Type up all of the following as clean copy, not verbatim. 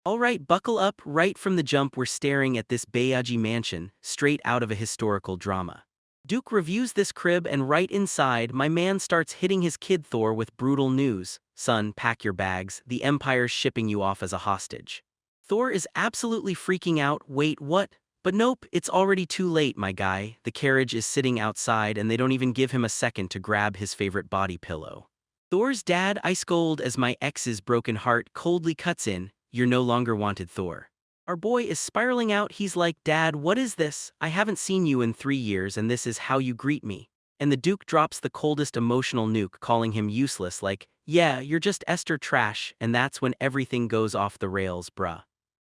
Alright, buckle up. Right from the jump we're staring at this Beiaji mansion, straight out of a historical drama. Duke reviews this crib and right inside, my man starts hitting his kid Thor with brutal news. Son, pack your bags, the Empire's shipping you off as a hostage. Thor is absolutely freaking out. Wait, what? But nope, it's already too late, my guy. The carriage is sitting outside and they don't even give him a second to grab his favorite body pillow. Thor's dad, ice cold as my ex's broken heart, coldly cuts in. You're no longer wanted, Thor. Our boy is spiraling out. He's like, Dad, what is this? I haven't seen you in 3 years and this is how you greet me. And the Duke drops the coldest emotional nuke, calling him useless, like, yeah, you're just Esther trash, and that's when everything goes off the rails, bruh.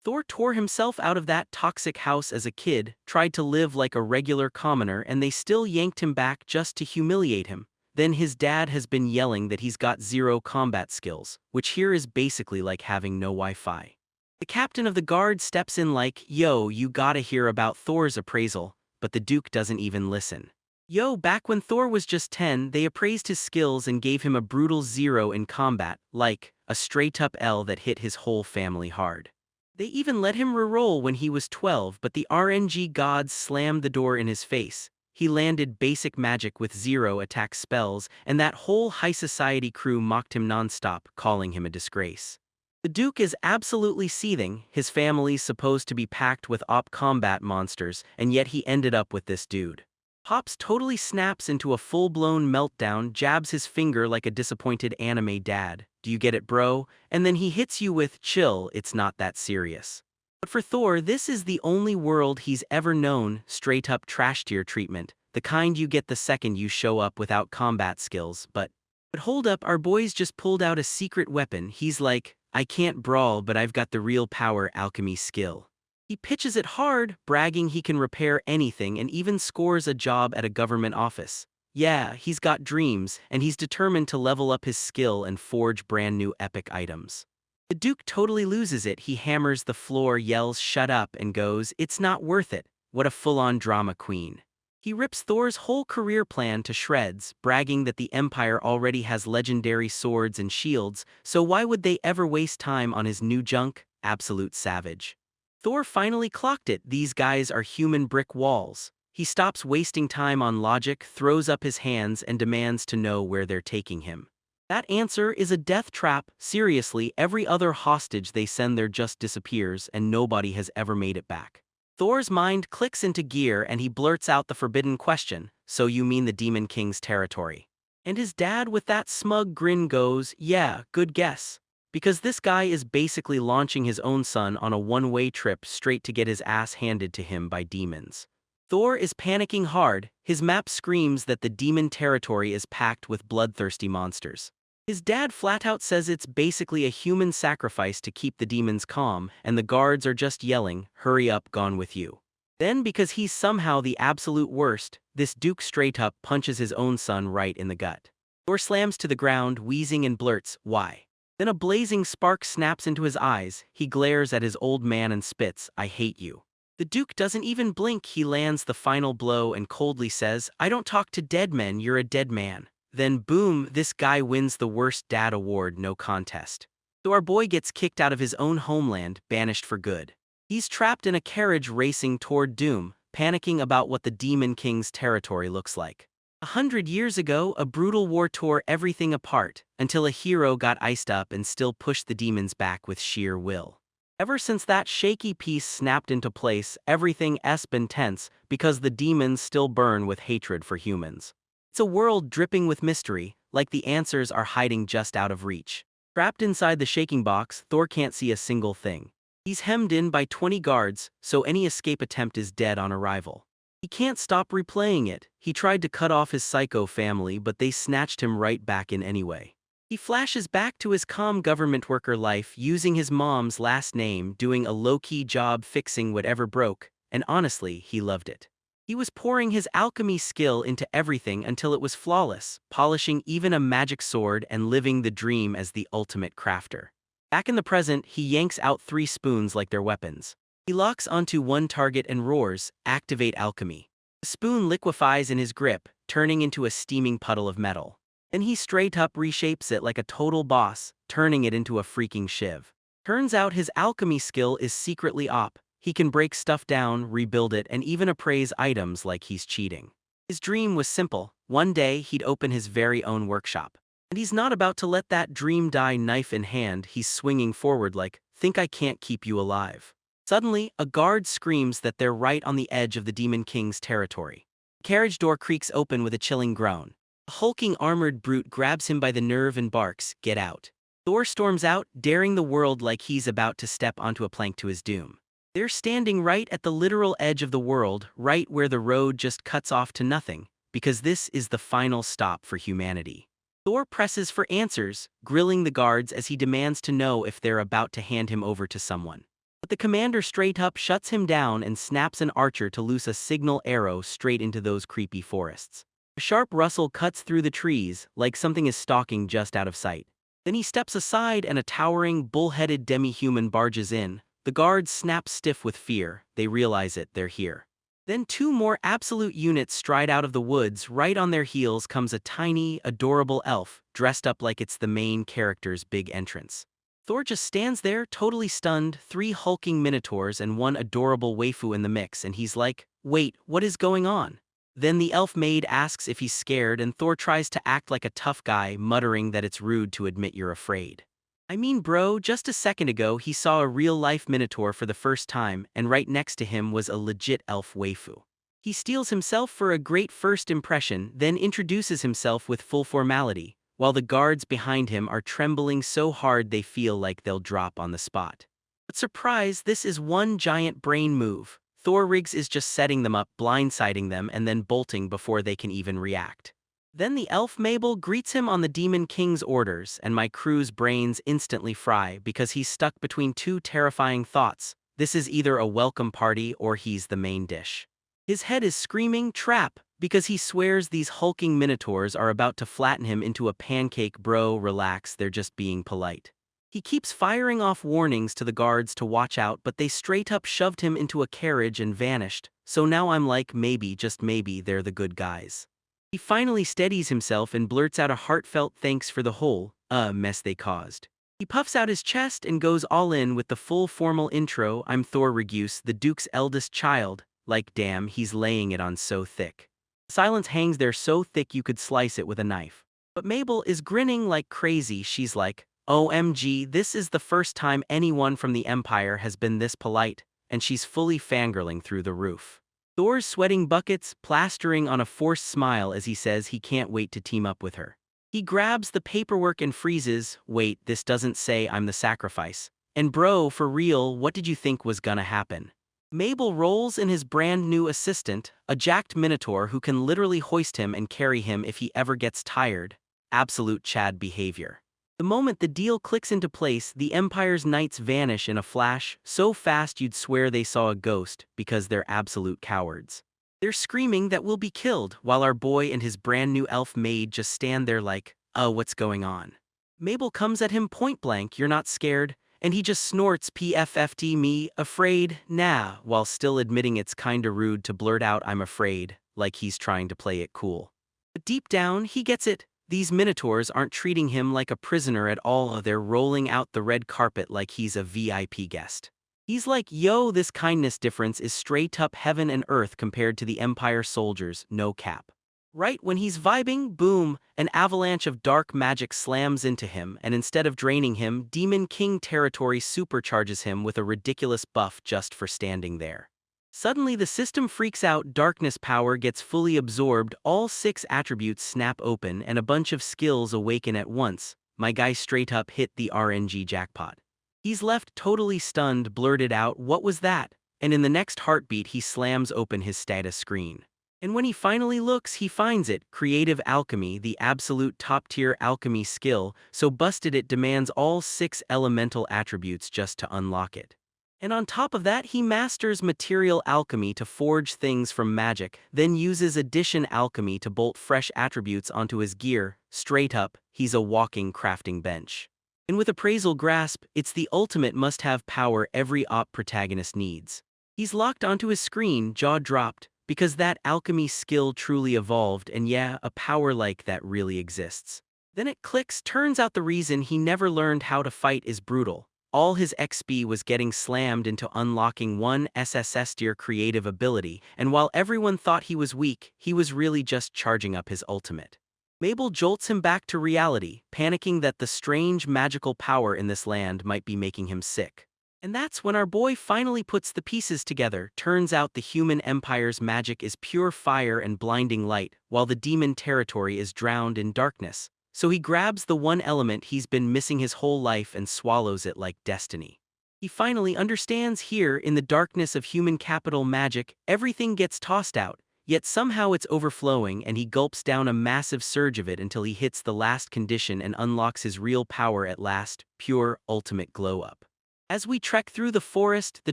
Thor tore himself out of that toxic house as a kid, tried to live like a regular commoner, and they still yanked him back just to humiliate him. Then his dad has been yelling that he's got zero combat skills, which here is basically like having no Wi-Fi. The captain of the guard steps in like, yo, you gotta hear about Thor's appraisal, but the Duke doesn't even listen. Yo, back when Thor was just 10, they appraised his skills and gave him a brutal 0 in combat, like a straight-up L that hit his whole family hard. They even let him reroll when he was 12, but the RNG gods slammed the door in his face. He landed basic magic with 0 attack spells, and that whole high society crew mocked him nonstop, calling him a disgrace. The Duke is absolutely seething. His family's supposed to be packed with op combat monsters, and yet he ended up with this dude. Pops totally snaps into a full-blown meltdown, jabs his finger like a disappointed anime dad. Do you get it, bro? And then he hits you with, chill, it's not that serious. But for Thor, this is the only world he's ever known, straight-up trash-tier treatment, the kind you get the second you show up without combat skills. But hold up, our boy's just pulled out a secret weapon. He's like, I can't brawl, but I've got the real power alchemy skill. He pitches it hard, bragging he can repair anything and even scores a job at a government office. Yeah, he's got dreams, and he's determined to level up his skill and forge brand new epic items. The Duke totally loses it. He hammers the floor, yells shut up, and goes, it's not worth it. What a full-on drama queen. He rips Thor's whole career plan to shreds, bragging that the Empire already has legendary swords and shields, so why would they ever waste time on his new junk? Absolute savage. Thor finally clocked it. These guys are human brick walls. He stops wasting time on logic, throws up his hands, and demands to know where they're taking him. That answer is a death trap. Seriously, every other hostage they send there just disappears, and nobody has ever made it back. Thor's mind clicks into gear and he blurts out the forbidden question, so you mean the Demon King's territory? And his dad with that smug grin goes, yeah, good guess. Because this guy is basically launching his own son on a one-way trip straight to get his ass handed to him by demons. Thor is panicking hard. His map screams that the demon territory is packed with bloodthirsty monsters. His dad flat out says it's basically a human sacrifice to keep the demons calm, and the guards are just yelling, hurry up, gone with you. Then, because he's somehow the absolute worst, this Duke straight up punches his own son right in the gut. Thor slams to the ground, wheezing, and blurts, why? Then a blazing spark snaps into his eyes. He glares at his old man and spits, I hate you. The Duke doesn't even blink. He lands the final blow and coldly says, I don't talk to dead men, you're a dead man. Then boom, this guy wins the worst dad award, no contest. So our boy gets kicked out of his own homeland, banished for good. He's trapped in a carriage racing toward doom, panicking about what the Demon King's territory looks like. 100 years ago, a brutal war tore everything apart, until a hero got iced up and still pushed the demons back with sheer will. Ever since that shaky piece snapped into place, everything's been tense, because the demons still burn with hatred for humans. It's a world dripping with mystery, like the answers are hiding just out of reach. Trapped inside the shaking box, Thor can't see a single thing. He's hemmed in by 20 guards, so any escape attempt is dead on arrival. He can't stop replaying it. He tried to cut off his psycho family, but they snatched him right back in anyway. He flashes back to his calm government worker life, using his mom's last name, doing a low-key job fixing whatever broke, and honestly, he loved it. He was pouring his alchemy skill into everything until it was flawless, polishing even a magic sword and living the dream as the ultimate crafter. Back in the present, he yanks out 3 spoons like they're weapons. He locks onto one target and roars, activate alchemy. The spoon liquefies in his grip, turning into a steaming puddle of metal. Then he straight up reshapes it like a total boss, turning it into a freaking shiv. Turns out his alchemy skill is secretly op. He can break stuff down, rebuild it, and even appraise items like he's cheating. His dream was simple. One day, he'd open his very own workshop. And he's not about to let that dream die knife in hand. He's swinging forward like, think I can't keep you alive. Suddenly, a guard screams that they're right on the edge of the Demon King's territory. The carriage door creaks open with a chilling groan. A hulking armored brute grabs him by the nerve and barks, "Get out." Thor storms out, daring the world like he's about to step onto a plank to his doom. They're standing right at the literal edge of the world, right where the road just cuts off to nothing, because this is the final stop for humanity. Thor presses for answers, grilling the guards as he demands to know if they're about to hand him over to someone. But the commander straight up shuts him down and snaps an archer to loose a signal arrow straight into those creepy forests. A sharp rustle cuts through the trees, like something is stalking just out of sight. Then he steps aside and a towering, bull-headed demi-human barges in. The guards snap stiff with fear. They realize it, they're here. Then two more absolute units stride out of the woods. Right on their heels comes a tiny, adorable elf, dressed up like it's the main character's big entrance. Thor just stands there, totally stunned, 3 hulking minotaurs and 1 adorable waifu in the mix, and he's like, wait, what is going on? Then the elf maid asks if he's scared and Thor tries to act like a tough guy, muttering that it's rude to admit you're afraid. I mean bro, just a second ago he saw a real-life minotaur for the first time, and right next to him was a legit elf waifu. He steals himself for a great first impression, then introduces himself with full formality, while the guards behind him are trembling so hard they feel like they'll drop on the spot. But surprise, this is one giant brain move. Thor Riggs is just setting them up, blindsiding them, and then bolting before they can even react. Then the elf Mabel greets him on the Demon King's orders, and my crew's brains instantly fry because he's stuck between 2 terrifying thoughts. This is either a welcome party or he's the main dish. His head is screaming, "Trap!" because he swears these hulking minotaurs are about to flatten him into a pancake. Bro, relax, they're just being polite. He keeps firing off warnings to the guards to watch out, but they straight up shoved him into a carriage and vanished, so now I'm like, maybe, just maybe, they're the good guys. He finally steadies himself and blurts out a heartfelt thanks for the whole mess they caused. He puffs out his chest and goes all in with the full formal intro. I'm Thor Regus, the Duke's eldest child. Like damn, he's laying it on so thick. Silence hangs there so thick you could slice it with a knife. But Mabel is grinning like crazy. She's like, OMG, this is the first time anyone from the Empire has been this polite, and she's fully fangirling through the roof. Thor's sweating buckets, plastering on a forced smile as he says he can't wait to team up with her. He grabs the paperwork and freezes, wait, this doesn't say I'm the sacrifice. And bro, for real, what did you think was gonna happen? Mabel rolls in his brand new assistant, a jacked minotaur who can literally hoist him and carry him if he ever gets tired. Absolute Chad behavior. The moment the deal clicks into place, the Empire's knights vanish in a flash, so fast you'd swear they saw a ghost, because they're absolute cowards. They're screaming that we'll be killed, while our boy and his brand new elf maid just stand there like, what's going on? Mabel comes at him point blank, you're not scared, and he just snorts PFFT me, afraid, nah, while still admitting it's kinda rude to blurt out I'm afraid, like he's trying to play it cool. But deep down, he gets it. These minotaurs aren't treating him like a prisoner at all, they're rolling out the red carpet like he's a VIP guest. He's like, yo, this kindness difference is straight up heaven and earth compared to the Empire soldiers, no cap. Right when he's vibing, boom, an avalanche of dark magic slams into him, and instead of draining him, Demon King territory supercharges him with a ridiculous buff just for standing there. Suddenly the system freaks out, darkness power gets fully absorbed, all 6 attributes snap open and a bunch of skills awaken at once. My guy straight up hit the RNG jackpot. He's left totally stunned, blurted out, what was that? And in the next heartbeat he slams open his status screen. And when he finally looks, he finds it, Creative Alchemy, the absolute top-tier alchemy skill, so busted it demands all 6 elemental attributes just to unlock it. And on top of that, he masters material alchemy to forge things from magic, then uses addition alchemy to bolt fresh attributes onto his gear. Straight up, he's a walking crafting bench. And with Appraisal Grasp, it's the ultimate must-have power every op protagonist needs. He's locked onto his screen, jaw dropped, because that alchemy skill truly evolved, and yeah, a power like that really exists. Then it clicks, turns out the reason he never learned how to fight is brutal. All his XP was getting slammed into unlocking one SSS-tier creative ability, and while everyone thought he was weak, he was really just charging up his ultimate. Mabel jolts him back to reality, panicking that the strange magical power in this land might be making him sick. And that's when our boy finally puts the pieces together. Turns out the human empire's magic is pure fire and blinding light, while the demon territory is drowned in darkness. So he grabs the one element he's been missing his whole life and swallows it like destiny. He finally understands here, in the darkness of human capital magic, everything gets tossed out, yet somehow it's overflowing, and he gulps down a massive surge of it until he hits the last condition and unlocks his real power at last, pure, ultimate glow-up. As we trek through the forest, the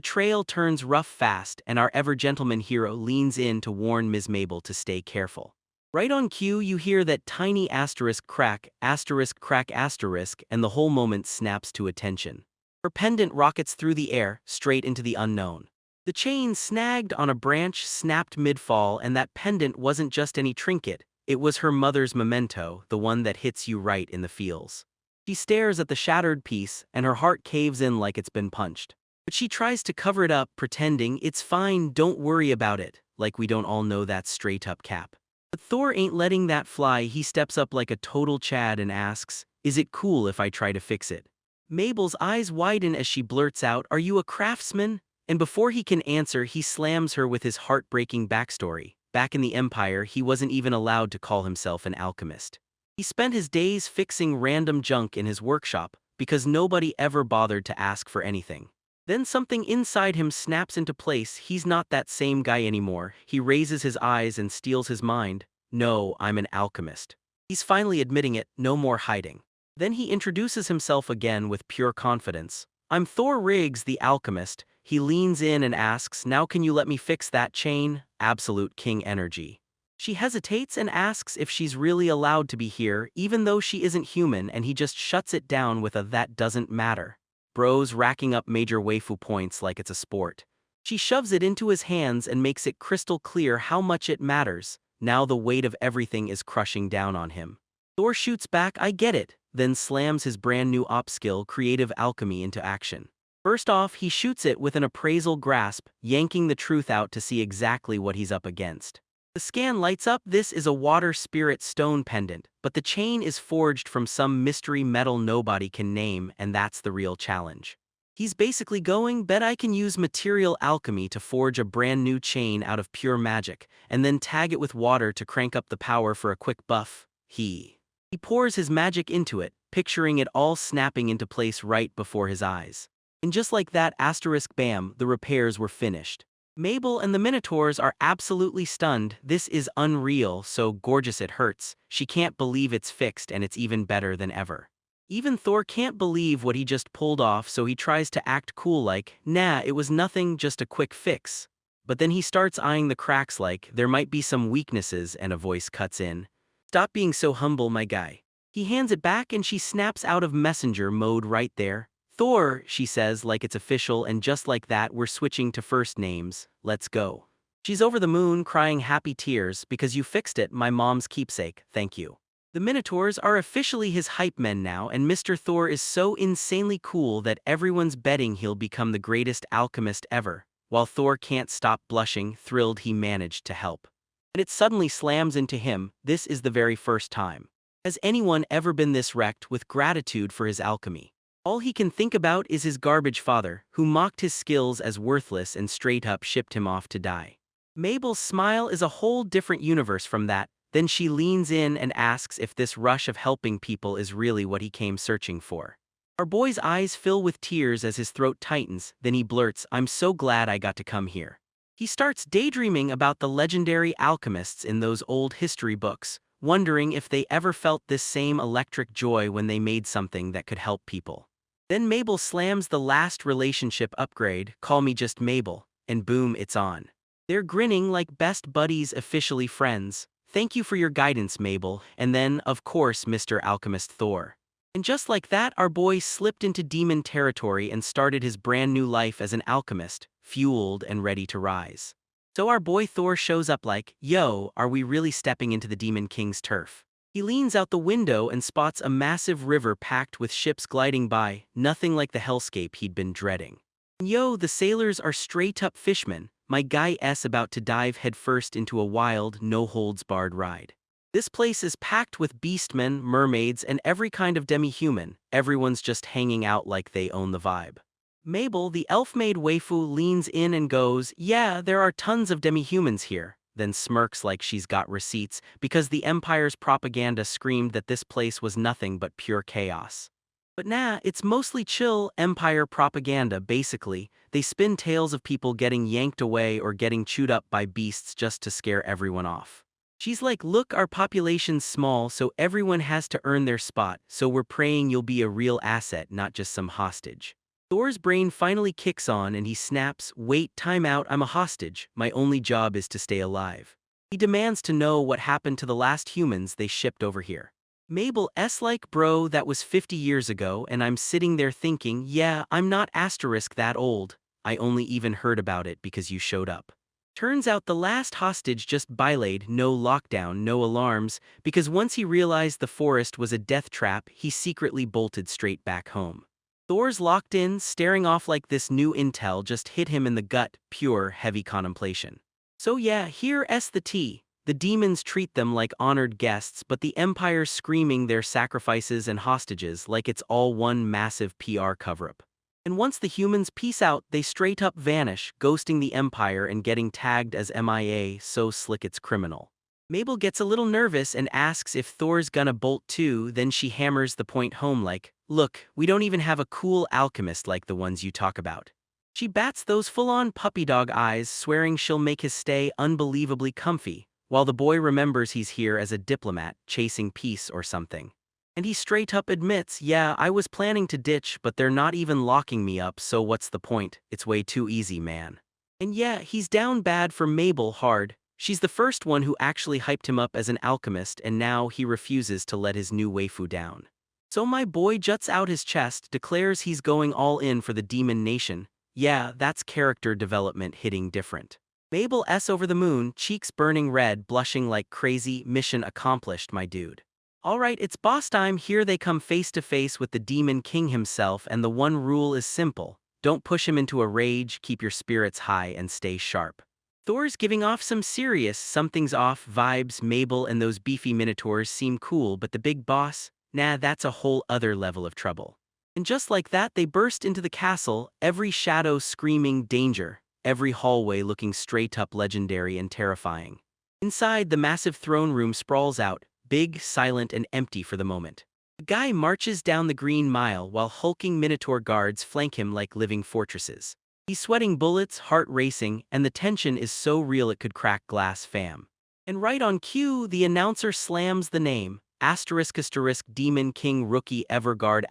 trail turns rough fast, and our ever-gentleman hero leans in to warn Ms. Mabel to stay careful. Right on cue, you hear that tiny crack, and the whole moment snaps to attention. Her pendant rockets through the air, straight into the unknown. The chain snagged on a branch snapped mid-fall, and that pendant wasn't just any trinket, it was her mother's memento, the one that hits you right in the feels. She stares at the shattered piece, and her heart caves in like it's been punched. But she tries to cover it up, pretending, "It's fine, don't worry about it," like we don't all know that straight-up cap. But Thor ain't letting that fly. He steps up like a total Chad and asks, "Is it cool if I try to fix it?" Mabel's eyes widen as she blurts out, "Are you a craftsman?" And before he can answer, he slams her with his heartbreaking backstory. Back in the Empire, he wasn't even allowed to call himself an alchemist. He spent his days fixing random junk in his workshop, because nobody ever bothered to ask for anything. Then something inside him snaps into place. He's not that same guy anymore. He raises his eyes and steals his mind. "No, I'm an alchemist." He's finally admitting it, no more hiding. Then he introduces himself again with pure confidence. "I'm Thor Riggs, the alchemist." He leans in and asks, "Now can you let me fix that chain?" Absolute king energy. She hesitates and asks if she's really allowed to be here, even though she isn't human, and he just shuts it down with a "that doesn't matter." Bro's racking up major waifu points like it's a sport. She shoves it into his hands and makes it crystal clear how much it matters. Now the weight of everything is crushing down on him. Thor shoots back, "I get it," then slams his brand new op skill, creative alchemy, into action. First off, he shoots it with an appraisal grasp, yanking the truth out to see exactly what he's up against. The scan lights up. This is a water spirit stone pendant, but the chain is forged from some mystery metal nobody can name, and that's the real challenge. He's basically going, "Bet I can use material alchemy to forge a brand new chain out of pure magic, and then tag it with water to crank up the power for a quick buff." He pours his magic into it, picturing it all snapping into place right before his eyes. And just like that, bam, the repairs were finished. Mabel and the Minotaurs are absolutely stunned. This is unreal, so gorgeous it hurts. She can't believe it's fixed, and it's even better than ever. Even Thor can't believe what he just pulled off, so he tries to act cool like, "Nah, it was nothing, just a quick fix." But then he starts eyeing the cracks like there might be some weaknesses, and a voice cuts in. "Stop being so humble, my guy." He hands it back and she snaps out of messenger mode right there. "Thor," she says like it's official, and just like that we're switching to first names. Let's go. She's over the moon, crying happy tears, "Because you fixed it, my mom's keepsake, thank you." The Minotaurs are officially his hype men now, and Mr. Thor is so insanely cool that everyone's betting he'll become the greatest alchemist ever, while Thor can't stop blushing, thrilled he managed to help. And it suddenly slams into him, this is the very first time. Has anyone ever been this wrecked with gratitude for his alchemy? All he can think about is his garbage father, who mocked his skills as worthless and straight up shipped him off to die. Mabel's smile is a whole different universe from that. Then she leans in and asks if this rush of helping people is really what he came searching for. Our boy's eyes fill with tears as his throat tightens, then he blurts, "I'm so glad I got to come here." He starts daydreaming about the legendary alchemists in those old history books, wondering if they ever felt this same electric joy when they made something that could help people. Then Mabel slams the last relationship upgrade, "Call me just Mabel," and boom, it's on. They're grinning like best buddies, officially friends. "Thank you for your guidance, Mabel," and then, of course, Mr. Alchemist Thor. And just like that, our boy slipped into demon territory and started his brand new life as an alchemist, fueled and ready to rise. So our boy Thor shows up like, "Yo, are we really stepping into the Demon King's turf?" He leans out the window and spots a massive river packed with ships gliding by, nothing like the hellscape he'd been dreading. Yo, the sailors are straight-up fishmen, my guy's about to dive headfirst into a wild, no-holds-barred ride. This place is packed with beastmen, mermaids, and every kind of demi-human. Everyone's just hanging out like they own the vibe. Mabel, the elf-maid waifu, leans in and goes, "Yeah, there are tons of demi-humans here," then smirks like she's got receipts because the Empire's propaganda screamed that this place was nothing but pure chaos. But nah, it's mostly chill Empire propaganda basically. They spin tales of people getting yanked away or getting chewed up by beasts just to scare everyone off. She's like, "Look, our population's small, so everyone has to earn their spot, so we're praying you'll be a real asset, not just some hostage." Thor's brain finally kicks on and he snaps, "Wait, time out, I'm a hostage, my only job is to stay alive." He demands to know what happened to the last humans they shipped over here. Mabel's like, "Bro, that was 50 years ago," and I'm sitting there thinking, yeah, I'm not asterisk that old, I only even heard about it because you showed up. Turns out the last hostage just bilayed, no lockdown, no alarms, because once he realized the forest was a death trap, he secretly bolted straight back home. Thor's locked in, staring off like this new intel just hit him in the gut, pure, heavy contemplation. So yeah, here's the tea. The demons treat them like honored guests, but the Empire's screaming their sacrifices and hostages like it's all one massive PR cover-up. And once the humans peace out, they straight up vanish, ghosting the Empire and getting tagged as MIA, so slick it's criminal. Mabel gets a little nervous and asks if Thor's gonna bolt too, then she hammers the point home like, "Look, we don't even have a cool alchemist like the ones you talk about." She bats those full-on puppy dog eyes, swearing she'll make his stay unbelievably comfy, while the boy remembers he's here as a diplomat, chasing peace or something. And he straight up admits, "Yeah, I was planning to ditch, but they're not even locking me up, so what's the point? It's way too easy, man." And yeah, he's down bad for Mabel hard. She's the first one who actually hyped him up as an alchemist, and now he refuses to let his new waifu down. So my boy juts out his chest, declares he's going all in for the demon nation. Yeah, that's character development hitting different. Mabel's over the moon, cheeks burning red, blushing like crazy, "Mission accomplished, my dude." Alright, it's boss time. Here they come face to face with the Demon King himself, and the one rule is simple. Don't push him into a rage, keep your spirits high and stay sharp. Thor's giving off some serious something's off vibes. Mabel and those beefy minotaurs seem cool, but the big boss? Nah, that's a whole other level of trouble. And just like that, they burst into the castle, every shadow screaming danger, every hallway looking straight up legendary and terrifying. Inside, the massive throne room sprawls out, big, silent, and empty for the moment. The guy marches down the Green Mile while hulking minotaur guards flank him like living fortresses. He's sweating bullets, heart racing, and the tension is so real it could crack glass, fam. And right on cue, the announcer slams the name. *** Demon King Rookie Everguard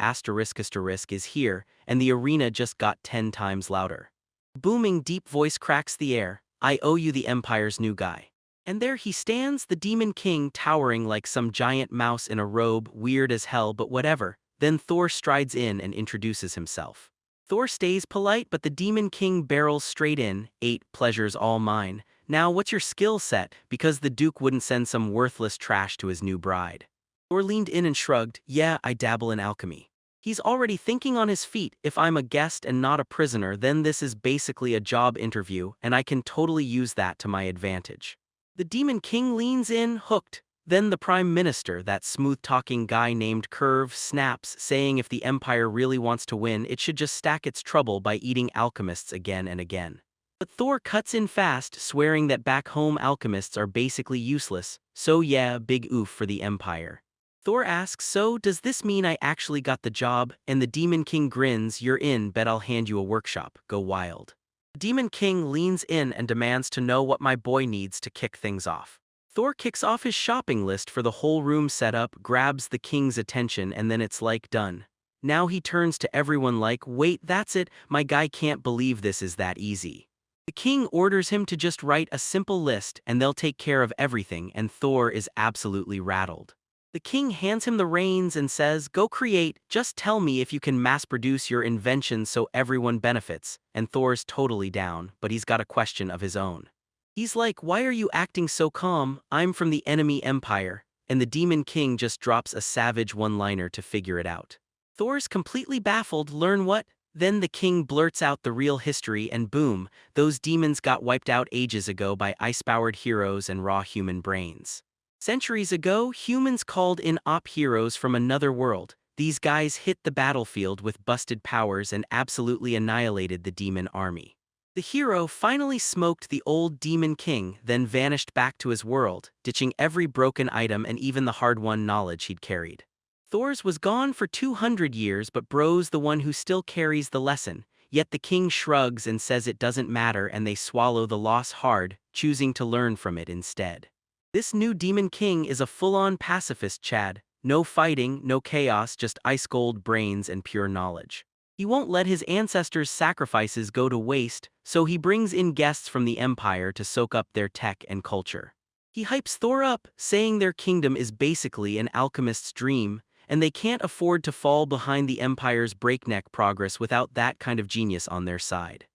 ** is here, and the arena just got 10 times louder. Booming deep voice cracks the air. "I owe you the Empire's new guy." And there he stands, the Demon King, towering like some giant mouse in a robe, weird as hell, but whatever. Then Thor strides in and introduces himself. Thor stays polite, but the Demon King barrels straight in. "8 pleasures all mine. Now what's your skill set?" Because the Duke wouldn't send some worthless trash to his new bride. Thor leaned in and shrugged, "Yeah, I dabble in alchemy." He's already thinking on his feet, if I'm a guest and not a prisoner, then this is basically a job interview, and I can totally use that to my advantage. The Demon King leans in, hooked. Then the Prime Minister, that smooth-talking guy named Curve, snaps, saying if the Empire really wants to win, it should just stack its trouble by eating alchemists again and again. But Thor cuts in fast, swearing that back home alchemists are basically useless, so yeah, big oof for the Empire. Thor asks, "So, does this mean I actually got the job?" And the Demon King grins, "You're in, bet I'll hand you a workshop, go wild." The Demon King leans in and demands to know what my boy needs to kick things off. Thor kicks off his shopping list for the whole room setup, grabs the king's attention, and then it's like done. Now he turns to everyone like, "Wait, that's it, my guy can't believe this is that easy." The king orders him to just write a simple list and they'll take care of everything, and Thor is absolutely rattled. The king hands him the reins and says, "Go create, just tell me if you can mass-produce your invention so everyone benefits," and Thor's totally down, but he's got a question of his own. He's like, "Why are you acting so calm? I'm from the enemy empire. and the Demon King just drops a savage one-liner to figure it out. Thor's completely baffled, learn what? Then the king blurts out the real history and boom, those demons got wiped out ages ago by ice-powered heroes and raw human brains. Centuries ago, humans called in op heroes from another world. These guys hit the battlefield with busted powers and absolutely annihilated the demon army. The hero finally smoked the old Demon King, then vanished back to his world, ditching every broken item and even the hard-won knowledge he'd carried. Thor's was gone for 200 years, but Bro's the one who still carries the lesson, yet the king shrugs and says it doesn't matter and they swallow the loss hard, choosing to learn from it instead. This new Demon King is a full-on pacifist, Chad. No fighting, no chaos, just ice-cold brains and pure knowledge. He won't let his ancestors' sacrifices go to waste, so he brings in guests from the Empire to soak up their tech and culture. He hypes Thor up, saying their kingdom is basically an alchemist's dream, and they can't afford to fall behind the Empire's breakneck progress without that kind of genius on their side.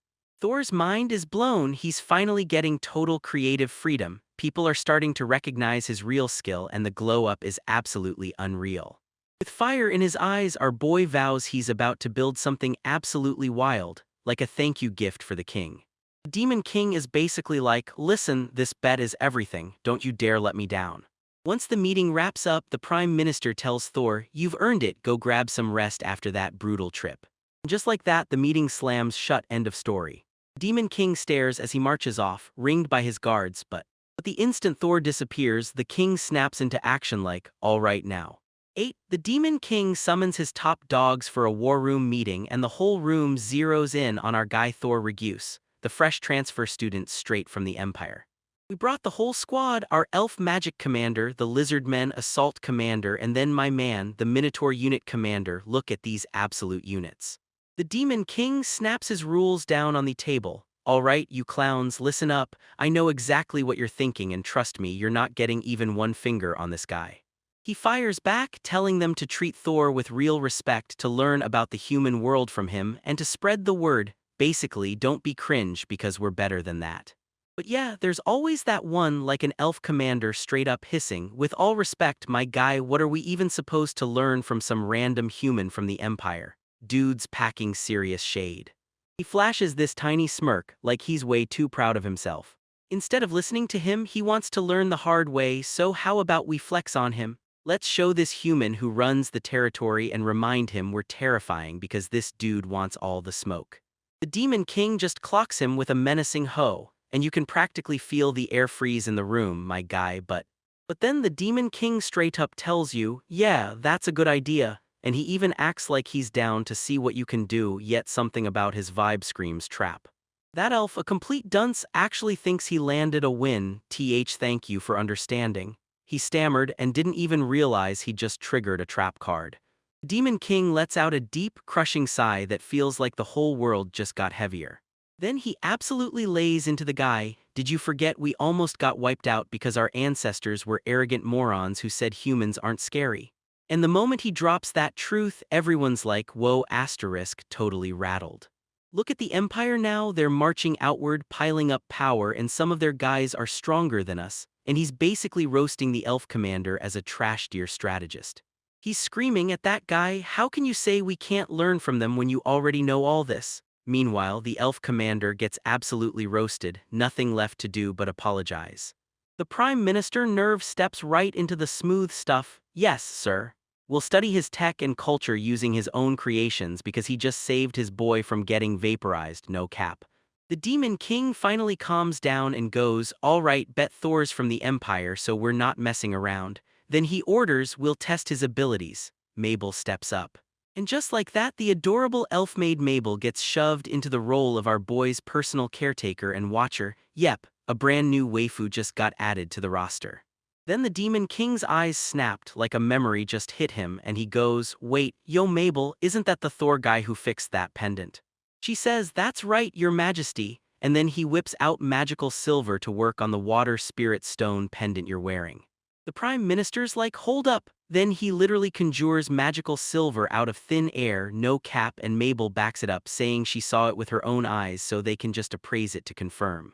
Thor's mind is blown, he's finally getting total creative freedom. People are starting to recognize his real skill and the glow-up is absolutely unreal. With fire in his eyes, our boy vows he's about to build something absolutely wild, like a thank you gift for the king. The Demon King is basically like, listen, this bet is everything, don't you dare let me down. Once the meeting wraps up, the Prime Minister tells Thor, you've earned it, go grab some rest after that brutal trip. And just like that, the meeting slams shut, end of story. Demon King stares as he marches off, ringed by his guards, but the instant Thor disappears, the king snaps into action like, all right now. 8. The Demon King summons his top dogs for a war room meeting and the whole room zeroes in on our guy Thor Regus, the fresh transfer student straight from the Empire. We brought the whole squad, our elf magic commander, the lizardmen assault commander, and then my man, the Minotaur unit commander. Look at these absolute units. The Demon King snaps his rules down on the table. All right, you clowns, listen up. I know exactly what you're thinking and trust me, you're not getting even one finger on this guy. He fires back, telling them to treat Thor with real respect, to learn about the human world from him, and to spread the word. Basically, don't be cringe because we're better than that. But yeah, there's always that one, like an elf commander straight up hissing, with all respect, my guy, what are we even supposed to learn from some random human from the Empire? Dude's packing serious shade. He flashes this tiny smirk, like he's way too proud of himself. Instead of listening to him, he wants to learn the hard way, so how about we flex on him? Let's show this human who runs the territory and remind him we're terrifying because this dude wants all the smoke. The Demon King just clocks him with a menacing hoe, and you can practically feel the air freeze in the room, my guy, but then the Demon King straight up tells you, yeah, that's a good idea. And he even acts like he's down to see what you can do, yet something about his vibe screams trap. That elf, a complete dunce, actually thinks he landed a win, thank you for understanding. He stammered and didn't even realize he just triggered a trap card. Demon King lets out a deep, crushing sigh that feels like the whole world just got heavier. Then he absolutely lays into the guy, did you forget we almost got wiped out because our ancestors were arrogant morons who said humans aren't scary? And the moment he drops that truth, everyone's like, whoa, asterisk, totally rattled. Look at the Empire now, they're marching outward, piling up power, and some of their guys are stronger than us, and he's basically roasting the elf commander as a trash deer strategist. He's screaming at that guy, how can you say we can't learn from them when you already know all this? Meanwhile, the elf commander gets absolutely roasted, nothing left to do but apologize. The Prime Minister Nerve steps right into the smooth stuff, yes, sir. We'll study his tech and culture using his own creations because he just saved his boy from getting vaporized, no cap. The Demon King finally calms down and goes, all right, bet Thor's from the Empire so we're not messing around. Then he orders, we'll test his abilities. Mabel steps up. And just like that, the adorable elf maid Mabel gets shoved into the role of our boy's personal caretaker and watcher. Yep, a brand new waifu just got added to the roster. Then the Demon King's eyes snapped like a memory just hit him and he goes, wait, yo Mabel, isn't that the Thor guy who fixed that pendant? She says, that's right, your majesty, and then he whips out magical silver to work on the water spirit stone pendant you're wearing. The Prime Minister's like, hold up, then he literally conjures magical silver out of thin air, no cap, and Mabel backs it up saying she saw it with her own eyes so they can just appraise it to confirm.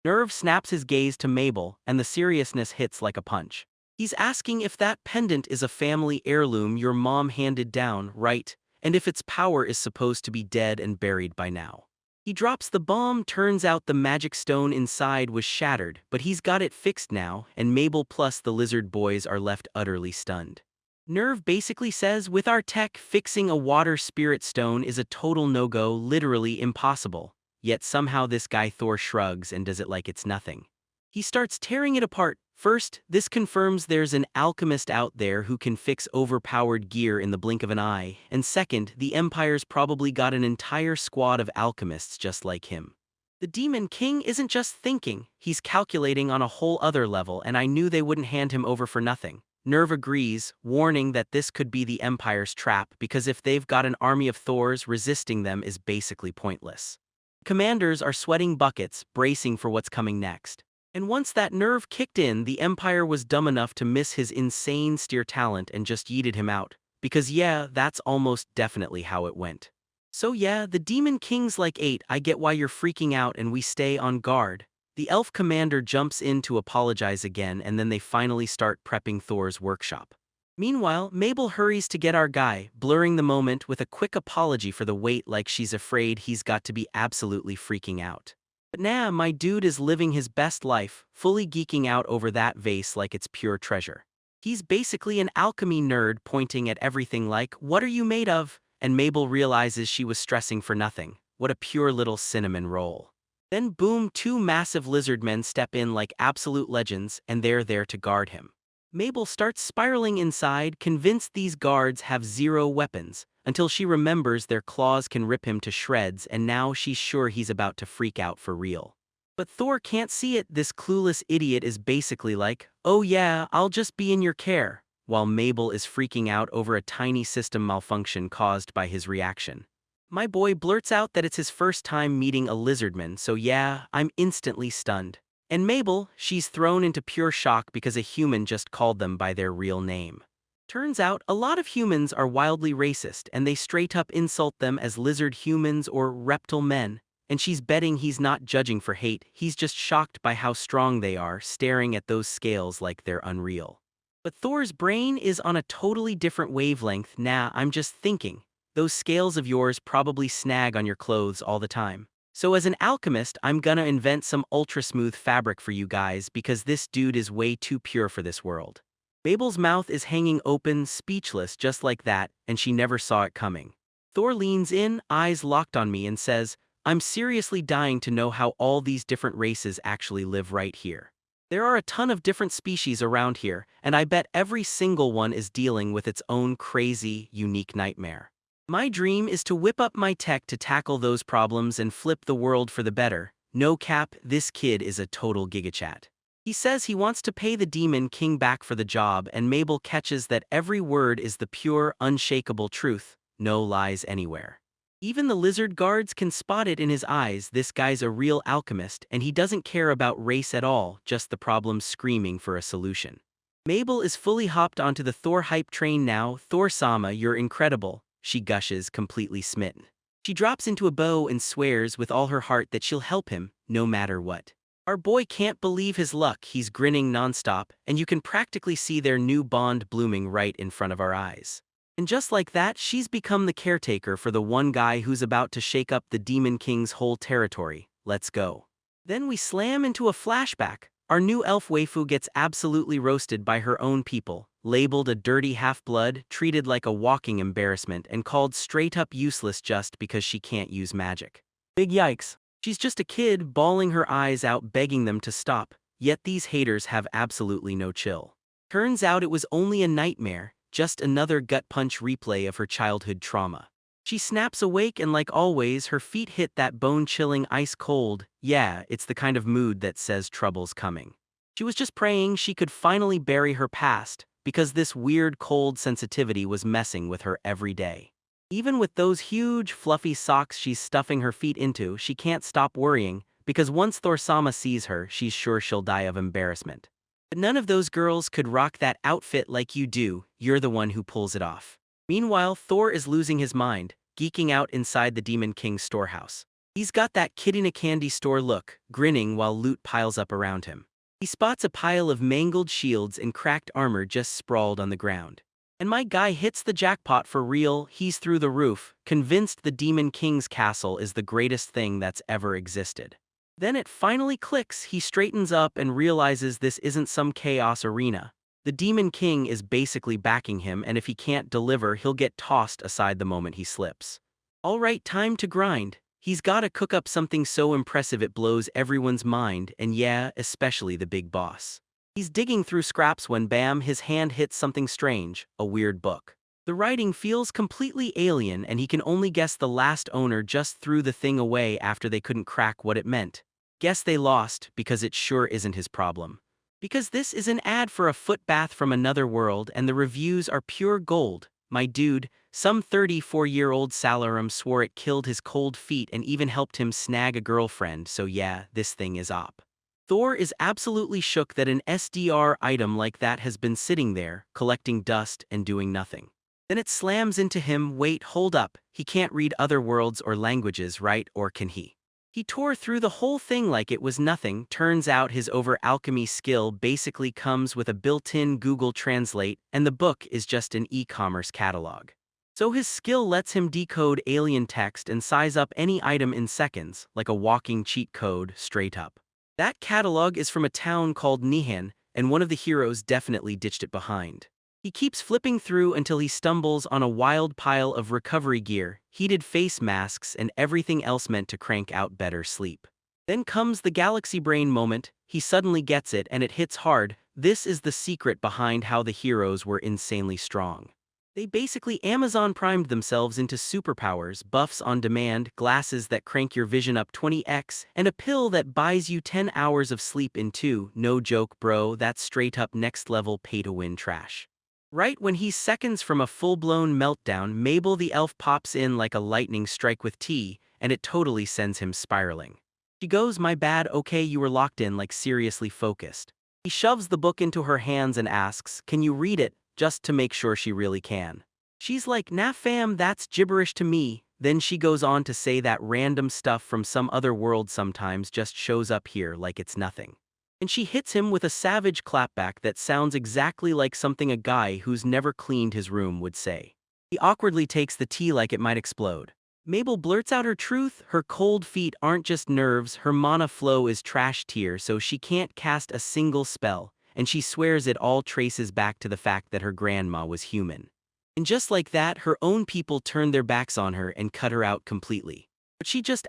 Nerve snaps his gaze to Mabel, and the seriousness hits like a punch. He's asking if that pendant is a family heirloom your mom handed down, right? And if its power is supposed to be dead and buried by now. He drops the bomb. Turns out the magic stone inside was shattered, but he's got it fixed now, and Mabel plus the lizard boys are left utterly stunned. Nerve basically says, with our tech, fixing a water spirit stone is a total no-go, literally impossible. Yet somehow this guy Thor shrugs and does it like it's nothing. He starts tearing it apart. First, this confirms there's an alchemist out there who can fix overpowered gear in the blink of an eye, and second, the Empire's probably got an entire squad of alchemists just like him. The Demon King isn't just thinking, he's calculating on a whole other level, and I knew they wouldn't hand him over for nothing. Nerve agrees, warning that this could be the Empire's trap because if they've got an army of Thors, resisting them is basically pointless. Commanders are sweating buckets, bracing for what's coming next. And once that nerve kicked in, the Empire was dumb enough to miss his insane steer talent and just yeeted him out. Because yeah, that's almost definitely how it went. So yeah, the Demon King's like 8, I get why you're freaking out and we stay on guard. The elf commander jumps in to apologize again and then they finally start prepping Thor's workshop. Meanwhile, Mabel hurries to get our guy, blurring the moment with a quick apology for the wait like she's afraid he's got to be absolutely freaking out. But nah, my dude is living his best life, fully geeking out over that vase like it's pure treasure. He's basically an alchemy nerd pointing at everything like, what are you made of? And Mabel realizes she was stressing for nothing. What a pure little cinnamon roll. Then boom, 2 massive lizard men step in like absolute legends and they're there to guard him. Mabel starts spiraling inside, convinced these guards have 0 weapons, until she remembers their claws can rip him to shreds and now she's sure he's about to freak out for real. But Thor can't see it. This clueless idiot is basically like, oh yeah, I'll just be in your care, while Mabel is freaking out over a tiny system malfunction caused by his reaction. My boy blurts out that it's his first time meeting a lizardman, so yeah, I'm instantly stunned. And Mabel, she's thrown into pure shock because a human just called them by their real name. Turns out, a lot of humans are wildly racist and they straight up insult them as lizard humans or reptile men, and she's betting he's not judging for hate, he's just shocked by how strong they are, staring at those scales like they're unreal. But Thor's brain is on a totally different wavelength. Nah, I'm just thinking. Those scales of yours probably snag on your clothes all the time. So as an alchemist, I'm gonna invent some ultra-smooth fabric for you guys because this dude is way too pure for this world. Mabel's mouth is hanging open, speechless just like that, and she never saw it coming. Thor leans in, eyes locked on me, and says, I'm seriously dying to know how all these different races actually live right here. There are a ton of different species around here, and I bet every single one is dealing with its own crazy, unique nightmare. My dream is to whip up my tech to tackle those problems and flip the world for the better. No cap, this kid is a total gigachat. He says he wants to pay the Demon King back for the job, and Mabel catches that every word is the pure, unshakable truth, no lies anywhere. Even the lizard guards can spot it in his eyes. This guy's a real alchemist, and he doesn't care about race at all, just the problem screaming for a solution. Mabel is fully hopped onto the Thor hype train now. Thor-sama, you're incredible, she gushes, completely smitten. She drops into a bow and swears with all her heart that she'll help him, no matter what. Our boy can't believe his luck. He's grinning nonstop, and you can practically see their new bond blooming right in front of our eyes. And just like that, she's become the caretaker for the one guy who's about to shake up the Demon King's whole territory. Let's go. Then we slam into a flashback. Our new elf waifu gets absolutely roasted by her own people, labeled a dirty half-blood, treated like a walking embarrassment, and called straight up useless just because she can't use magic. Big yikes. She's just a kid, bawling her eyes out, begging them to stop, yet these haters have absolutely no chill. Turns out it was only a nightmare, just another gut punch replay of her childhood trauma. She snaps awake and like always, her feet hit that bone-chilling ice cold. Yeah, it's the kind of mood that says trouble's coming. She was just praying she could finally bury her past, because this weird cold sensitivity was messing with her every day. Even with those huge, fluffy socks she's stuffing her feet into, she can't stop worrying, because once Thor-sama sees her, she's sure she'll die of embarrassment. But none of those girls could rock that outfit like you do. You're the one who pulls it off. Meanwhile, Thor is losing his mind, geeking out inside the Demon King's storehouse. He's got that kid in a candy store look, grinning while loot piles up around him. He spots a pile of mangled shields and cracked armor just sprawled on the ground. And my guy hits the jackpot for real. He's through the roof, convinced the Demon King's castle is the greatest thing that's ever existed. Then it finally clicks. He straightens up and realizes this isn't some chaos arena. The Demon King is basically backing him, and if he can't deliver, he'll get tossed aside the moment he slips. Alright, time to grind. He's gotta cook up something so impressive it blows everyone's mind, and yeah, especially the big boss. He's digging through scraps when bam, his hand hits something strange, a weird book. The writing feels completely alien, and he can only guess the last owner just threw the thing away after they couldn't crack what it meant. Guess they lost, because it sure isn't his problem. Because this is an ad for a foot bath from another world, and the reviews are pure gold. My dude, some 34-year-old Salarum swore it killed his cold feet and even helped him snag a girlfriend, so yeah, this thing is op. Thor is absolutely shook that an SDR item like that has been sitting there, collecting dust and doing nothing. Then it slams into him. Wait, hold up, he can't read other worlds or languages, right? Or can he? He tore through the whole thing like it was nothing. Turns out his over-alchemy skill basically comes with a built-in Google Translate, and the book is just an e-commerce catalog. So his skill lets him decode alien text and size up any item in seconds, like a walking cheat code, straight up. That catalog is from a town called Nihan, and one of the heroes definitely ditched it behind. He keeps flipping through until he stumbles on a wild pile of recovery gear, heated face masks, and everything else meant to crank out better sleep. Then comes the galaxy brain moment. He suddenly gets it, and it hits hard. This is the secret behind how the heroes were insanely strong. They basically Amazon primed themselves into superpowers, buffs on demand, glasses that crank your vision up 20x, and a pill that buys you 10 hours of sleep in 2. No joke, bro, that's straight up next level pay-to-win trash. Right when he's seconds from a full-blown meltdown, Mabel the elf pops in like a lightning strike with tea, and it totally sends him spiraling. She goes, "My bad, okay, you were locked in, like seriously focused." He shoves the book into her hands and asks, "Can you read it?" just to make sure she really can. She's like, "Nah fam, that's gibberish to me." Then she goes on to say that random stuff from some other world sometimes just shows up here like it's nothing. And she hits him with a savage clapback that sounds exactly like something a guy who's never cleaned his room would say. He awkwardly takes the tea like it might explode. Mabel blurts out her truth. Her cold feet aren't just nerves, her mana flow is trash tier, so she can't cast a single spell, and she swears it all traces back to the fact that her grandma was human. And just like that, her own people turned their backs on her and cut her out completely. But she just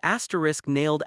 nailed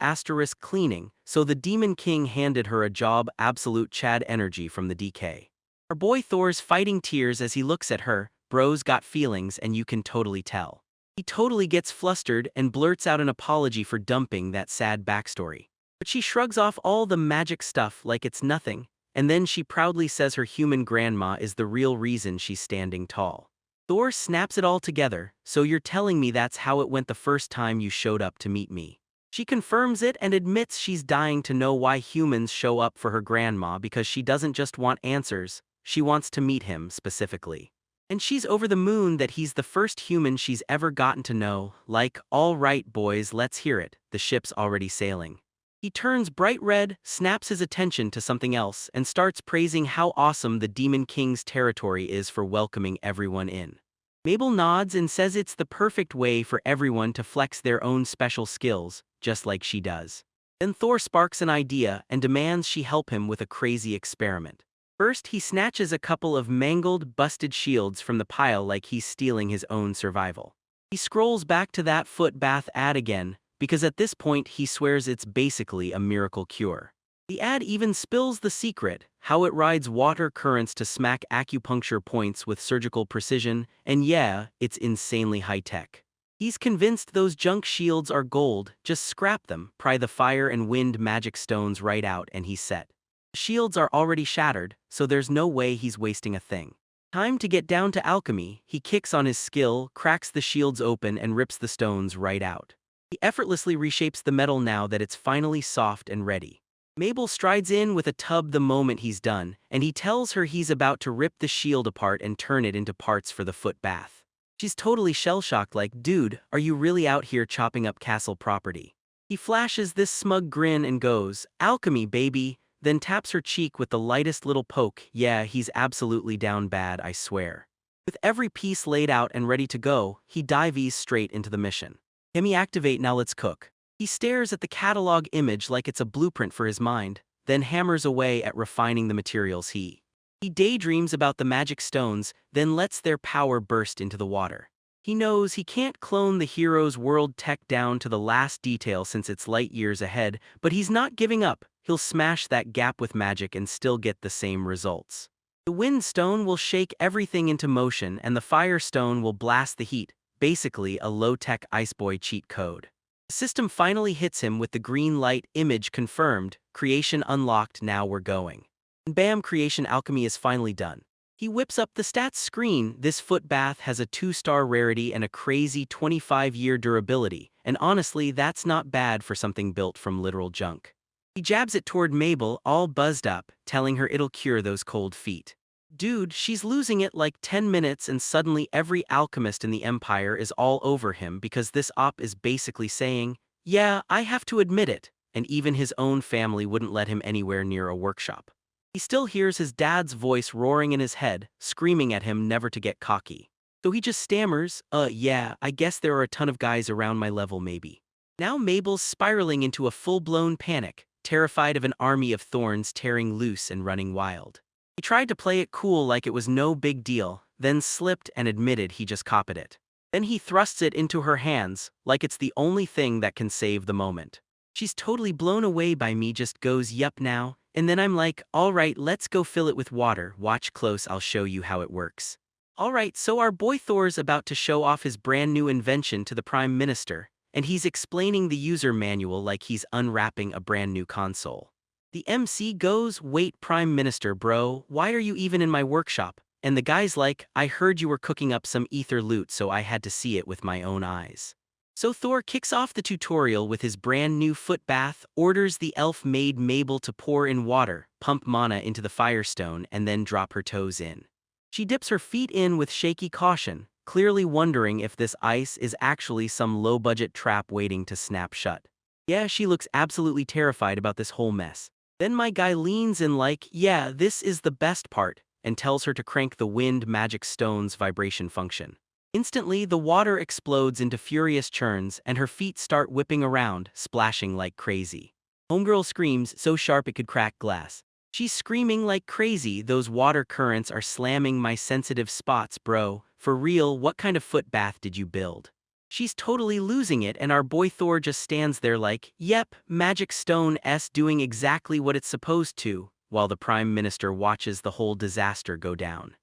cleaning, so the Demon King handed her a job. Absolute Chad energy from the DK. Our boy Thor's fighting tears as he looks at her. Bro's got feelings, and you can totally tell. He totally gets flustered and blurts out an apology for dumping that sad backstory. But she shrugs off all the magic stuff like it's nothing, and then she proudly says her human grandma is the real reason she's standing tall. Thor snaps it all together. "So you're telling me that's how it went the first time you showed up to meet me?" She confirms it and admits she's dying to know why humans show up for her grandma, because she doesn't just want answers, she wants to meet him specifically. And she's over the moon that he's the first human she's ever gotten to know. Like, "All right boys, let's hear it, the ship's already sailing." He turns bright red, snaps his attention to something else, and starts praising how awesome the Demon King's territory is for welcoming everyone in. Mabel nods and says it's the perfect way for everyone to flex their own special skills, just like she does. Then Thor sparks an idea and demands she help him with a crazy experiment. First, he snatches a couple of mangled, busted shields from the pile like he's stealing his own survival. He scrolls back to that foot bath ad again, because at this point he swears it's basically a miracle cure. The ad even spills the secret, how it rides water currents to smack acupuncture points with surgical precision, and yeah, it's insanely high-tech. He's convinced those junk shields are gold. Just scrap them, pry the fire and wind magic stones right out, and he's set. The shields are already shattered, so there's no way he's wasting a thing. Time to get down to alchemy. He kicks on his skill, cracks the shields open, and rips the stones right out. He effortlessly reshapes the metal now that it's finally soft and ready. Mabel strides in with a tub the moment he's done, and he tells her he's about to rip the shield apart and turn it into parts for the foot bath. She's totally shell-shocked like, "Dude, are you really out here chopping up castle property?" He flashes this smug grin and goes, "Alchemy, baby. then taps her cheek with the lightest little poke. Yeah, he's absolutely down bad, I swear. With every piece laid out and ready to go, he dives straight into the mission. Hemi activate, now let's cook. He stares at the catalog image like it's a blueprint for his mind, then hammers away at refining the materials. He daydreams about the magic stones, then lets their power burst into the water. He knows he can't clone the hero's world tech down to the last detail since it's light years ahead, but he's not giving up. He'll smash that gap with magic and still get the same results. The wind stone will shake everything into motion and the fire stone will blast the heat, basically a low-tech Iceboy cheat code. The system finally hits him with the green light, image confirmed, creation unlocked, now we're going. And bam, creation alchemy is finally done. He whips up the stats screen. This foot bath has a 2-star rarity and a crazy 25-year durability, and honestly that's not bad for something built from literal junk. He jabs it toward Mabel, all buzzed up, telling her it'll cure those cold feet. Dude, she's losing it like 10 minutes and suddenly every alchemist in the Empire is all over him because this op is basically saying, yeah, I have to admit it, and even his own family wouldn't let him anywhere near a workshop. He still hears his dad's voice roaring in his head, screaming at him never to get cocky. So he just stammers, yeah, I guess there are a ton of guys around my level maybe. Now Mabel's spiraling into a full-blown panic, terrified of an army of thorns tearing loose and running wild. He tried to play it cool like it was no big deal, then slipped and admitted he just copied it. Then he thrusts it into her hands, like it's the only thing that can save the moment. She's totally blown away by me, just goes yup now, and then I'm like, alright, let's go fill it with water, watch close, I'll show you how it works. Alright, so our boy Thor's about to show off his brand new invention to the Prime Minister, and he's explaining the user manual like he's unwrapping a brand new console. The MC goes, wait, Prime Minister bro, why are you even in my workshop? And the guy's like, I heard you were cooking up some ether loot so I had to see it with my own eyes. So Thor kicks off the tutorial with his brand new foot bath, orders the elf-maid Mabel to pour in water, pump mana into the firestone and then drop her toes in. She dips her feet in with shaky caution, clearly wondering if this ice is actually some low-budget trap waiting to snap shut. Yeah, she looks absolutely terrified about this whole mess. Then my guy leans in like, yeah, this is the best part, and tells her to crank the wind magic stone's vibration function. Instantly, the water explodes into furious churns and her feet start whipping around, splashing like crazy. Homegirl screams so sharp it could crack glass. She's screaming like crazy, those water currents are slamming my sensitive spots bro, for real, what kind of foot bath did you build? She's totally losing it and our boy Thor just stands there like, yep, magic stone S doing exactly what it's supposed to, while the Prime Minister watches the whole disaster go down.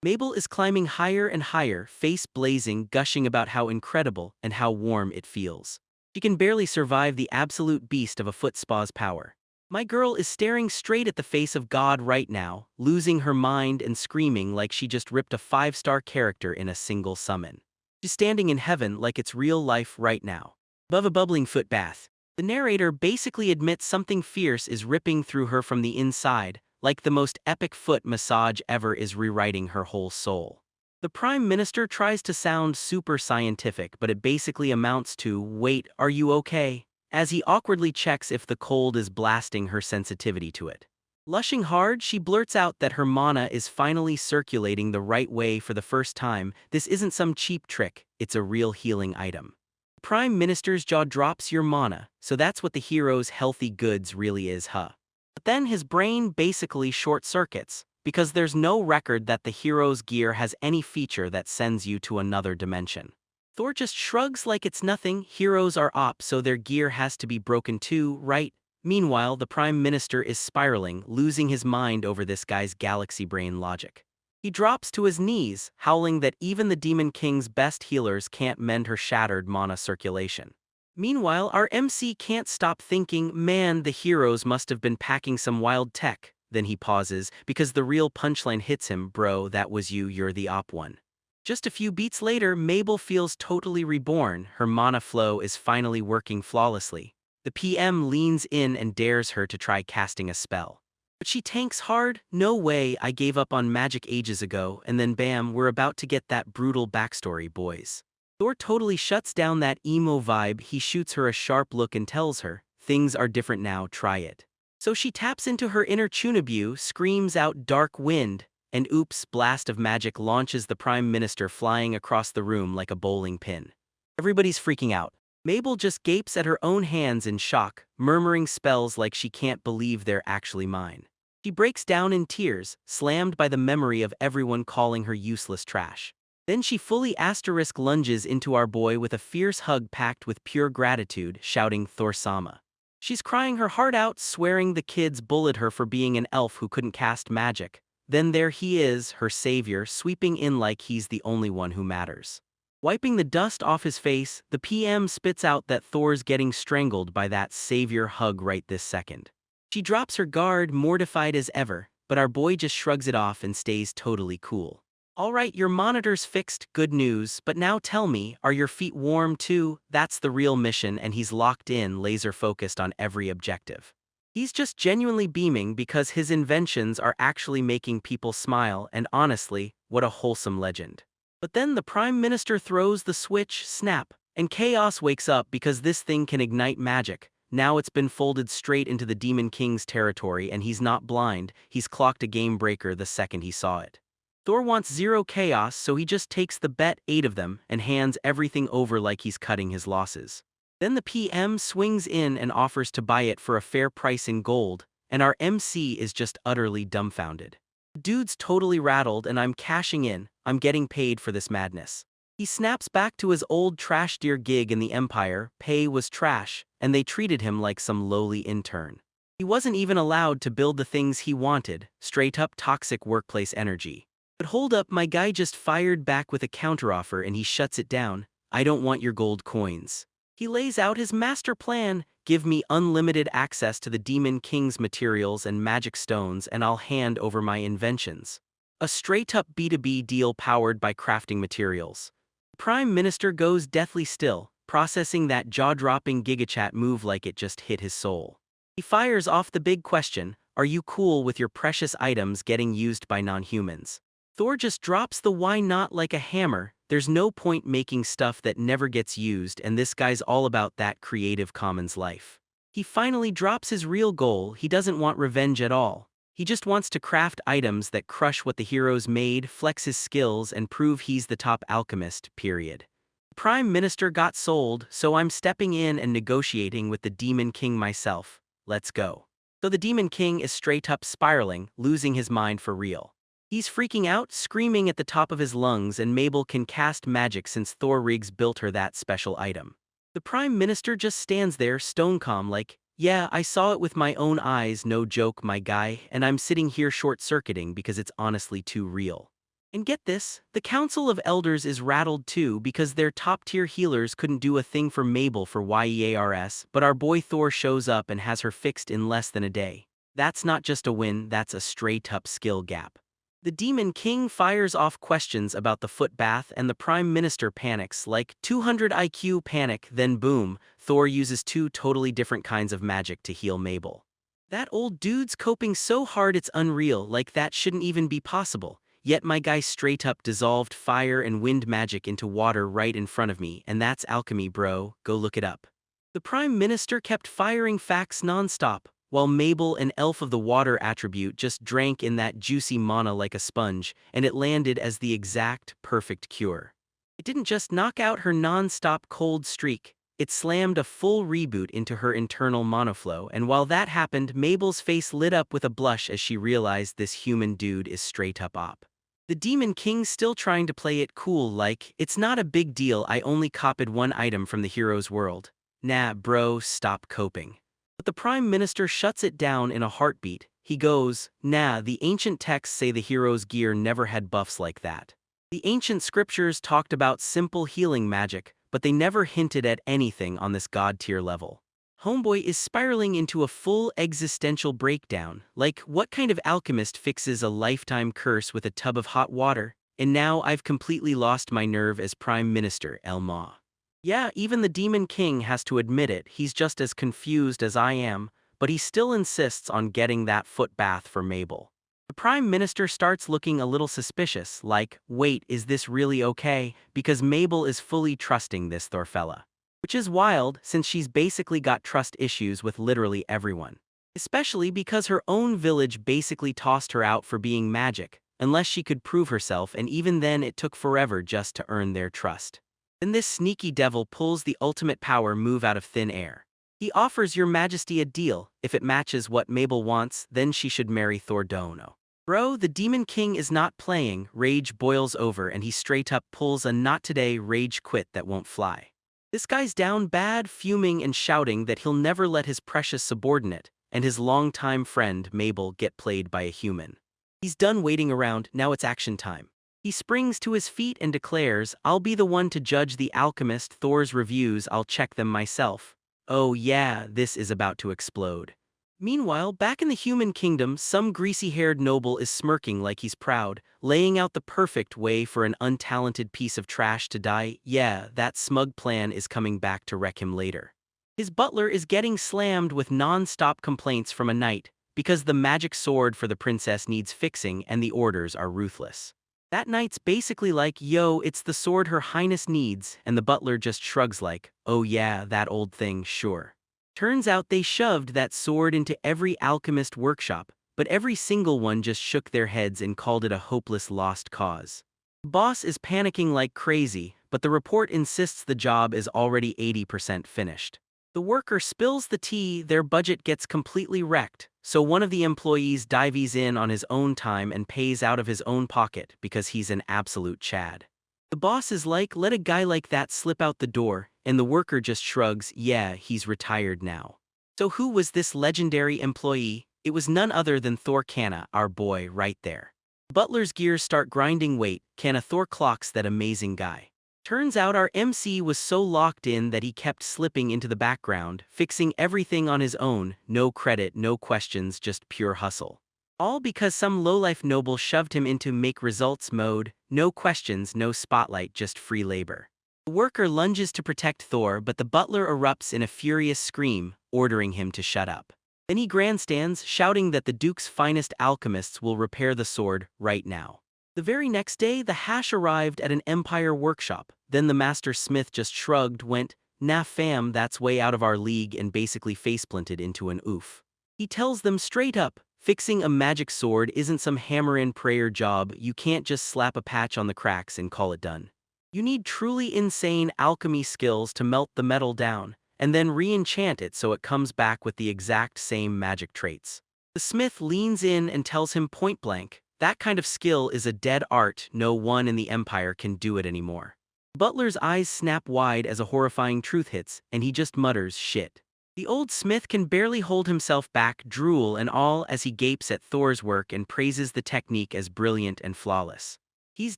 Mabel is climbing higher and higher, face blazing, gushing about how incredible and how warm it feels. She can barely survive the absolute beast of a foot spa's power. My girl is staring straight at the face of God right now, losing her mind and screaming like she just ripped a 5-star character in a single summon. She's standing in heaven like it's real life right now. Above a bubbling foot bath, the narrator basically admits something fierce is ripping through her from the inside, like the most epic foot massage ever is rewriting her whole soul. The Prime Minister tries to sound super scientific, but it basically amounts to, wait, are you okay? As he awkwardly checks if the cold is blasting her sensitivity to it. Blushing hard, she blurts out that her mana is finally circulating the right way for the first time. This isn't some cheap trick, it's a real healing item. Prime Minister's jaw drops, your mana, so that's what the hero's healthy goods really is, huh? But then his brain basically short-circuits, because there's no record that the hero's gear has any feature that sends you to another dimension. Thor just shrugs like it's nothing, heroes are op so their gear has to be broken too, right? Meanwhile, the Prime Minister is spiraling, losing his mind over this guy's galaxy brain logic. He drops to his knees, howling that even the Demon King's best healers can't mend her shattered mana circulation. Meanwhile, our MC can't stop thinking, man, the heroes must have been packing some wild tech. Then he pauses, because the real punchline hits him, bro, that was you, you're the op one. Just a few beats later, Mabel feels totally reborn, her mana flow is finally working flawlessly. The PM leans in and dares her to try casting a spell. But she tanks hard, no way, I gave up on magic ages ago, and then bam, we're about to get that brutal backstory, boys. Thor totally shuts down that emo vibe, he shoots her a sharp look and tells her, things are different now, try it. So she taps into her inner Chunabu, screams out dark wind, and oops, blast of magic launches the Prime Minister flying across the room like a bowling pin. Everybody's freaking out. Mabel just gapes at her own hands in shock, murmuring spells like she can't believe they're actually mine. She breaks down in tears, slammed by the memory of everyone calling her useless trash. Then she fully asterisk lunges into our boy with a fierce hug packed with pure gratitude, shouting Thor-sama. She's crying her heart out, swearing the kids bullied her for being an elf who couldn't cast magic. Then there he is, her savior, sweeping in like he's the only one who matters. Wiping the dust off his face, the PM spits out that Thor's getting strangled by that savior hug right this second. She drops her guard, mortified as ever, but our boy just shrugs it off and stays totally cool. All right, your monitor's fixed, good news, but now tell me, are your feet warm too? That's the real mission, and he's locked in, laser-focused on every objective. He's just genuinely beaming because his inventions are actually making people smile, and honestly, what a wholesome legend. But then the Prime Minister throws the switch, snap, and chaos wakes up because this thing can ignite magic. Now it's been folded straight into the Demon King's territory, and he's not blind, he's clocked a game breaker the second he saw it. Thor wants zero chaos, so he just takes the bet, 8 of them, and hands everything over like he's cutting his losses. Then the PM swings in and offers to buy it for a fair price in gold, and our MC is just utterly dumbfounded. The dude's totally rattled, and I'm cashing in, I'm getting paid for this madness. He snaps back to his old trash deer gig in the Empire, pay was trash, and they treated him like some lowly intern. He wasn't even allowed to build the things he wanted, straight up toxic workplace energy. But hold up, my guy just fired back with a counteroffer and he shuts it down. I don't want your gold coins. He lays out his master plan, give me unlimited access to the Demon King's materials and magic stones and I'll hand over my inventions. A straight-up B2B deal powered by crafting materials. The Prime Minister goes deathly still, processing that jaw-dropping gigachat move like it just hit his soul. He fires off the big question, are you cool with your precious items getting used by non-humans? Thor just drops the why not like a hammer. There's no point making stuff that never gets used, and this guy's all about that Creative Commons life. He finally drops his real goal. He doesn't want revenge at all. He just wants to craft items that crush what the heroes made, flex his skills, and prove he's the top alchemist, period. The Prime Minister got sold, so I'm stepping in and negotiating with the Demon King myself. Let's go. So the Demon King is straight up spiraling, losing his mind for real. He's freaking out, screaming at the top of his lungs, and Mabel can cast magic since Thor Riggs built her that special item. The Prime Minister just stands there stone calm like, yeah, I saw it with my own eyes, no joke my guy, and I'm sitting here short-circuiting because it's honestly too real. And get this, the Council of Elders is rattled too because their top-tier healers couldn't do a thing for Mabel for YEARS, but our boy Thor shows up and has her fixed in less than a day. That's not just a win, that's a straight-up skill gap. The Demon King fires off questions about the foot bath and the Prime Minister panics like 200 IQ panic, then boom, Thor uses 2 totally different kinds of magic to heal Mabel. That old dude's coping so hard it's unreal, like that shouldn't even be possible, yet my guy straight up dissolved fire and wind magic into water right in front of me, and that's alchemy bro, go look it up. The Prime Minister kept firing facts non-stop, while Mabel, an elf of the water attribute, just drank in that juicy mana like a sponge, and it landed as the exact, perfect cure. It didn't just knock out her non-stop cold streak, it slammed a full reboot into her internal monoflow, and while that happened, Mabel's face lit up with a blush as she realized this human dude is straight up op. The Demon King's still trying to play it cool like, it's not a big deal, I only copied one item from the hero's world. Nah bro, stop coping. But the Prime Minister shuts it down in a heartbeat. He goes, nah, the ancient texts say the hero's gear never had buffs like that. The ancient scriptures talked about simple healing magic, but they never hinted at anything on this god-tier level. Homeboy is spiraling into a full existential breakdown, like what kind of alchemist fixes a lifetime curse with a tub of hot water? And now I've completely lost my nerve as Prime Minister, Elma. Yeah, even the Demon King has to admit it, he's just as confused as I am, but he still insists on getting that foot bath for Mabel. The Prime Minister starts looking a little suspicious, like, wait, is this really okay? Because Mabel is fully trusting this Thorfella. Which is wild, since she's basically got trust issues with literally everyone. especially because her own village basically tossed her out for being magic, unless she could prove herself, and even then it took forever just to earn their trust. Then this sneaky devil pulls the ultimate power move out of thin air. He offers Your Majesty a deal. If it matches what Mabel wants, then she should marry Thor Dono. Bro, the Demon King is not playing. Rage boils over and he straight up pulls a not today rage quit that won't fly. This guy's down bad, fuming and shouting that he'll never let his precious subordinate and his longtime friend Mabel get played by a human. He's done waiting around, now it's action time. He springs to his feet and declares, I'll be the one to judge the alchemist Thor's reviews, I'll check them myself. Oh yeah, this is about to explode. Meanwhile, back in the human kingdom, some greasy-haired noble is smirking like he's proud, laying out the perfect way for an untalented piece of trash to die. Yeah, that smug plan is coming back to wreck him later. His butler is getting slammed with non-stop complaints from a knight, because the magic sword for the princess needs fixing and the orders are ruthless. That knight's basically like, yo, it's the sword her highness needs, and the butler just shrugs like, oh yeah, that old thing, sure. Turns out they shoved that sword into every alchemist workshop, but every single one just shook their heads and called it a hopeless lost cause. The boss is panicking like crazy, but the report insists the job is already 80% finished. The worker spills the tea, their budget gets completely wrecked, so one of the employees dives in on his own time and pays out of his own pocket because he's an absolute Chad. The boss is like, let a guy like that slip out the door, and the worker just shrugs, yeah, he's retired now. So who was this legendary employee? It was none other than Thor Kanna, our boy, right there. Butler's gears start grinding. Wait, Kanna, Thor clocks that amazing guy. Turns out our MC was so locked in that he kept slipping into the background, fixing everything on his own, no credit, no questions, just pure hustle. All because some lowlife noble shoved him into make results mode, no questions, no spotlight, just free labor. The worker lunges to protect Thor, but the butler erupts in a furious scream, ordering him to shut up. Then he grandstands, shouting that the Duke's finest alchemists will repair the sword right now. The very next day, the hash arrived at an Empire workshop. Then the master smith just shrugged, went, nah fam, that's way out of our league, and basically faceplanted into an oof. He tells them straight up, fixing a magic sword isn't some hammer-and-prayer job. You can't just slap a patch on the cracks and call it done. You need truly insane alchemy skills to melt the metal down, and then re-enchant it so it comes back with the exact same magic traits. The smith leans in and tells him point blank, that kind of skill is a dead art, no one in the Empire can do it anymore. Butler's eyes snap wide as a horrifying truth hits, and he just mutters, shit. The old smith can barely hold himself back, drool and all, as he gapes at Thor's work and praises the technique as brilliant and flawless. He's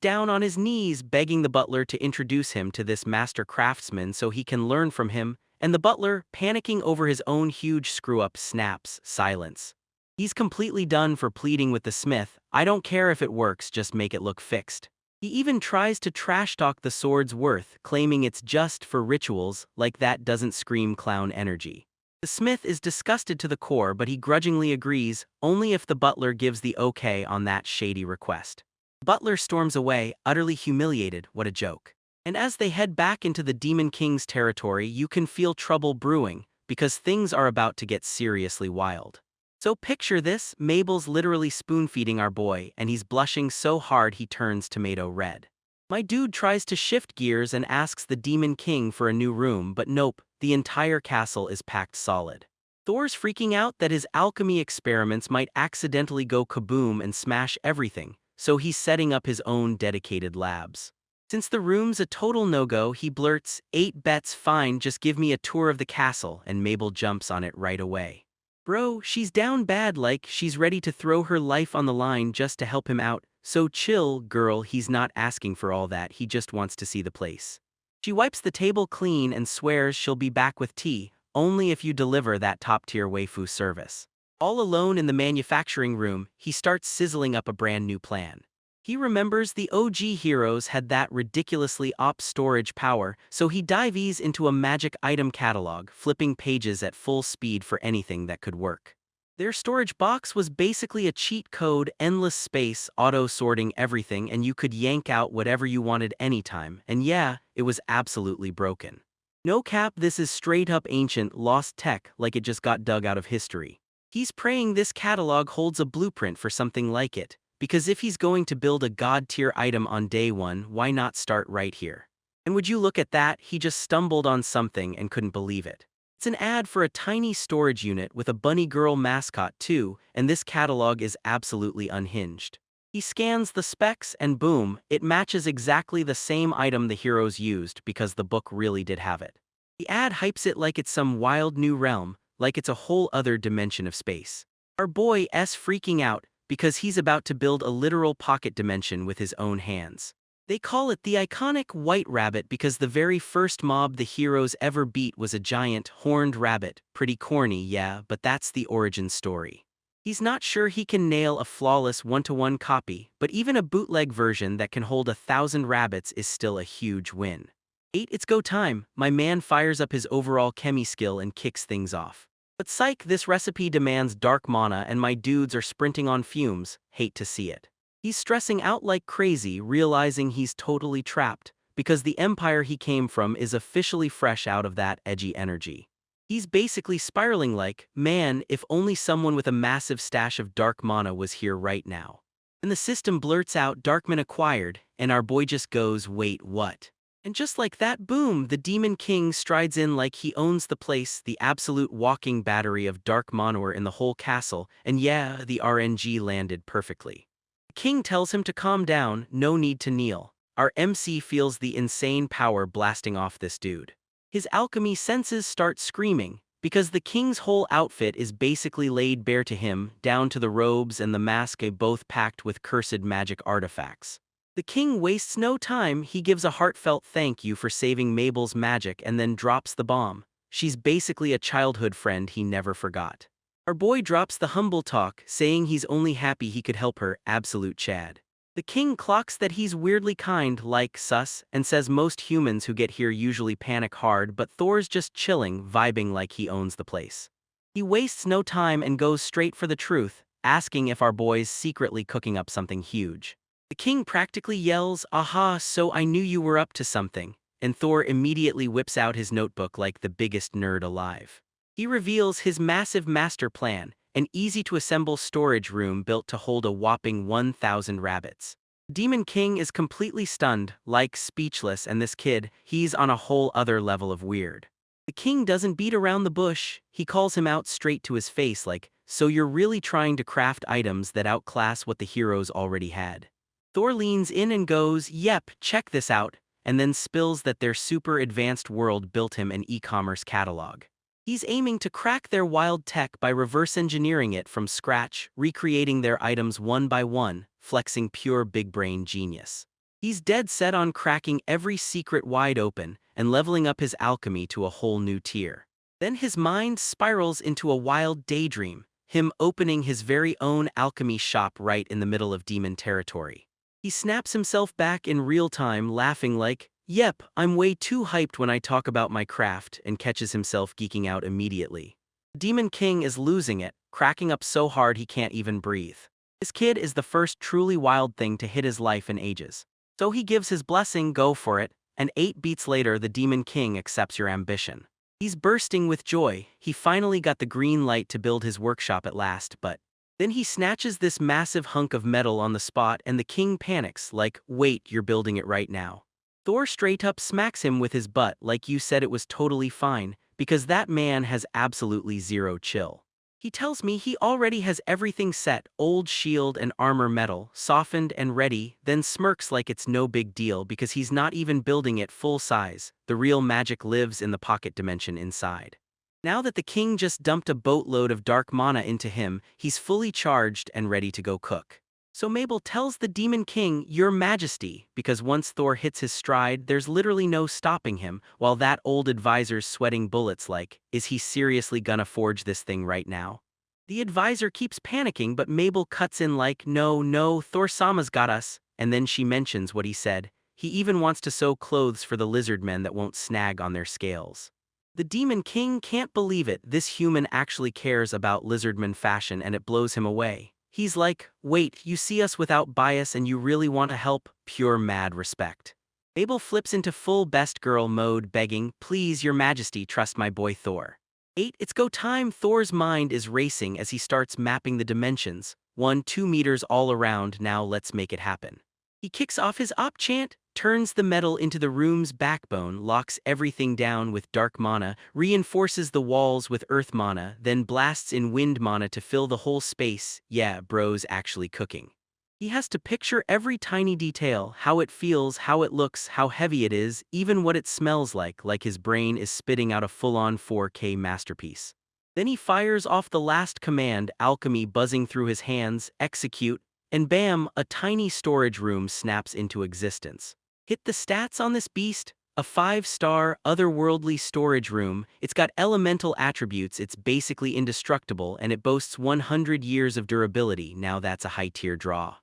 down on his knees begging the butler to introduce him to this master craftsman so he can learn from him, and the butler, panicking over his own huge screw-up, snaps, silence. He's completely done for pleading with the smith, I don't care if it works, just make it look fixed. He even tries to trash-talk the sword's worth, claiming it's just for rituals, like that doesn't scream clown energy. The smith is disgusted to the core, but he grudgingly agrees, only if the butler gives the okay on that shady request. Butler storms away, utterly humiliated, what a joke. And as they head back into the Demon King's territory, you can feel trouble brewing, because things are about to get seriously wild. So picture this, Mabel's literally spoon-feeding our boy, and he's blushing so hard he turns tomato red. My dude tries to shift gears and asks the Demon King for a new room, but nope, the entire castle is packed solid. Thor's freaking out that his alchemy experiments might accidentally go kaboom and smash everything, so he's setting up his own dedicated labs. Since the room's a total no-go, he blurts, 8 bets fine, just give me a tour of the castle, and Mabel jumps on it right away. Bro, she's down bad, like she's ready to throw her life on the line just to help him out, so chill, girl, he's not asking for all that, he just wants to see the place. She wipes the table clean and swears she'll be back with tea, only if you deliver that top-tier waifu service. All alone in the manufacturing room, he starts sizzling up a brand new plan. He remembers the OG heroes had that ridiculously OP storage power, so he dives into a magic item catalog, flipping pages at full speed for anything that could work. Their storage box was basically a cheat code, endless space, auto-sorting everything, and you could yank out whatever you wanted anytime, and yeah, it was absolutely broken. No cap, this is straight-up ancient, lost tech, like it just got dug out of history. He's praying this catalog holds a blueprint for something like it, because if he's going to build a god-tier item on day one, why not start right here? And would you look at that, he just stumbled on something and couldn't believe it. It's an ad for a tiny storage unit with a bunny girl mascot too, and this catalog is absolutely unhinged. He scans the specs and boom, it matches exactly the same item the heroes used because the book really did have it. The ad hypes it like it's some wild new realm, like it's a whole other dimension of space. Our boy S freaking out because he's about to build a literal pocket dimension with his own hands. They call it the iconic White Rabbit because the very first mob the heroes ever beat was a giant, horned rabbit. Pretty corny, yeah, but that's the origin story. He's not sure he can nail a flawless one-to-one copy, but even a bootleg version that can hold 1,000 rabbits is still a huge win. 8. It's go time. My man fires up his overall chemi skill and kicks things off. But psych, this recipe demands dark mana and my dudes are sprinting on fumes. Hate to see it. He's stressing out like crazy, realizing he's totally trapped, because the empire he came from is officially fresh out of that edgy energy. He's basically spiraling like, man, if only someone with a massive stash of dark mana was here right now. And the system blurts out Darkman acquired, and our boy just goes, wait, what? And just like that, boom, the Demon King strides in like he owns the place, the absolute walking battery of dark manure in the whole castle, and yeah, the RNG landed perfectly. The king tells him to calm down, no need to kneel. Our MC feels the insane power blasting off this dude. His alchemy senses start screaming, because the king's whole outfit is basically laid bare to him, down to the robes and the mask, both packed with cursed magic artifacts. The king wastes no time, he gives a heartfelt thank you for saving Mabel's magic and then drops the bomb. She's basically a childhood friend he never forgot. Our boy drops the humble talk, saying he's only happy he could help her, absolute Chad. The king clocks that he's weirdly kind, like sus, and says most humans who get here usually panic hard, but Thor's just chilling, vibing like he owns the place. He wastes no time and goes straight for the truth, asking if our boy's secretly cooking up something huge. The king practically yells, aha, so I knew you were up to something, and Thor immediately whips out his notebook like the biggest nerd alive. He reveals his massive master plan, an easy-to-assemble storage room built to hold a whopping 1,000 rabbits. Demon King is completely stunned, like speechless, and this kid, he's on a whole other level of weird. The king doesn't beat around the bush, he calls him out straight to his face like, so you're really trying to craft items that outclass what the heroes already had. Thor leans in and goes, yep, check this out, and then spills that their super advanced world built him an e-commerce catalog. He's aiming to crack their wild tech by reverse engineering it from scratch, recreating their items one by one, flexing pure big brain genius. He's dead set on cracking every secret wide open and leveling up his alchemy to a whole new tier. Then his mind spirals into a wild daydream, him opening his very own alchemy shop right in the middle of demon territory. He snaps himself back in real time, laughing like, yep, I'm way too hyped when I talk about my craft, and catches himself geeking out immediately. Demon King is losing it, cracking up so hard he can't even breathe. This kid is the first truly wild thing to hit his life in ages. So he gives his blessing, go for it, and 8 beats later the Demon King accepts your ambition. He's bursting with joy, he finally got the green light to build his workshop at last, but then he snatches this massive hunk of metal on the spot and the king panics, like, wait, you're building it right now. Thor straight up smacks him with his butt like you said it was totally fine, because that man has absolutely zero chill. He tells me he already has everything set, old shield and armor metal, softened and ready, then smirks like it's no big deal because he's not even building it full size, the real magic lives in the pocket dimension inside. Now that the king just dumped a boatload of dark mana into him, he's fully charged and ready to go cook. So Mabel tells the Demon King, Your Majesty, because once Thor hits his stride, there's literally no stopping him, while that old advisor's sweating bullets like, is he seriously gonna forge this thing right now? The advisor keeps panicking, but Mabel cuts in like, no, Thor-sama's got us, and then she mentions what he said. He even wants to sew clothes for the lizard men that won't snag on their scales. The Demon King can't believe it, this human actually cares about lizardman fashion and it blows him away. He's like, wait, you see us without bias and you really want to help? Pure mad respect. Mabel flips into full best girl mode begging, please your majesty trust my boy Thor. 8. It's go time. Thor's mind is racing as he starts mapping the dimensions. 1, 2 meters all around, now let's make it happen. He kicks off his op chant, turns the metal into the room's backbone, locks everything down with dark mana, reinforces the walls with earth mana, then blasts in wind mana to fill the whole space. Yeah, bro's actually cooking. He has to picture every tiny detail, how it feels, how it looks, how heavy it is, even what it smells like his brain is spitting out a full-on 4K masterpiece. Then he fires off the last command, alchemy buzzing through his hands, execute, and bam, a tiny storage room snaps into existence. Hit the stats on this beast? A 5-star, otherworldly storage room. It's got elemental attributes, it's basically indestructible, and it boasts 100 years of durability. Now that's a high-tier draw.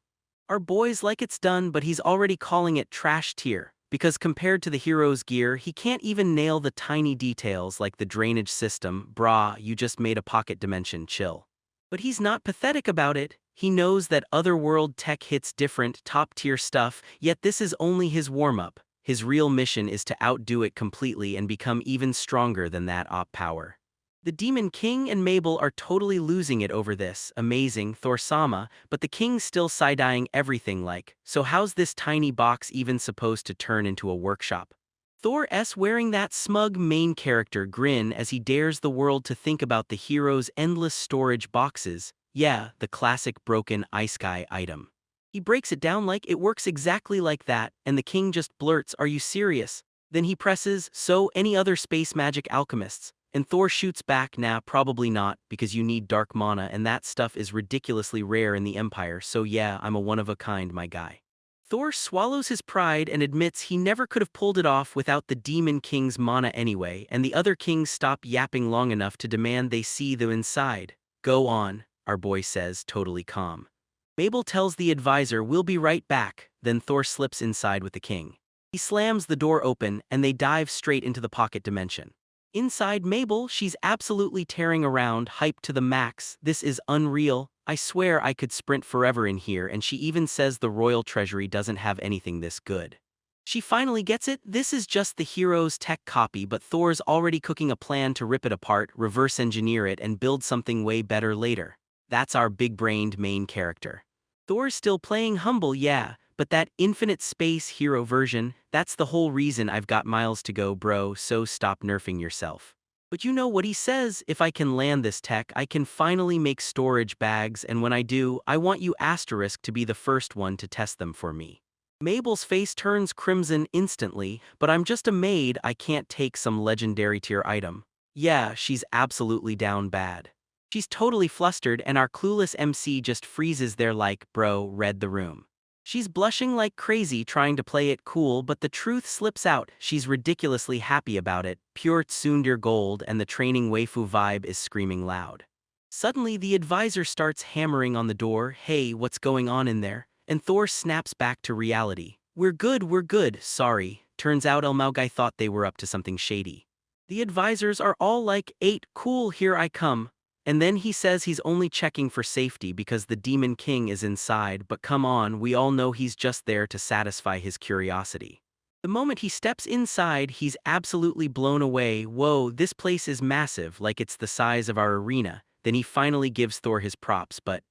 Our boy's like it's done, but he's already calling it trash tier, because compared to the hero's gear, he can't even nail the tiny details like the drainage system. Brah, you just made a pocket dimension, chill. But he's not pathetic about it. He knows that otherworld tech hits different, top-tier stuff, yet this is only his warm-up. His real mission is to outdo it completely and become even stronger than that op power. The Demon King and Mabel are totally losing it over this. Amazing, Thor-sama, but the king's still side-eyeing everything like, so how's this tiny box even supposed to turn into a workshop? Thor's wearing that smug main character grin as he dares the world to think about the hero's endless storage boxes. Yeah, the classic broken Isekai'D item. He breaks it down like it works exactly like that, and the king just blurts, "Are you serious?" Then he presses, "So, any other space magic alchemists?" And Thor shoots back, "Nah, probably not, because you need dark mana and that stuff is ridiculously rare in the Empire, so yeah, I'm a one-of-a-kind, my guy." Thor swallows his pride and admits he never could have pulled it off without the Demon King's mana anyway, and the other kings stop yapping long enough to demand they see the inside. "Go on," our boy says, totally calm. Mabel tells the advisor, "We'll be right back," then Thor slips inside with the king. He slams the door open, and they dive straight into the pocket dimension. Inside Mabel, she's absolutely tearing around, hyped to the max. "This is unreal. I swear I could sprint forever in here," and she even says the royal treasury doesn't have anything this good. She finally gets it. This is just the hero's tech copy, but Thor's already cooking a plan to rip it apart, reverse engineer it, and build something way better later. That's our big-brained main character. Thor's still playing humble, yeah, but that infinite space hero version, that's the whole reason I've got miles to go, bro, so stop nerfing yourself. But you know what he says, "If I can land this tech, I can finally make storage bags, and when I do, I want you asterisk to be the first one to test them for me." Mabel's face turns crimson instantly, but I'm just a maid, I can't take some legendary tier item. Yeah, she's absolutely down bad. She's totally flustered, and our clueless MC just freezes there like, "Bro, read the room." She's blushing like crazy trying to play it cool, but the truth slips out. She's ridiculously happy about it, pure tsundere gold, and the training waifu vibe is screaming loud. Suddenly the advisor starts hammering on the door, "Hey, what's going on in there?" And Thor snaps back to reality. We're good, sorry." Turns out Elmaugai thought they were up to something shady. The advisors are all like, "8, cool, here I come." And then he says he's only checking for safety because the Demon King is inside, but come on, we all know he's just there to satisfy his curiosity. The moment he steps inside, he's absolutely blown away. Whoa, this place is massive, like it's the size of our arena. Then he finally gives Thor his props, but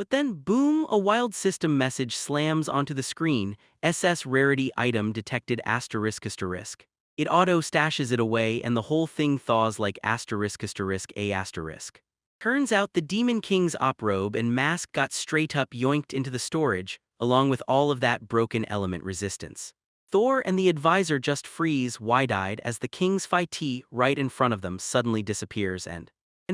then boom, a wild system message slams onto the screen, SS rarity item detected asterisk asterisk. It auto stashes it away and the whole thing thaws like asterisk asterisk a asterisk. Turns out the Demon King's op robe and mask got straight up yoinked into the storage, along with all of that broken element resistance. Thor and the advisor just freeze wide-eyed as the king's fightie right in front of them suddenly disappears and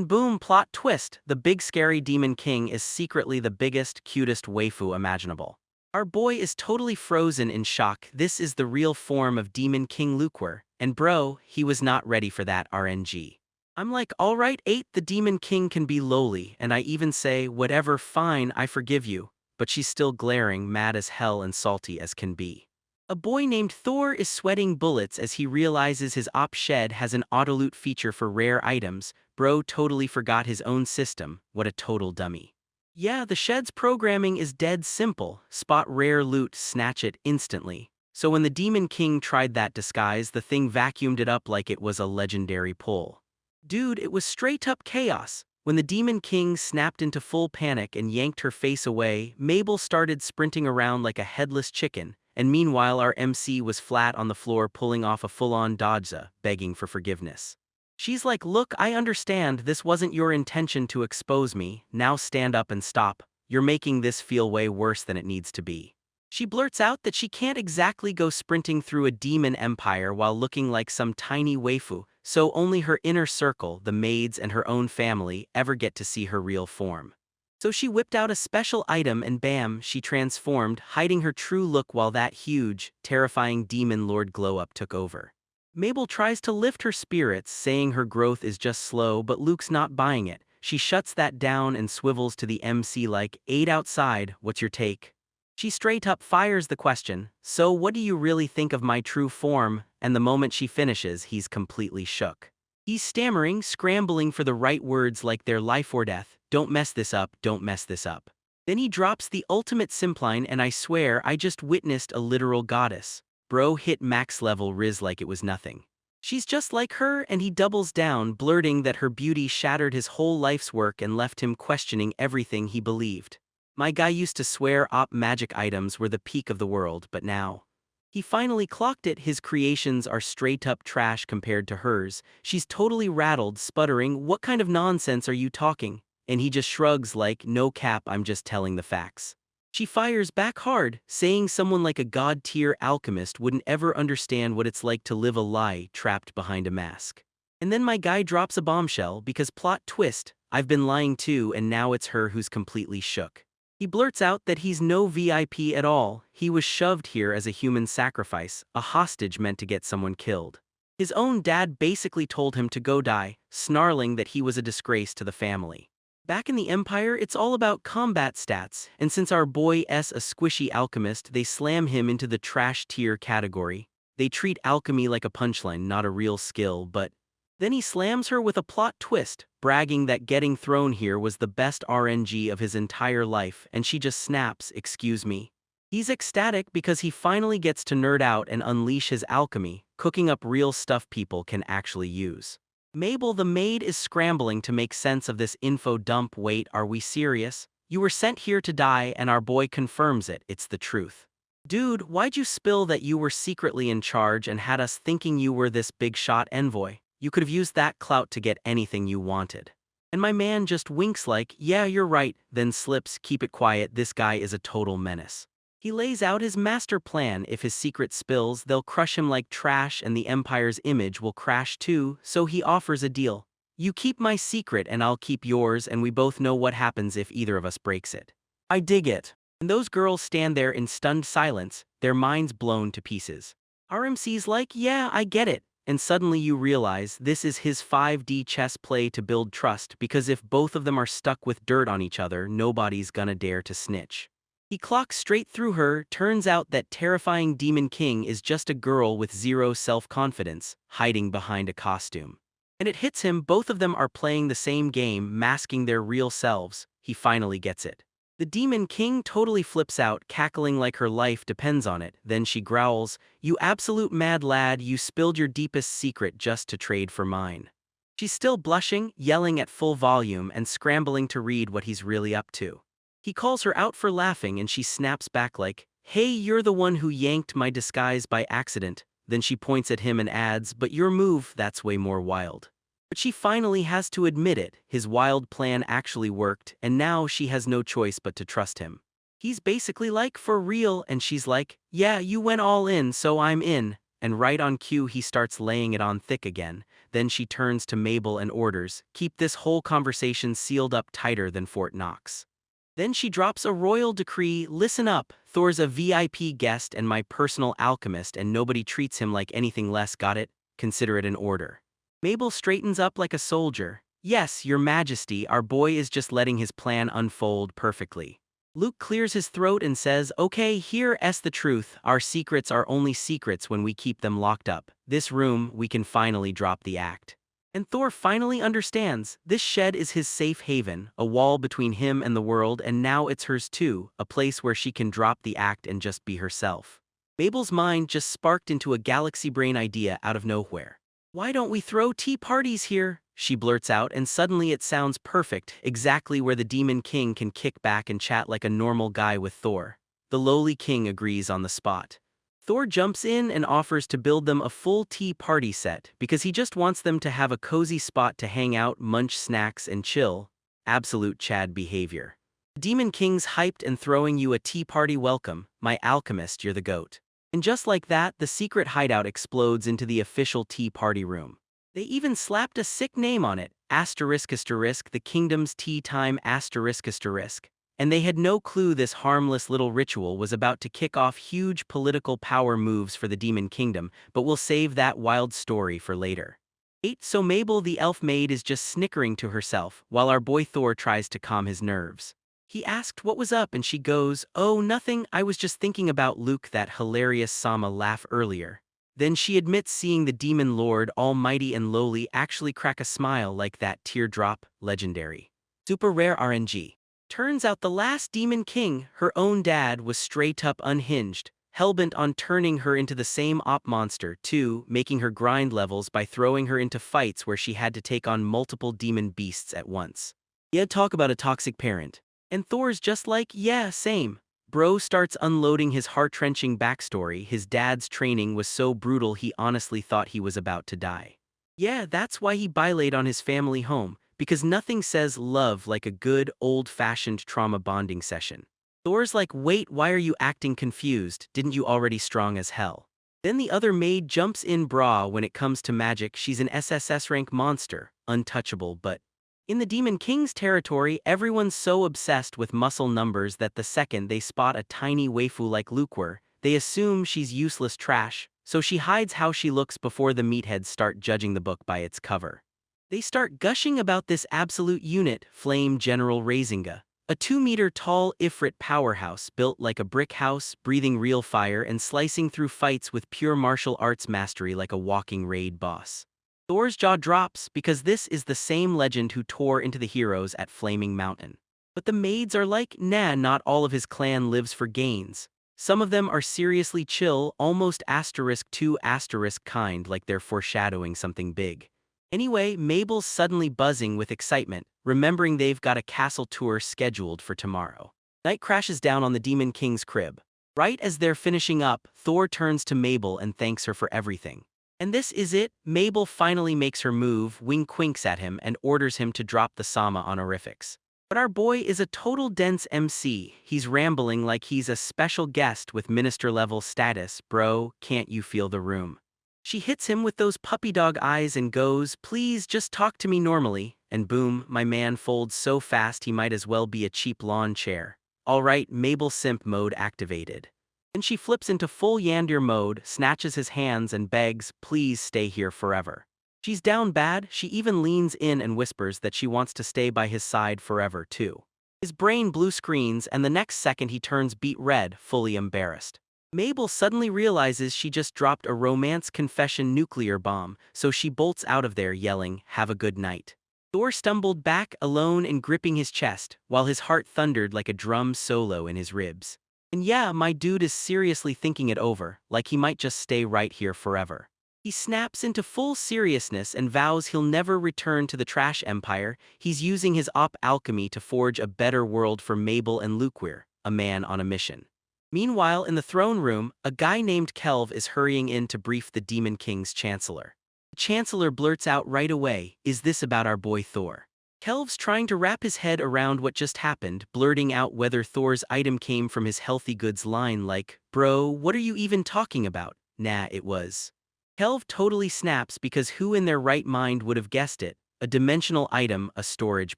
boom, plot twist, the big scary Demon King is secretly the biggest, cutest waifu imaginable. Our boy is totally frozen in shock. This is the real form of Demon King Lukwar, and bro, he was not ready for that RNG. I'm like, alright 8, the Demon King can be lowly, and I even say, whatever, fine, I forgive you, but she's still glaring, mad as hell and salty as can be. A boy named Thor is sweating bullets as he realizes his op shed has an autoloot feature for rare items. Bro totally forgot his own system, what a total dummy. Yeah, the shed's programming is dead simple, spot rare loot, snatch it instantly. So when the Demon King tried that disguise, the thing vacuumed it up like it was a legendary pull. Dude, it was straight up chaos. When the Demon King snapped into full panic and yanked her face away, Mabel started sprinting around like a headless chicken, and meanwhile our MC was flat on the floor pulling off a full-on dodza, begging for forgiveness. She's like, "Look, I understand this wasn't your intention to expose me, now stand up and stop. You're making this feel way worse than it needs to be." She blurts out that she can't exactly go sprinting through a demon empire while looking like some tiny waifu, so only her inner circle, the maids and her own family, ever get to see her real form. So she whipped out a special item and bam, she transformed, hiding her true look while that huge, terrifying demon lord glow-up took over. Mabel tries to lift her spirits, saying her growth is just slow, but Luke's not buying it. She shuts that down and swivels to the MC like, "Aid outside, what's your take?" She straight up fires the question, "So what do you really think of my true form?" And the moment she finishes, he's completely shook. He's stammering, scrambling for the right words like they're life or death. "Don't mess this up, don't mess this up." Then he drops the ultimate simpline and I swear I just witnessed a literal goddess. Bro hit max level Riz like it was nothing. She's just like her and he doubles down, blurting that her beauty shattered his whole life's work and left him questioning everything he believed. My guy used to swear op magic items were the peak of the world, but now he finally clocked it. His creations are straight up trash compared to hers. She's totally rattled, sputtering, "What kind of nonsense are you talking?" And he just shrugs like, "No cap, I'm just telling the facts." She fires back hard, saying someone like a god-tier alchemist wouldn't ever understand what it's like to live a lie trapped behind a mask. And then my guy drops a bombshell because plot twist, I've been lying too and now it's her who's completely shook. He blurts out that he's no VIP at all, he was shoved here as a human sacrifice, a hostage meant to get someone killed. His own dad basically told him to go die, snarling that he was a disgrace to the family. Back in the Empire, it's all about combat stats, and since our boy is a squishy alchemist, they slam him into the trash tier category. They treat alchemy like a punchline, not a real skill, but then he slams her with a plot twist, bragging that getting thrown here was the best RNG of his entire life, and she just snaps, "Excuse me?" He's ecstatic because he finally gets to nerd out and unleash his alchemy, cooking up real stuff people can actually use. Mabel the maid is scrambling to make sense of this info dump. "Wait, are we serious? You were sent here to die and our boy confirms it, it's the truth. Dude, why'd you spill that you were secretly in charge and had us thinking you were this big shot envoy? You could have used that clout to get anything you wanted." And my man just winks like, "Yeah, you're right," then slips, "Keep it quiet, this guy is a total menace." He lays out his master plan. If his secret spills, they'll crush him like trash and the Empire's image will crash too, so he offers a deal. "You keep my secret and I'll keep yours and we both know what happens if either of us breaks it." I dig it. And those girls stand there in stunned silence, their minds blown to pieces. RMC's like, "Yeah, I get it." And suddenly you realize this is his 5D chess play to build trust, because if both of them are stuck with dirt on each other, nobody's gonna dare to snitch. He clocks straight through her. Turns out that terrifying Demon King is just a girl with zero self-confidence, hiding behind a costume. And it hits him, both of them are playing the same game, masking their real selves. He finally gets it. The Demon King totally flips out, cackling like her life depends on it. Then she growls, "You absolute mad lad, you spilled your deepest secret just to trade for mine." She's still blushing, yelling at full volume and scrambling to read what he's really up to. He calls her out for laughing and she snaps back like, "Hey, you're the one who yanked my disguise by accident." Then she points at him and adds, "But your move, that's way more wild." But she finally has to admit it, his wild plan actually worked, and now she has no choice but to trust him. He's basically like, "For real," and she's like, "Yeah, you went all in, so I'm in." And right on cue he starts laying it on thick again. Then she turns to Mabel and orders, "Keep this whole conversation sealed up tighter than Fort Knox." Then she drops a royal decree, "Listen up, Thor's a VIP guest and my personal alchemist and nobody treats him like anything less, got it? Consider it an order." Mabel straightens up like a soldier. "Yes, your majesty, our boy is just letting his plan unfold perfectly." Luke clears his throat and says, "Okay, here's the truth, our secrets are only secrets when we keep them locked up. This room, we can finally drop the act." And Thor finally understands, this shed is his safe haven, a wall between him and the world, and now it's hers too, a place where she can drop the act and just be herself. Mabel's mind just sparked into a galaxy brain idea out of nowhere. "Why don't we throw tea parties here?" she blurts out, and suddenly it sounds perfect, exactly where the Demon King can kick back and chat like a normal guy with Thor. The lowly king agrees on the spot. Thor jumps in and offers to build them a full tea party set because he just wants them to have a cozy spot to hang out, munch snacks, and chill. Absolute Chad behavior. The Demon King's hyped and throwing you a tea party welcome. My alchemist, you're the goat. And just like that, the secret hideout explodes into the official tea party room. They even slapped a sick name on it, asterisk asterisk, the kingdom's tea time asterisk asterisk. And they had no clue this harmless little ritual was about to kick off huge political power moves for the Demon Kingdom, but we'll save that wild story for later. 8. So Mabel the elf maid is just snickering to herself, while our boy Thor tries to calm his nerves. He asked what was up and she goes, "Oh, nothing, I was just thinking about Luke, that hilarious Sama laugh earlier." Then she admits seeing the Demon Lord, almighty and lowly, actually crack a smile like that teardrop, legendary. Super rare RNG. Turns out the last Demon King, her own dad, was straight up unhinged, hellbent on turning her into the same op monster too, making her grind levels by throwing her into fights where she had to take on multiple demon beasts at once. Yeah, talk about a toxic parent. And Thor's just like, yeah, same. Bro starts unloading his heart-wrenching backstory. His dad's training was so brutal he honestly thought he was about to die. Yeah, that's why he bilayed on his family home, because nothing says love like a good, old-fashioned trauma bonding session. Thor's like, wait, why are you acting confused? Didn't you already strong as hell? Then the other maid jumps in, bra, when it comes to magic she's an SSS rank monster, untouchable, but in the Demon King's territory, everyone's so obsessed with muscle numbers that the second they spot a tiny waifu like Luke, they assume she's useless trash, so she hides how she looks before the meatheads start judging the book by its cover. They start gushing about this absolute unit, Flame General Razinga, a 2-meter-tall Ifrit powerhouse built like a brick house, breathing real fire and slicing through fights with pure martial arts mastery like a walking raid boss. Thor's jaw drops because this is the same legend who tore into the heroes at Flaming Mountain. But the maids are like, nah, not all of his clan lives for gains. Some of them are seriously chill, almost *2* kind, like they're foreshadowing something big. Anyway, Mabel's suddenly buzzing with excitement, remembering they've got a castle tour scheduled for tomorrow. Night crashes down on the Demon King's crib. Right as they're finishing up, Thor turns to Mabel and thanks her for everything. And this is it. Mabel finally makes her move, winks at him, and orders him to drop the Sama honorifics. But our boy is a total dense MC. He's rambling like he's a special guest with minister-level status. Bro, can't you feel the room? She hits him with those puppy dog eyes and goes, please just talk to me normally. And boom, my man folds so fast he might as well be a cheap lawn chair. Alright, Mabel simp mode activated. Then she flips into full yandere mode, snatches his hands and begs, please stay here forever. She's down bad, she even leans in and whispers that she wants to stay by his side forever too. His brain blue screens and the next second he turns beet red, fully embarrassed. Mabel suddenly realizes she just dropped a romance confession nuclear bomb, so she bolts out of there yelling, have a good night. Thor stumbled back alone and gripping his chest, while his heart thundered like a drum solo in his ribs. And yeah, my dude is seriously thinking it over, like he might just stay right here forever. He snaps into full seriousness and vows he'll never return to the Trash Empire. He's using his op alchemy to forge a better world for Mabel and Luke, a man on a mission. Meanwhile, in the throne room, a guy named Kelv is hurrying in to brief the Demon King's chancellor. The chancellor blurts out right away, is this about our boy Thor? Kelv's trying to wrap his head around what just happened, blurting out whether Thor's item came from his healthy goods line like, bro, what are you even talking about? Nah, it was. Kelv totally snaps because who in their right mind would have guessed it? A dimensional item, a storage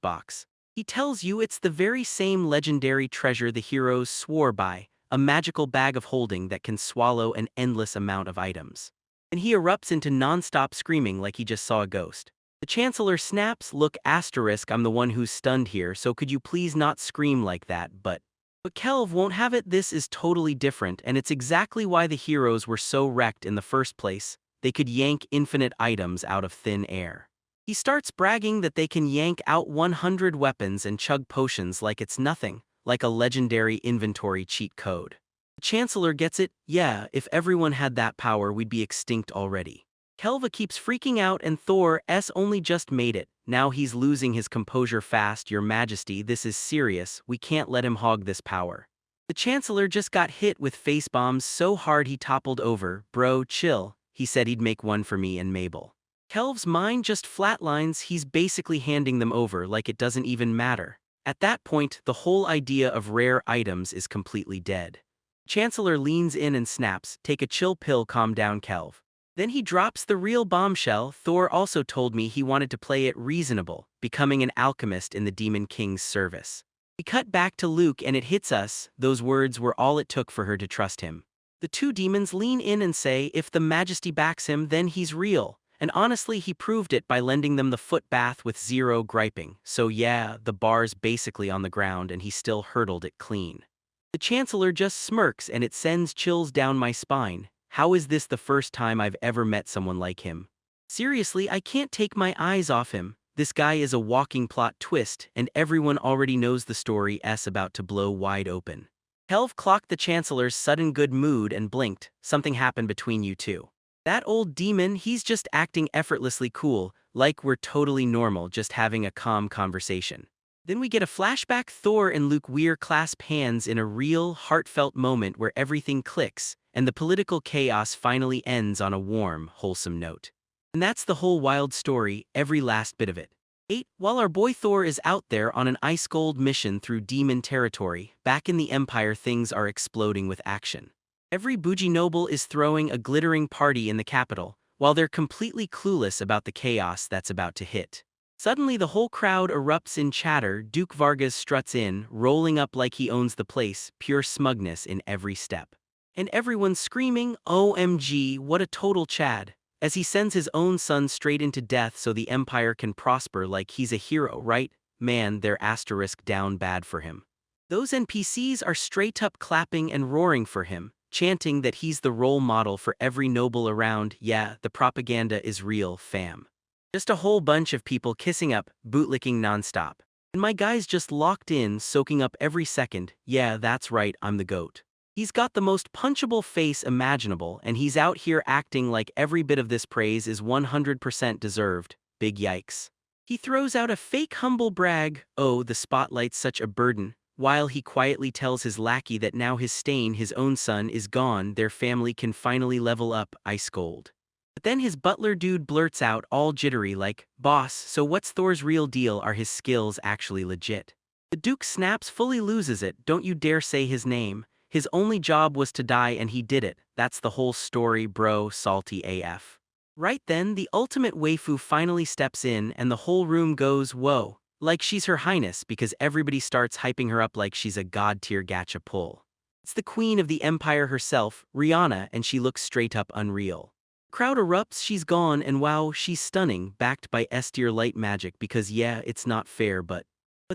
box. He tells you it's the very same legendary treasure the heroes swore by, a magical bag of holding that can swallow an endless amount of items. And he erupts into non-stop screaming like he just saw a ghost. The chancellor snaps, look asterisk, I'm the one who's stunned here, so could you please not scream like that, but Kelv won't have it. This is totally different, and it's exactly why the heroes were so wrecked in the first place. They could yank infinite items out of thin air. He starts bragging that they can yank out 100 weapons and chug potions like it's nothing, like a legendary inventory cheat code. The chancellor gets it, yeah, if everyone had that power we'd be extinct already. Kelva keeps freaking out and Thor's only just made it. Now he's losing his composure fast. Your Majesty, this is serious. We can't let him hog this power. The Chancellor just got hit with face bombs so hard he toppled over. Bro, chill. He said he'd make one for me and Mabel. Kelv's mind just flatlines. He's basically handing them over like it doesn't even matter. At that point, the whole idea of rare items is completely dead. Chancellor leans in and snaps, "Take a chill pill, calm down, Kelv." Then he drops the real bombshell. Thor also told me he wanted to play it reasonable, becoming an alchemist in the Demon King's service. We cut back to Luke and it hits us. Those words were all it took for her to trust him. The two demons lean in and say if the Majesty backs him, then he's real. And honestly, he proved it by lending them the foot bath with zero griping. So yeah, the bar's basically on the ground and he still hurdled it clean. The Chancellor just smirks and it sends chills down my spine. How is this the first time I've ever met someone like him? Seriously, I can't take my eyes off him. This guy is a walking plot twist, and everyone already knows the story's about to blow wide open. Kelv clocked the Chancellor's sudden good mood and blinked. Something happened between you two. That old demon, he's just acting effortlessly cool, like we're totally normal, just having a calm conversation. Then we get a flashback. Thor and Luke Weir clasp hands in a real, heartfelt moment where everything clicks, and the political chaos finally ends on a warm, wholesome note. And that's the whole wild story, every last bit of it. 8. While our boy Thor is out there on an ice gold mission through demon territory, back in the Empire things are exploding with action. Every bougie noble is throwing a glittering party in the capital, while they're completely clueless about the chaos that's about to hit. Suddenly the whole crowd erupts in chatter. Duke Vargas struts in, rolling up like he owns the place, pure smugness in every step. And everyone's screaming, "OMG, what a total Chad," as he sends his own son straight into death so the Empire can prosper like he's a hero, right? Man, they're asterisk down bad for him. Those NPCs are straight up clapping and roaring for him, chanting that he's the role model for every noble around. Yeah, the propaganda is real, fam. Just a whole bunch of people kissing up, bootlicking nonstop. And my guy's just locked in, soaking up every second. Yeah, that's right, I'm the GOAT. He's got the most punchable face imaginable, and he's out here acting like every bit of this praise is 100% deserved. Big yikes. He throws out a fake humble brag, "Oh, the spotlight's such a burden," while he quietly tells his lackey that now his stain, his own son, is gone, their family can finally level up, ice cold. But then his butler dude blurts out, all jittery like, "Boss, so what's Thor's real deal? Are his skills actually legit?" The Duke snaps, fully loses it. "Don't you dare say his name. His only job was to die and he did it. That's the whole story, bro, salty AF." Right then, the ultimate waifu finally steps in and the whole room goes, whoa, like she's Her Highness, because everybody starts hyping her up like she's a god-tier gacha pull. It's the queen of the empire herself, Rihanna, and she looks straight up unreal. Crowd erupts, she's gone, and wow, she's stunning, backed by S-tier light magic because yeah, it's not fair, but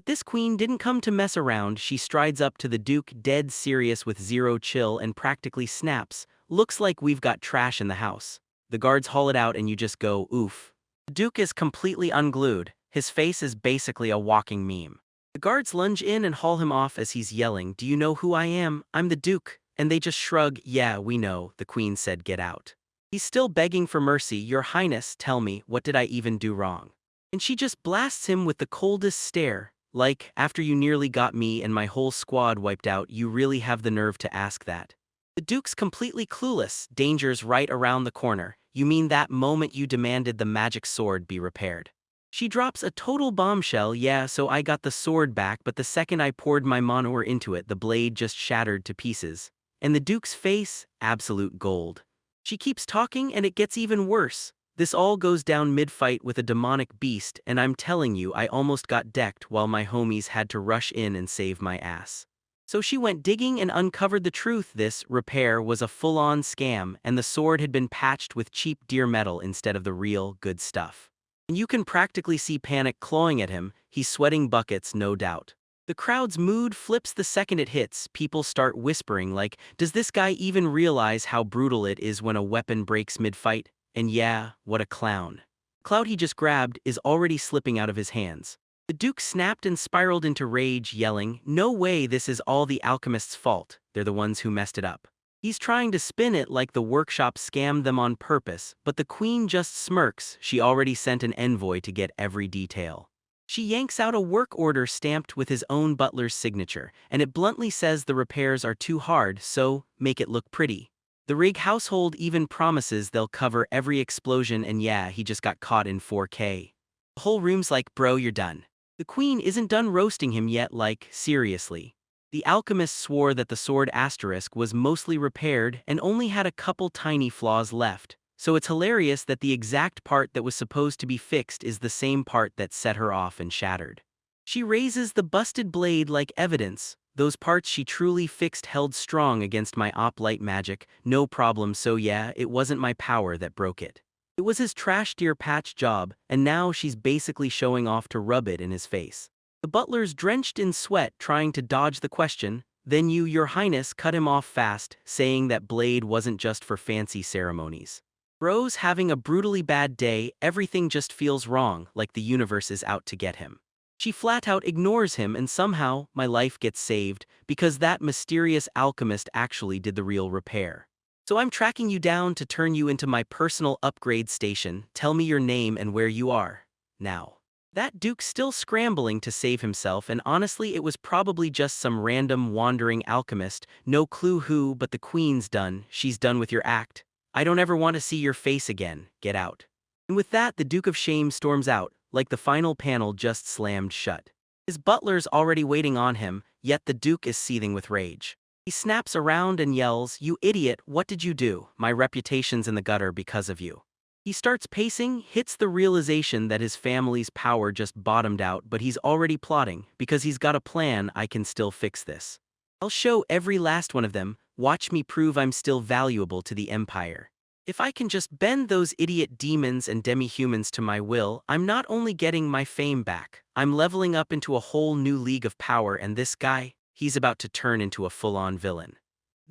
this queen didn't come to mess around. She strides up to the Duke, dead serious with zero chill, and practically snaps, "Looks like we've got trash in the house." The guards haul it out and you just go, oof. The Duke is completely unglued. His face is basically a walking meme. The guards lunge in and haul him off as he's yelling, "Do you know who I am? I'm the Duke." And they just shrug, "Yeah, we know," the queen said, "Get out." He's still begging for mercy. "Your Highness, tell me, what did I even do wrong?" And she just blasts him with the coldest stare, like, "After you nearly got me and my whole squad wiped out, you really have the nerve to ask that?" The Duke's completely clueless. Danger's right around the corner. "You mean that moment you demanded the magic sword be repaired?" She drops a total bombshell. "Yeah, so I got the sword back, but the second I poured my manhwa into it, the blade just shattered to pieces." And the Duke's face? Absolute gold. She keeps talking and it gets even worse. This all goes down mid-fight with a demonic beast, and I'm telling you, I almost got decked while my homies had to rush in and save my ass. So she went digging and uncovered the truth. This repair was a full-on scam, and the sword had been patched with cheap deer metal instead of the real, good stuff. And you can practically see panic clawing at him. He's sweating buckets, no doubt. The crowd's mood flips the second it hits. People start whispering like, does this guy even realize how brutal it is when a weapon breaks mid-fight? And yeah, what a clown. Cloud he just grabbed is already slipping out of his hands. The Duke snapped and spiraled into rage, yelling, "No way, this is all the alchemist's fault. They're the ones who messed it up." He's trying to spin it like the workshop scammed them on purpose, but the queen just smirks. She already sent an envoy to get every detail. She yanks out a work order stamped with his own butler's signature, and it bluntly says the repairs are too hard, so make it look pretty. The Rig household even promises they'll cover every explosion, and yeah, he just got caught in 4K. The whole room's like, bro, you're done. The queen isn't done roasting him yet, like, seriously. The alchemist swore that the sword asterisk was mostly repaired and only had a couple tiny flaws left, so it's hilarious that the exact part that was supposed to be fixed is the same part that set her off and shattered. She raises the busted blade like evidence. Those parts she truly fixed held strong against my light magic, no problem, so yeah, it wasn't my power that broke it. It was his trash deer patch job, and now she's basically showing off to rub it in his face. The butler's drenched in sweat trying to dodge the question, then your highness, cut him off fast, saying that blade wasn't just for fancy ceremonies. Bro's having a brutally bad day, everything just feels wrong, like the universe is out to get him. She flat out ignores him, and somehow, my life gets saved, because that mysterious alchemist actually did the real repair. So I'm tracking you down to turn you into my personal upgrade station. Tell me your name and where you are. Now. That duke's still scrambling to save himself, and honestly it was probably just some random wandering alchemist, no clue who, but the queen's done. She's done with your act. I don't ever want to see your face again. Get out. And with that, the Duke of Shame storms out, like the final panel just slammed shut. His butler's already waiting on him, yet the Duke is seething with rage. He snaps around and yells, "You idiot, what did you do? My reputation's in the gutter because of you." He starts pacing, hits the realization that his family's power just bottomed out, but he's already plotting, because he's got a plan. I can still fix this. I'll show every last one of them, watch me prove I'm still valuable to the Empire. If I can just bend those idiot demons and demi-humans to my will, I'm not only getting my fame back, I'm leveling up into a whole new league of power, and this guy, he's about to turn into a full-on villain.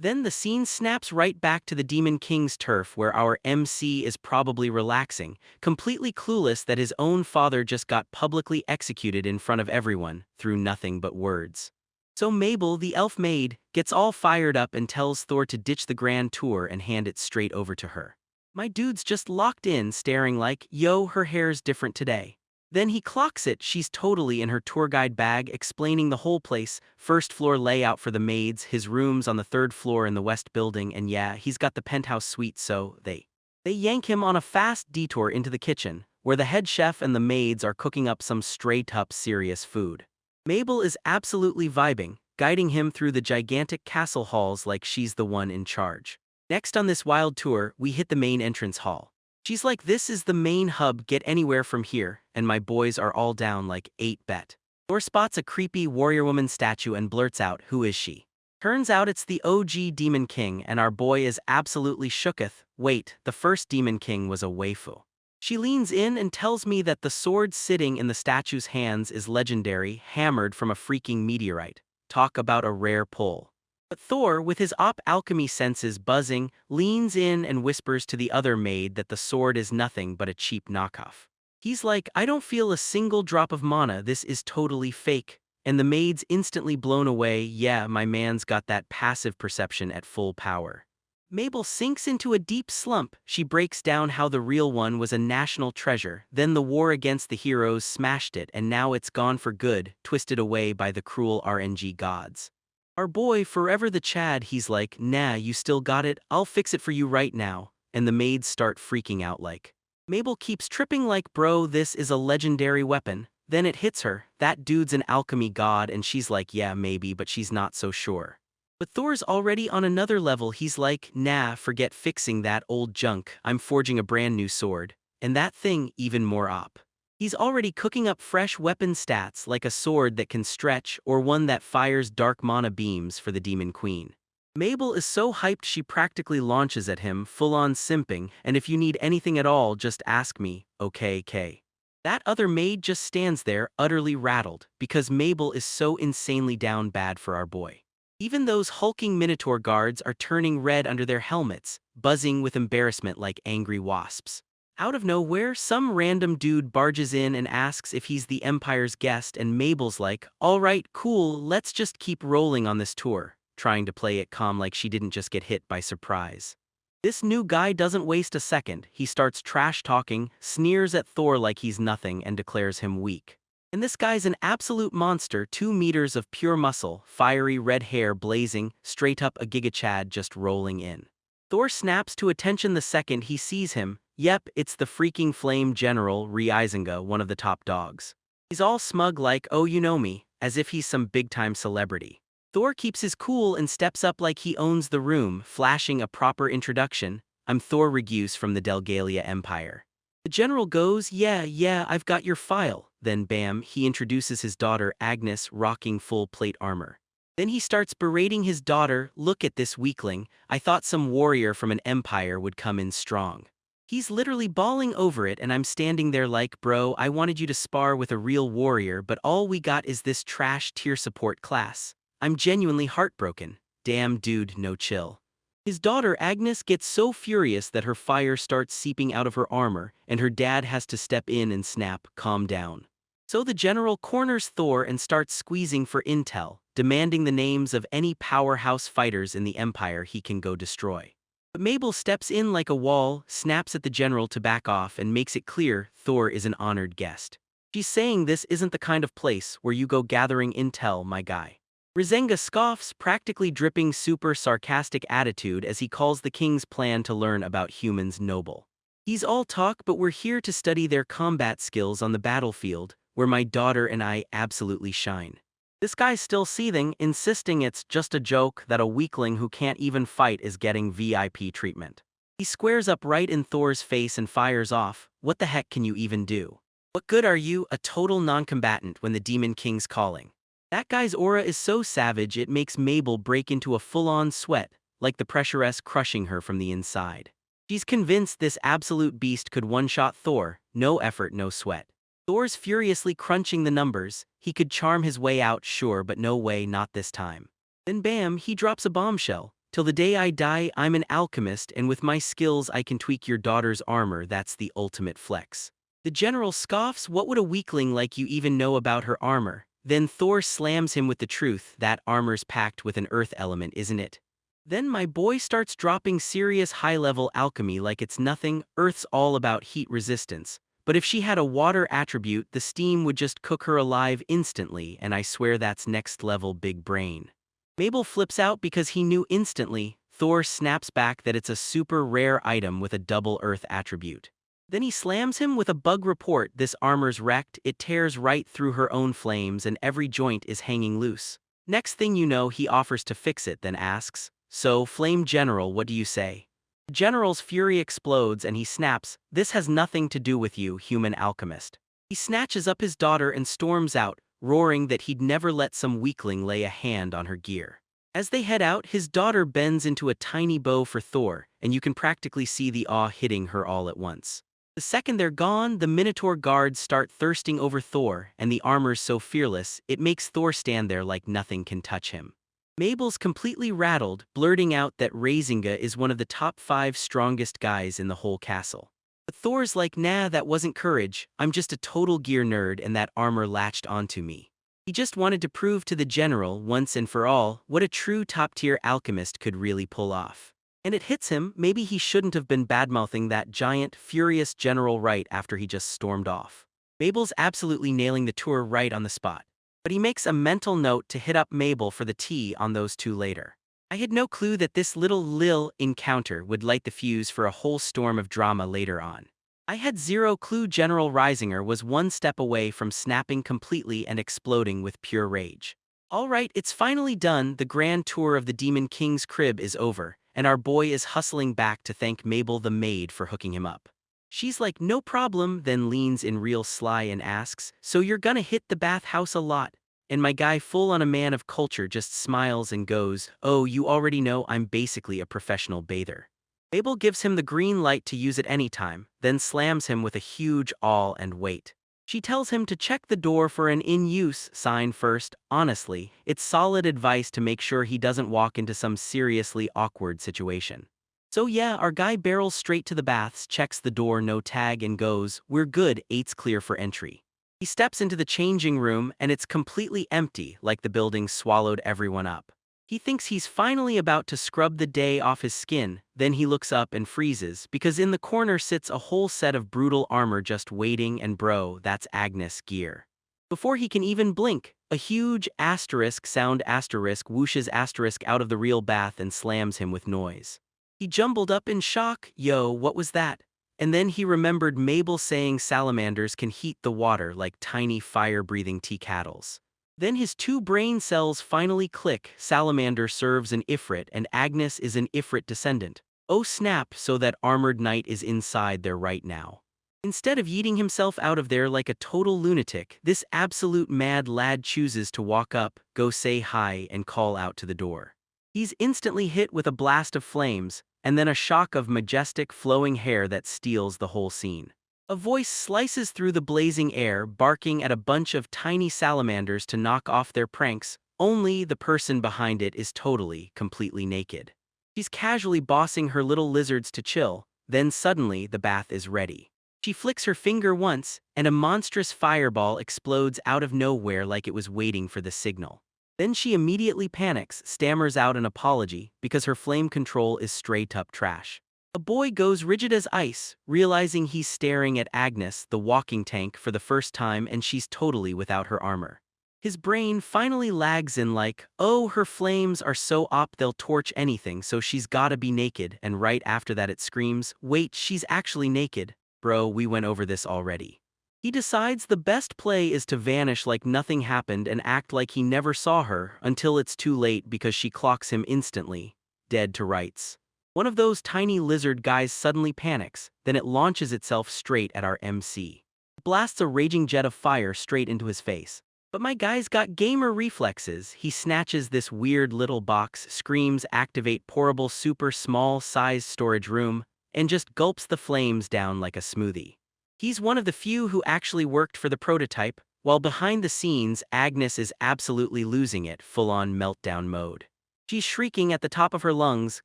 Then the scene snaps right back to the Demon King's turf, where our MC is probably relaxing, completely clueless that his own father just got publicly executed in front of everyone, through nothing but words. So Mabel, the elf maid, gets all fired up and tells Thor to ditch the grand tour and hand it straight over to her. My dude's just locked in, staring like, yo, her hair's different today. Then he clocks it, she's totally in her tour guide bag, explaining the whole place, first floor layout for the maids, his rooms on the third floor in the west building, and yeah, he's got the penthouse suite, so they yank him on a fast detour into the kitchen, where the head chef and the maids are cooking up some straight-up serious food. Mabel is absolutely vibing, guiding him through the gigantic castle halls like she's the one in charge. Next on this wild tour, we hit the main entrance hall. She's like, this is the main hub, get anywhere from here, and my boys are all down like 8-bet. Thor spots a creepy warrior woman statue and blurts out, who is she? Turns out it's the OG Demon King, and our boy is absolutely shooketh. Wait, the first Demon King was a waifu. She leans in and tells me that the sword sitting in the statue's hands is legendary, hammered from a freaking meteorite. Talk about a rare pull. But Thor, with his alchemy senses buzzing, leans in and whispers to the other maid that the sword is nothing but a cheap knockoff. He's like, I don't feel a single drop of mana, this is totally fake. And the maid's instantly blown away, yeah, my man's got that passive perception at full power. Mabel sinks into a deep slump. She breaks down how the real one was a national treasure, then the war against the heroes smashed it, and now it's gone for good, twisted away by the cruel RNG gods. Our boy, forever the Chad, he's like, nah, you still got it, I'll fix it for you right now, and the maids start freaking out like. Mabel keeps tripping like, bro, this is a legendary weapon. Then it hits her, that dude's an alchemy god, and she's like, yeah, maybe, but she's not so sure. But Thor's already on another level, he's like, nah, forget fixing that old junk, I'm forging a brand new sword, and that thing even more op. He's already cooking up fresh weapon stats like a sword that can stretch or one that fires dark mana beams for the Demon Queen. Mabel is so hyped she practically launches at him, full-on simping, and if you need anything at all, just ask me, okay, K. That other maid just stands there, utterly rattled, because Mabel is so insanely down bad for our boy. Even those hulking Minotaur guards are turning red under their helmets, buzzing with embarrassment like angry wasps. Out of nowhere, some random dude barges in and asks if he's the Empire's guest, and Mabel's like, alright, cool, let's just keep rolling on this tour. trying to play it calm like she didn't just get hit by surprise. This new guy doesn't waste a second. He starts trash-talking, sneers at Thor like he's nothing, and declares him weak. And this guy's an absolute monster, 2 meters of pure muscle, fiery red hair blazing, straight up a gigachad just rolling in. Thor snaps to attention the second he sees him. Yep, it's the freaking flame general, Isekai'D, one of the top dogs. He's all smug like, oh you know me, as if he's some big-time celebrity. Thor keeps his cool and steps up like he owns the room, flashing a proper introduction. I'm Thor Regius from the Delgalia Empire. The general goes, yeah, I've got your file. Then bam, he introduces his daughter Agnes, rocking full plate armor. Then he starts berating his daughter, look at this weakling, I thought some warrior from an empire would come in strong. He's literally bawling over it and I'm standing there like, bro, I wanted you to spar with a real warrior but all we got is this trash tier support class. I'm genuinely heartbroken. Damn dude, no chill. His daughter Agnes gets so furious that her fire starts seeping out of her armor and her dad has to step in and snap, calm down. So the general corners Thor and starts squeezing for intel, demanding the names of any powerhouse fighters in the empire he can go destroy. But Mabel steps in like a wall, snaps at the general to back off and makes it clear Thor is an honored guest. She's saying this isn't the kind of place where you go gathering intel, my guy. Rasenga scoffs, practically dripping super sarcastic attitude as he calls the king's plan to learn about humans noble. He's all talk but we're here to study their combat skills on the battlefield, where my daughter and I absolutely shine. This guy's still seething, insisting it's just a joke that a weakling who can't even fight is getting VIP treatment. He squares up right in Thor's face and fires off, what the heck can you even do? What good are you, a total non-combatant when the Demon King's calling? That guy's aura is so savage it makes Mabel break into a full-on sweat, like the pressuress crushing her from the inside. She's convinced this absolute beast could one-shot Thor, no effort, no sweat. Thor's furiously crunching the numbers, he could charm his way out sure but no way, not this time. Then bam, he drops a bombshell. Till the day I die, I'm an alchemist and with my skills I can tweak your daughter's armor, that's the ultimate flex. The general scoffs, what would a weakling like you even know about her armor? Then Thor slams him with the truth, that armor's packed with an earth element, isn't it? Then my boy starts dropping serious high-level alchemy like it's nothing, earth's all about heat resistance. But if she had a water attribute, the steam would just cook her alive instantly, and I swear that's next level big brain. Mabel flips out because he knew instantly. Thor snaps back that it's a super rare item with a double earth attribute. Then he slams him with a bug report, this armor's wrecked, it tears right through her own flames and every joint is hanging loose. Next thing you know he offers to fix it then asks, so Flame General what do you say? The general's fury explodes and he snaps, this has nothing to do with you, human alchemist. He snatches up his daughter and storms out, roaring that he'd never let some weakling lay a hand on her gear. As they head out, his daughter bends into a tiny bow for Thor, and you can practically see the awe hitting her all at once. The second they're gone, the Minotaur guards start thirsting over Thor, and the armor's so fearless, it makes Thor stand there like nothing can touch him. Mabel's completely rattled, blurting out that Rasenga is one of the top 5 strongest guys in the whole castle. But Thor's like, nah, that wasn't courage, I'm just a total gear nerd and that armor latched onto me. He just wanted to prove to the general, once and for all, what a true top-tier alchemist could really pull off. And it hits him, maybe he shouldn't have been badmouthing that giant, furious general right after he just stormed off. Mabel's absolutely nailing the tour right on the spot. But he makes a mental note to hit up Mabel for the tea on those two later. I had no clue that this little encounter would light the fuse for a whole storm of drama later on. I had zero clue General Reisinger was one step away from snapping completely and exploding with pure rage. Alright, it's finally done, the grand tour of the Demon King's crib is over, and our boy is hustling back to thank Mabel the maid for hooking him up. She's like, no problem, then leans in real sly and asks, so you're gonna hit the bathhouse a lot? And my guy, full on a man of culture, just smiles and goes, oh, you already know I'm basically a professional bather. Mabel gives him the green light to use it anytime, then slams him with a huge awl and wait. She tells him to check the door for an in-use sign first. Honestly, it's solid advice to make sure he doesn't walk into some seriously awkward situation. So yeah, our guy barrels straight to the baths, checks the door, no tag, and goes, we're good, 8's clear for entry. He steps into the changing room and it's completely empty, like the building swallowed everyone up. He thinks he's finally about to scrub the day off his skin, then he looks up and freezes because in the corner sits a whole set of brutal armor just waiting, and bro, that's Agnes' gear. Before he can even blink, a huge asterisk sound asterisk whooshes asterisk out of the real bath and slams him with noise. He jumbled up in shock, yo, what was that? And then he remembered Mabel saying salamanders can heat the water like tiny fire-breathing tea kettles. Then his two brain cells finally click, salamander serves an Ifrit and Agnes is an Ifrit descendant. Oh snap, so that armored knight is inside there right now. Instead of yeeting himself out of there like a total lunatic, this absolute mad lad chooses to walk up, go say hi and call out to the door. He's instantly hit with a blast of flames, and then a shock of majestic flowing hair that steals the whole scene. A voice slices through the blazing air, barking at a bunch of tiny salamanders to knock off their pranks, only the person behind it is totally, completely naked. She's casually bossing her little lizards to chill, then suddenly the bath is ready. She flicks her finger once, and a monstrous fireball explodes out of nowhere like it was waiting for the signal. Then she immediately panics, stammers out an apology, because her flame control is straight-up trash. A boy goes rigid as ice, realizing he's staring at Agnes, the walking tank, for the first time and she's totally without her armor. His brain finally lags in like, oh, her flames are so op they'll torch anything, so she's gotta be naked, and right after that it screams, wait, she's actually naked. Bro, we went over this already. He decides the best play is to vanish like nothing happened and act like he never saw her until it's too late because she clocks him instantly, dead to rights. One of those tiny lizard guys suddenly panics, then it launches itself straight at our MC. It blasts a raging jet of fire straight into his face. But my guy's got gamer reflexes. He snatches this weird little box, screams activate portable super small size storage room, and just gulps the flames down like a smoothie. He's one of the few who actually worked for the prototype, while behind the scenes, Agnes is absolutely losing it, full-on meltdown mode. She's shrieking at the top of her lungs,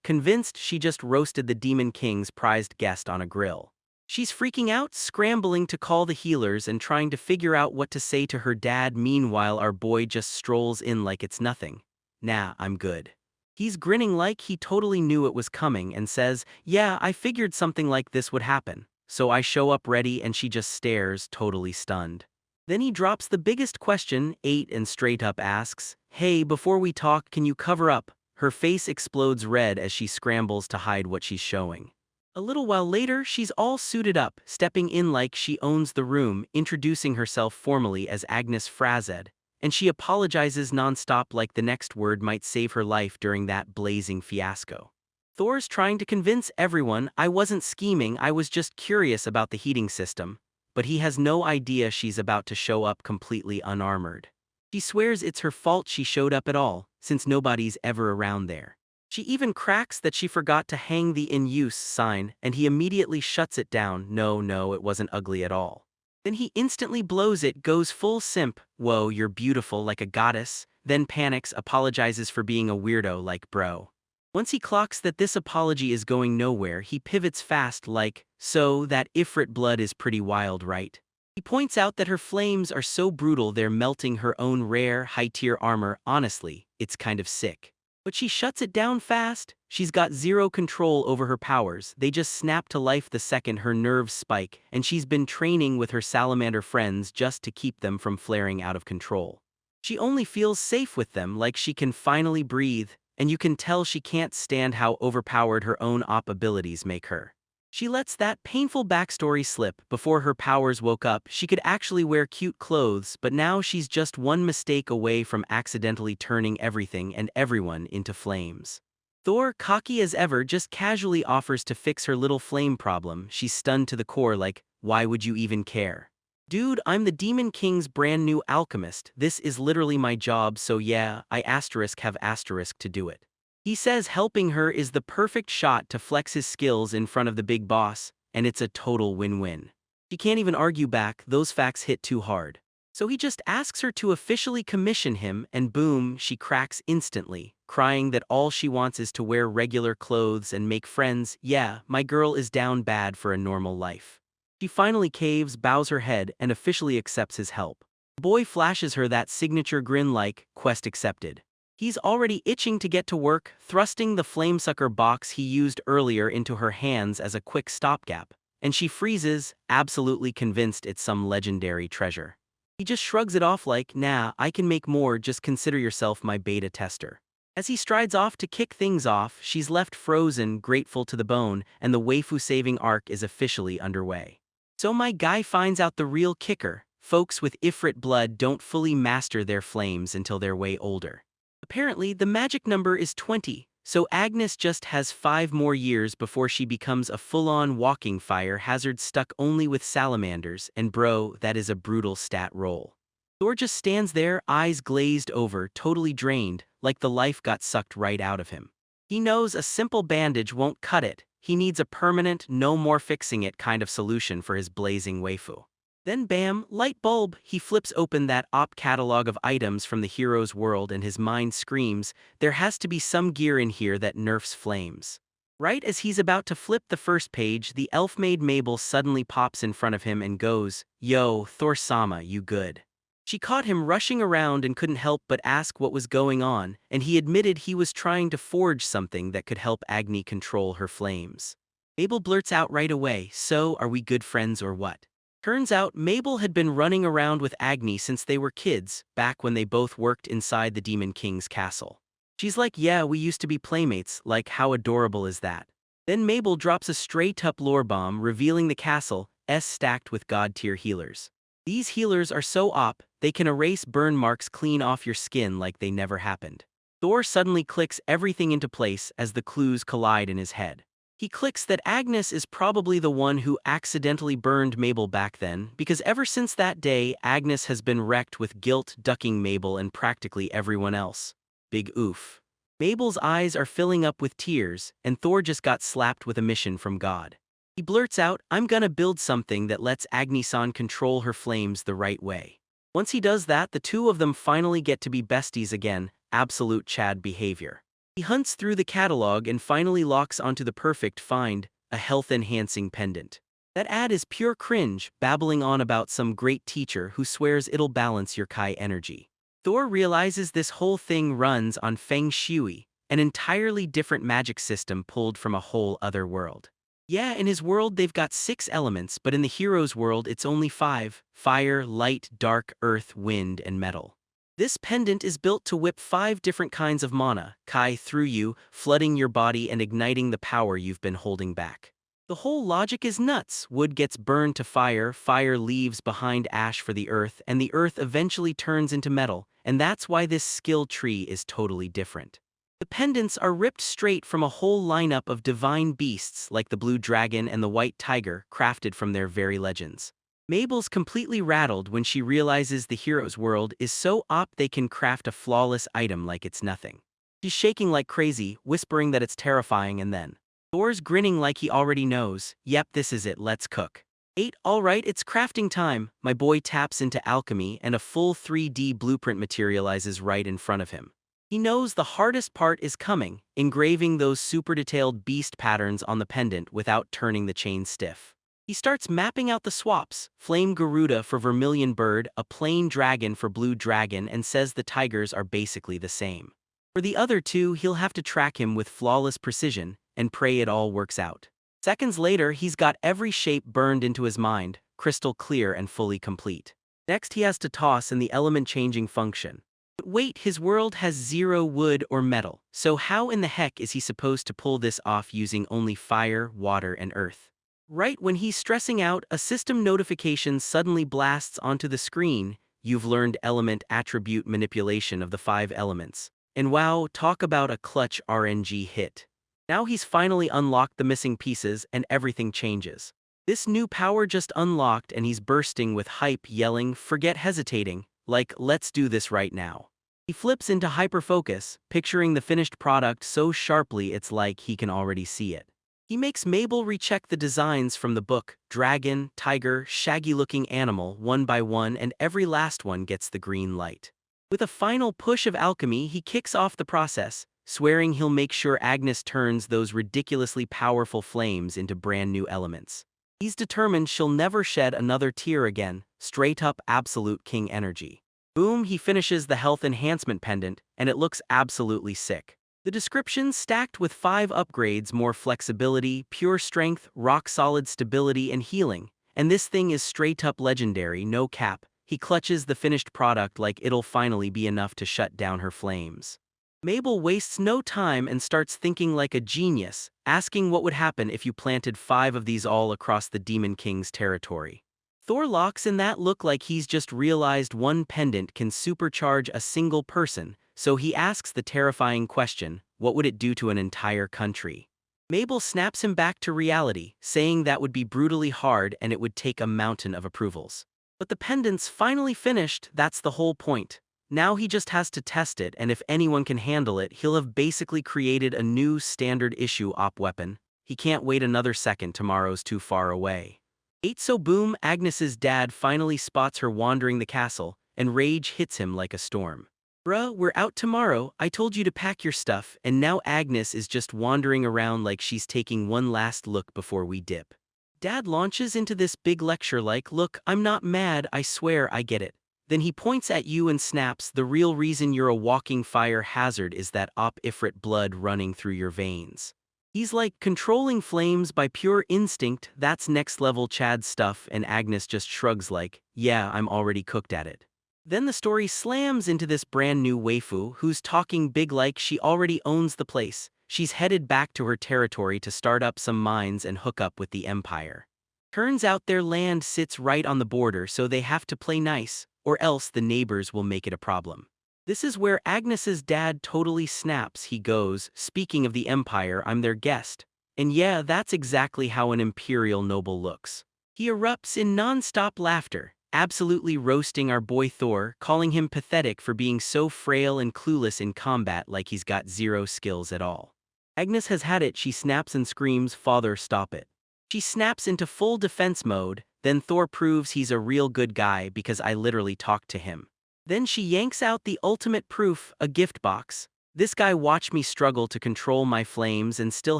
convinced she just roasted the Demon King's prized guest on a grill. She's freaking out, scrambling to call the healers and trying to figure out what to say to her dad. Meanwhile, our boy just strolls in like it's nothing. Nah, I'm good. He's grinning like he totally knew it was coming and says, yeah, I figured something like this would happen. So I show up ready and she just stares, totally stunned. Then he drops the biggest question, 8, and straight up asks, hey, before we talk, can you cover up? Her face explodes red as she scrambles to hide what she's showing. A little while later, she's all suited up, stepping in like she owns the room, introducing herself formally as Agnes Frazed, and she apologizes nonstop like the next word might save her life during that blazing fiasco. Thor's trying to convince everyone, I wasn't scheming, I was just curious about the heating system, but he has no idea she's about to show up completely unarmored. She swears it's her fault she showed up at all, since nobody's ever around there. She even cracks that she forgot to hang the in use sign, and he immediately shuts it down. No, it wasn't ugly at all. Then he instantly blows it, goes full simp, whoa, you're beautiful like a goddess, then panics, apologizes for being a weirdo like bro. Once he clocks that this apology is going nowhere, he pivots fast like, so that Ifrit blood is pretty wild, right? He points out that her flames are so brutal they're melting her own rare, high-tier armor. Honestly, it's kind of sick. But she shuts it down fast. She's got zero control over her powers. They just snap to life the second her nerves spike, and she's been training with her salamander friends just to keep them from flaring out of control. She only feels safe with them, like she can finally breathe, and you can tell she can't stand how overpowered her own op abilities make her. She lets that painful backstory slip. Before her powers woke up, she could actually wear cute clothes, but now she's just one mistake away from accidentally turning everything and everyone into flames. Thor, cocky as ever, just casually offers to fix her little flame problem. She's stunned to the core like, why would you even care? Dude, I'm the Demon King's brand new alchemist. This is literally my job, so yeah, I have asterisk to do it. He says helping her is the perfect shot to flex his skills in front of the big boss, and it's a total win-win. She can't even argue back, those facts hit too hard. So he just asks her to officially commission him, and boom, she cracks instantly, crying that all she wants is to wear regular clothes and make friends. Yeah, my girl is down bad for a normal life. She finally caves, bows her head, and officially accepts his help. The boy flashes her that signature grin like, quest accepted. He's already itching to get to work, thrusting the flamesucker box he used earlier into her hands as a quick stopgap, and she freezes, absolutely convinced it's some legendary treasure. He just shrugs it off like, nah, I can make more, just consider yourself my beta tester. As he strides off to kick things off, she's left frozen, grateful to the bone, and the waifu-saving arc is officially underway. So my guy finds out the real kicker: folks with Ifrit blood don't fully master their flames until they're way older. Apparently, the magic number is 20, so Agnes just has 5 more years before she becomes a full-on walking fire hazard stuck only with salamanders, and bro, that is a brutal stat roll. Thor just stands there, eyes glazed over, totally drained, like the life got sucked right out of him. He knows a simple bandage won't cut it. He needs a permanent, no more fixing it kind of solution for his blazing waifu. Then bam, light bulb, he flips open that op catalog of items from the hero's world and his mind screams, there has to be some gear in here that nerfs flames. Right as he's about to flip the first page, the elf-maid Mabel suddenly pops in front of him and goes, "Yo, Thor-sama, you good?" She caught him rushing around and couldn't help but ask what was going on, and he admitted he was trying to forge something that could help Agni control her flames. Mabel blurts out right away, "So, are we good friends or what?" Turns out Mabel had been running around with Agni since they were kids, back when they both worked inside the Demon King's castle. She's like, "Yeah, we used to be playmates, like how adorable is that?" Then Mabel drops a straight-up lore bomb revealing the castle is stacked with god-tier healers. These healers are so OP, they can erase burn marks clean off your skin like they never happened. Thor suddenly clicks everything into place as the clues collide in his head. He clicks that Agnes is probably the one who accidentally burned Mabel back then, because ever since that day, Agnes has been wrecked with guilt, ducking Mabel and practically everyone else. Big oof. Mabel's eyes are filling up with tears, and Thor just got slapped with a mission from God. He blurts out, "I'm gonna build something that lets Agni-san control her flames the right way." Once he does that, the two of them finally get to be besties again, absolute Chad behavior. He hunts through the catalog and finally locks onto the perfect find, a health-enhancing pendant. That ad is pure cringe, babbling on about some great teacher who swears it'll balance your Kai energy. Thor realizes this whole thing runs on Feng Shui, an entirely different magic system pulled from a whole other world. Yeah, in his world they've got 6 elements, but in the hero's world it's only 5: fire, light, dark, earth, wind, and metal. This pendant is built to whip 5 different kinds of mana, Kai, through you, flooding your body and igniting the power you've been holding back. The whole logic is nuts. Wood gets burned to fire, fire leaves behind ash for the earth, and the earth eventually turns into metal, and that's why this skill tree is totally different. The pendants are ripped straight from a whole lineup of divine beasts like the blue dragon and the white tiger, crafted from their very legends. Mabel's completely rattled when she realizes the hero's world is so OP they can craft a flawless item like it's nothing. She's shaking like crazy, whispering that it's terrifying, and then Thor's grinning like he already knows. "Yep, this is it, let's cook." 8. Alright, it's crafting time. My boy taps into alchemy and a full 3D blueprint materializes right in front of him. He knows the hardest part is coming, engraving those super detailed beast patterns on the pendant without turning the chain stiff. He starts mapping out the swaps: Flame Garuda for Vermilion Bird, a plain dragon for Blue Dragon, and says the tigers are basically the same. For the other two, he'll have to track him with flawless precision and pray it all works out. Seconds later, he's got every shape burned into his mind, crystal clear and fully complete. Next, he has to toss in the element-changing function. But wait, his world has 0 wood or metal, so how in the heck is he supposed to pull this off using only fire, water, and earth? Right when he's stressing out, a system notification suddenly blasts onto the screen: "You've learned element attribute manipulation of the 5 elements." And wow, talk about a clutch RNG hit. Now he's finally unlocked the missing pieces and everything changes. This new power just unlocked and he's bursting with hype, yelling, "Forget hesitating, like, let's do this right now." He flips into hyperfocus, picturing the finished product so sharply it's like he can already see it. He makes Mabel recheck the designs from the book: dragon, tiger, shaggy-looking animal, one by one, and every last one gets the green light. With a final push of alchemy, he kicks off the process, swearing he'll make sure Agnes turns those ridiculously powerful flames into brand new elements. He's determined she'll never shed another tear again, straight up absolute king energy. Boom, he finishes the health enhancement pendant, and it looks absolutely sick. The description stacked with 5 upgrades: more flexibility, pure strength, rock-solid stability, and healing. And this thing is straight-up legendary, no cap. He clutches the finished product like it'll finally be enough to shut down her flames. Mabel wastes no time and starts thinking like a genius, asking what would happen if you planted 5 of these all across the Demon King's territory. Thor locks in that look like he's just realized one pendant can supercharge a single person, so he asks the terrifying question, what would it do to an entire country? Mabel snaps him back to reality, saying that would be brutally hard and it would take a mountain of approvals. But the pendant's finally finished, that's the whole point. Now he just has to test it, and if anyone can handle it, he'll have basically created a new standard issue op weapon. He can't wait another second, tomorrow's too far away. 8 So boom, Agnes's dad finally spots her wandering the castle, and rage hits him like a storm. Bruh, we're out tomorrow, I told you to pack your stuff, and now Agnes is just wandering around like she's taking one last look before we dip. Dad launches into this big lecture like, look, I'm not mad, I swear I get it. Then he points at you and snaps, the real reason you're a walking fire hazard is that op Ifrit blood running through your veins. He's like, controlling flames by pure instinct, that's next level Chad stuff, and Agnes just shrugs like, yeah, I'm already cooked at it. Then the story slams into this brand new waifu who's talking big like she already owns the place. She's headed back to her territory to start up some mines and hook up with the Empire. Turns out their land sits right on the border, so they have to play nice, or else the neighbors will make it a problem. This is where Agnes's dad totally snaps. He goes, speaking of the Empire, I'm their guest. And yeah, that's exactly how an imperial noble looks. He erupts in non-stop laughter, absolutely roasting our boy Thor, calling him pathetic for being so frail and clueless in combat, like he's got 0 skills at all. Agnes has had it. She snaps and screams, "Father, stop it." She snaps into full defense mode, then Thor proves he's a real good guy because I literally talked to him. Then she yanks out the ultimate proof, a gift box. This guy watched me struggle to control my flames and still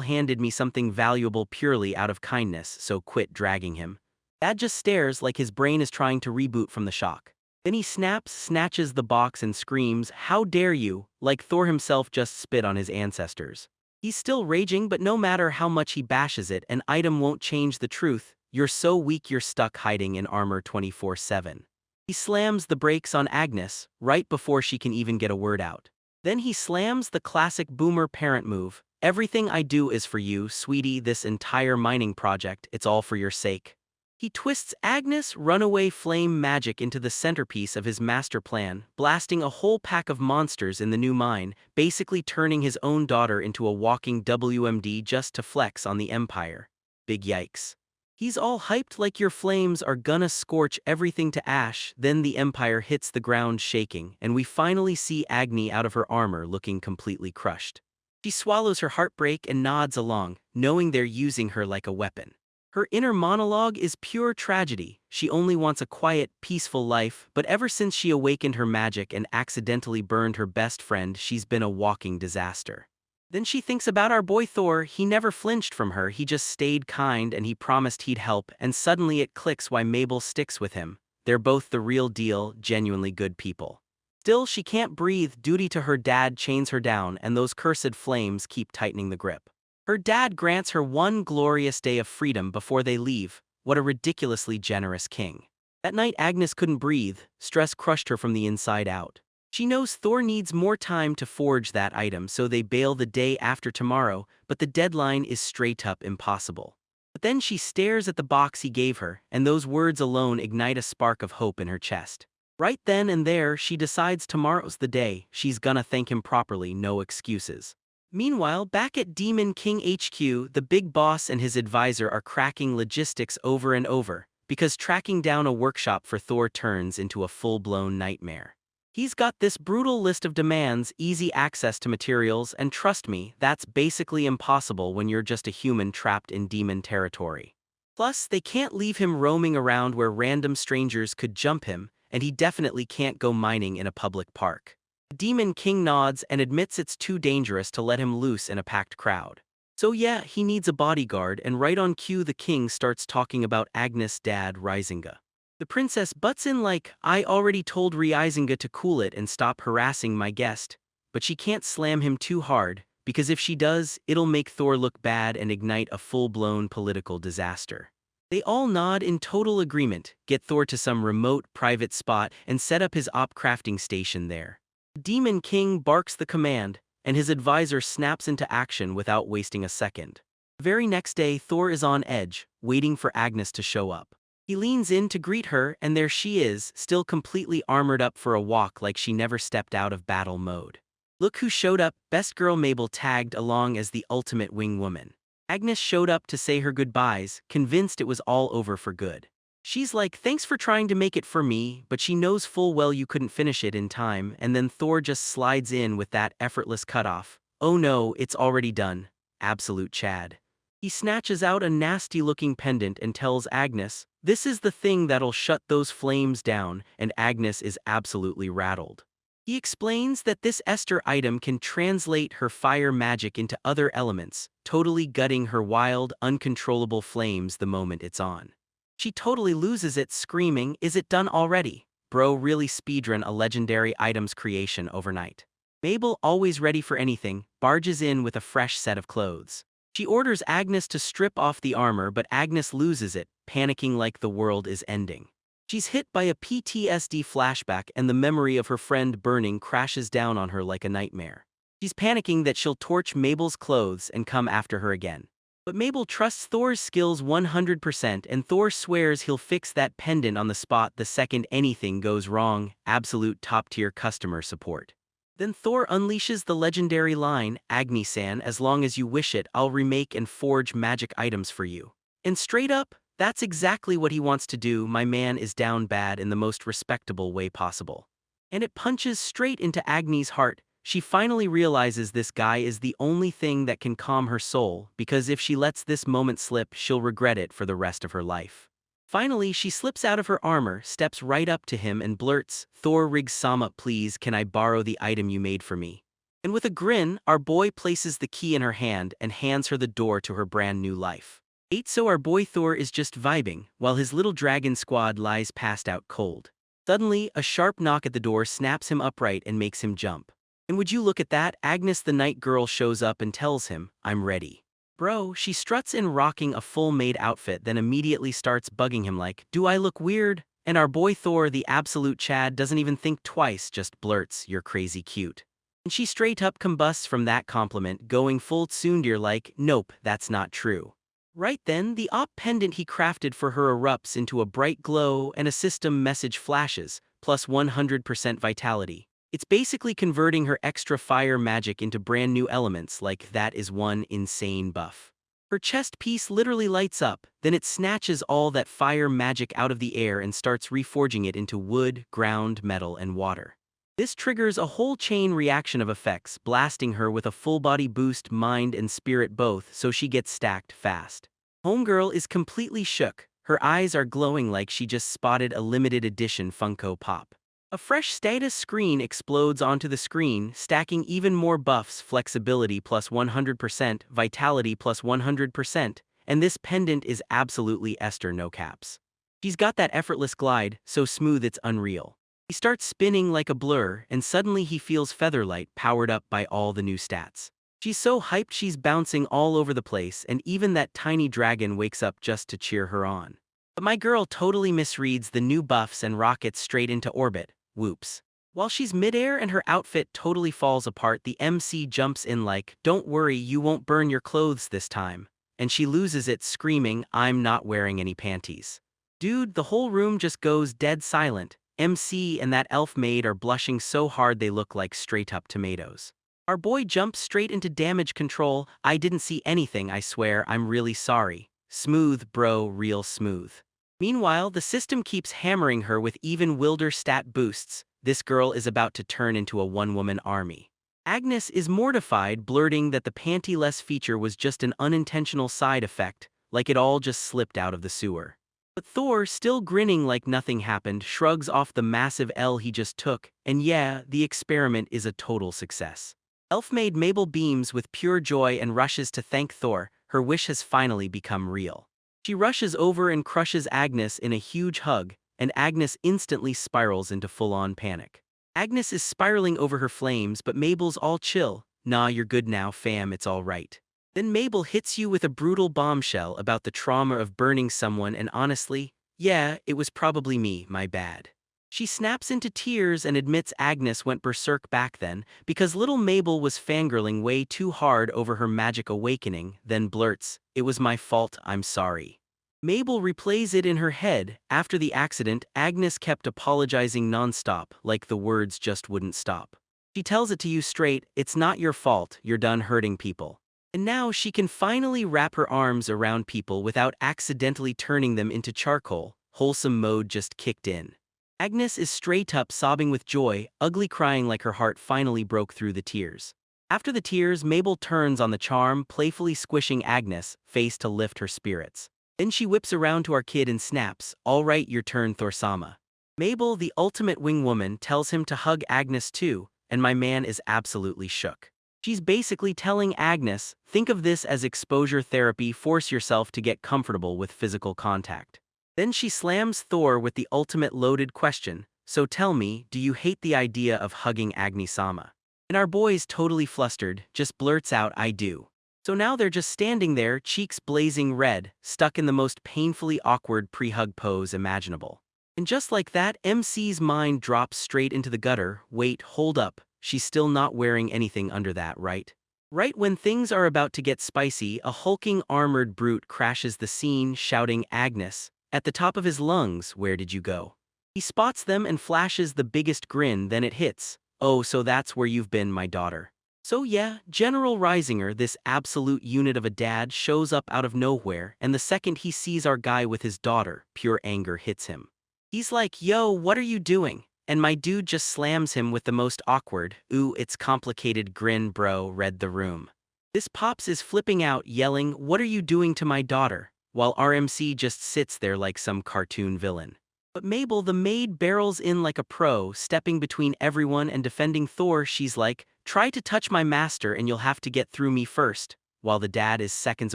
handed me something valuable purely out of kindness, so quit dragging him. Dad just stares like his brain is trying to reboot from the shock. Then he snaps, snatches the box and screams, "How dare you," like Thor himself just spit on his ancestors. He's still raging, but no matter how much he bashes it, an item won't change the truth. You're so weak you're stuck hiding in armor 24/7. He slams the brakes on Agnes, right before she can even get a word out. Then he slams the classic boomer parent move. Everything I do is for you, sweetie, this entire mining project, it's all for your sake. He twists Agnes' runaway flame magic into the centerpiece of his master plan, blasting a whole pack of monsters in the new mine, basically turning his own daughter into a walking WMD just to flex on the Empire. Big yikes. He's all hyped like your flames are gonna scorch everything to ash. Then the Empire hits the ground shaking, and we finally see Agni out of her armor looking completely crushed. She swallows her heartbreak and nods along, knowing they're using her like a weapon. Her inner monologue is pure tragedy. She only wants a quiet, peaceful life, but ever since she awakened her magic and accidentally burned her best friend, she's been a walking disaster. Then she thinks about our boy Thor. He never flinched from her, he just stayed kind and he promised he'd help, and suddenly it clicks why Mabel sticks with him. They're both the real deal, genuinely good people. Still, she can't breathe. Duty to her dad chains her down, and those cursed flames keep tightening the grip. Her dad grants her one glorious day of freedom before they leave. What a ridiculously generous king. That night Agnes couldn't breathe, stress crushed her from the inside out. She knows Thor needs more time to forge that item, so they bail the day after tomorrow, but the deadline is straight up impossible. But then she stares at the box he gave her, and those words alone ignite a spark of hope in her chest. Right then and there, she decides tomorrow's the day. She's gonna thank him properly, no excuses. Meanwhile, back at Demon King HQ, the big boss and his advisor are cracking logistics over and over, because tracking down a workshop for Thor turns into a full-blown nightmare. He's got this brutal list of demands, easy access to materials, and trust me, that's basically impossible when you're just a human trapped in demon territory. Plus, they can't leave him roaming around where random strangers could jump him, and he definitely can't go mining in a public park. The Demon King nods and admits it's too dangerous to let him loose in a packed crowd. So yeah, he needs a bodyguard, and right on cue the king starts talking about Agnes' dad, Risinga. The The princess butts in like, I already told Raisinga to cool it and stop harassing my guest, but she can't slam him too hard, because if she does, it'll make Thor look bad and ignite a full-blown political disaster. They all nod in total agreement, get Thor to some remote, private spot, and set up his op crafting station there. The Demon King barks the command, and his advisor snaps into action without wasting a second. The very next day, Thor is on edge, waiting for Agnes to show up. He leans in to greet her, and there she is, still completely armored up for a walk like she never stepped out of battle mode. Look who showed up, best girl Mabel tagged along as the ultimate wing woman. Agnes showed up to say her goodbyes, convinced it was all over for good. She's like, thanks for trying to make it for me, but she knows full well you couldn't finish it in time, and then Thor just slides in with that effortless cutoff. Oh no, it's already done. Absolute Chad. He snatches out a nasty-looking pendant and tells Agnes, this is the thing that'll shut those flames down, and Agnes is absolutely rattled. He explains that this Esther item can translate her fire magic into other elements, totally gutting her wild, uncontrollable flames the moment it's on. She totally loses it, screaming, is it done already? Bro really speedrun a legendary item's creation overnight. Mabel, always ready for anything, barges in with a fresh set of clothes. She orders Agnes to strip off the armor, but Agnes loses it, panicking like the world is ending. She's hit by a PTSD flashback and the memory of her friend burning crashes down on her like a nightmare. She's panicking that she'll torch Mabel's clothes and come after her again. But Mabel trusts Thor's skills 100% and Thor swears he'll fix that pendant on the spot the second anything goes wrong, absolute top-tier customer support. Then Thor unleashes the legendary line, Agni-san, as long as you wish it, I'll remake and forge magic items for you. And straight up, that's exactly what he wants to do. My man is down bad in the most respectable way possible. And it punches straight into Agni's heart. She finally realizes this guy is the only thing that can calm her soul, because if she lets this moment slip, she'll regret it for the rest of her life. Finally, she slips out of her armor, steps right up to him and blurts, Thor Riggs-sama, please, can I borrow the item you made for me? And with a grin, our boy places the key in her hand and hands her the door to her brand new life. So our boy Thor is just vibing, while his little dragon squad lies passed out cold. Suddenly, a sharp knock at the door snaps him upright and makes him jump. And would you look at that, Agnes the night girl shows up and tells him, I'm ready. Bro, she struts in rocking a full-made outfit, then immediately starts bugging him like, do I look weird? And our boy Thor, the absolute Chad, doesn't even think twice, just blurts, you're crazy cute. And she straight up combusts from that compliment, going full tsundere like, nope, that's not true. Right then, the op pendant he crafted for her erupts into a bright glow and a system message flashes, plus 100% vitality. It's basically converting her extra fire magic into brand new elements, like that is one insane buff. Her chest piece literally lights up, then it snatches all that fire magic out of the air and starts reforging it into wood, ground, metal, and water. This triggers a whole chain reaction of effects, blasting her with a full-body boost, mind and spirit both, so she gets stacked fast. Homegirl is completely shook. Her eyes are glowing like she just spotted a limited edition Funko Pop. A fresh status screen explodes onto the screen, stacking even more buffs, flexibility plus 100%, vitality plus 100%, and this pendant is absolutely Esther no caps. She's got that effortless glide, so smooth it's unreal. He starts spinning like a blur, and suddenly he feels Featherlight powered up by all the new stats. She's so hyped she's bouncing all over the place, and even that tiny dragon wakes up just to cheer her on. But my girl totally misreads the new buffs and rockets straight into orbit. Whoops. While she's midair and her outfit totally falls apart, the MC jumps in like, don't worry, you won't burn your clothes this time. And she loses it, screaming, I'm not wearing any panties. Dude, the whole room just goes dead silent. MC and that elf maid are blushing so hard they look like straight-up tomatoes. Our boy jumps straight into damage control. I didn't see anything, I swear, I'm really sorry. Smooth, bro, real smooth. Meanwhile, the system keeps hammering her with even wilder stat boosts. This girl is about to turn into a one-woman army. Agnes is mortified, blurting that the pantyless feature was just an unintentional side effect, like it all just slipped out of the sewer. But Thor, still grinning like nothing happened, shrugs off the massive L he just took, and yeah, the experiment is a total success. Elfmaid Mabel beams with pure joy and rushes to thank Thor. Her wish has finally become real. She rushes over and crushes Agnes in a huge hug, and Agnes instantly spirals into full-on panic. Agnes is spiraling over her flames, but Mabel's all chill. Nah, you're good now, fam, it's all right. Then Mabel hits you with a brutal bombshell about the trauma of burning someone, and honestly, yeah, it was probably me, my bad. She snaps into tears and admits Agnes went berserk back then because little Mabel was fangirling way too hard over her magic awakening, then blurts, "It was my fault, I'm sorry." Mabel replays it in her head. After the accident, Agnes kept apologizing nonstop, like the words just wouldn't stop. She tells it to you straight, "It's not your fault, you're done hurting people." And now she can finally wrap her arms around people without accidentally turning them into charcoal. Wholesome mode just kicked in. Agnes is straight up sobbing with joy, ugly crying like her heart finally broke through the tears. After the tears, Mabel turns on the charm, playfully squishing Agnes' face to lift her spirits. Then she whips around to our kid and snaps, "All right, your turn, Thorsama." Mabel, the ultimate wingwoman, tells him to hug Agnes too, and my man is absolutely shook. She's basically telling Agnes, think of this as exposure therapy, force yourself to get comfortable with physical contact. Then she slams Thor with the ultimate loaded question, "So tell me, do you hate the idea of hugging Agni-sama?" And our boy's totally flustered, just blurts out, "I do." So now they're just standing there, cheeks blazing red, stuck in the most painfully awkward pre-hug pose imaginable. And just like that, MC's mind drops straight into the gutter. Wait, hold up. She's still not wearing anything under that, right? Right when things are about to get spicy, a hulking armored brute crashes the scene, shouting, "Agnes!" At the top of his lungs, "Where did you go?" He spots them and flashes the biggest grin, then it hits. "Oh, so that's where you've been, my daughter." So yeah, General Reisinger, this absolute unit of a dad, shows up out of nowhere, and the second he sees our guy with his daughter, pure anger hits him. He's like, "Yo, what are you doing?" And my dude just slams him with the most awkward, "Ooh, it's complicated" grin. Bro, read the room. This Pops is flipping out, yelling, "What are you doing to my daughter?" While RMC just sits there like some cartoon villain. But Mabel, the maid, barrels in like a pro, stepping between everyone and defending Thor. She's like, "Try to touch my master and you'll have to get through me first," while the dad is seconds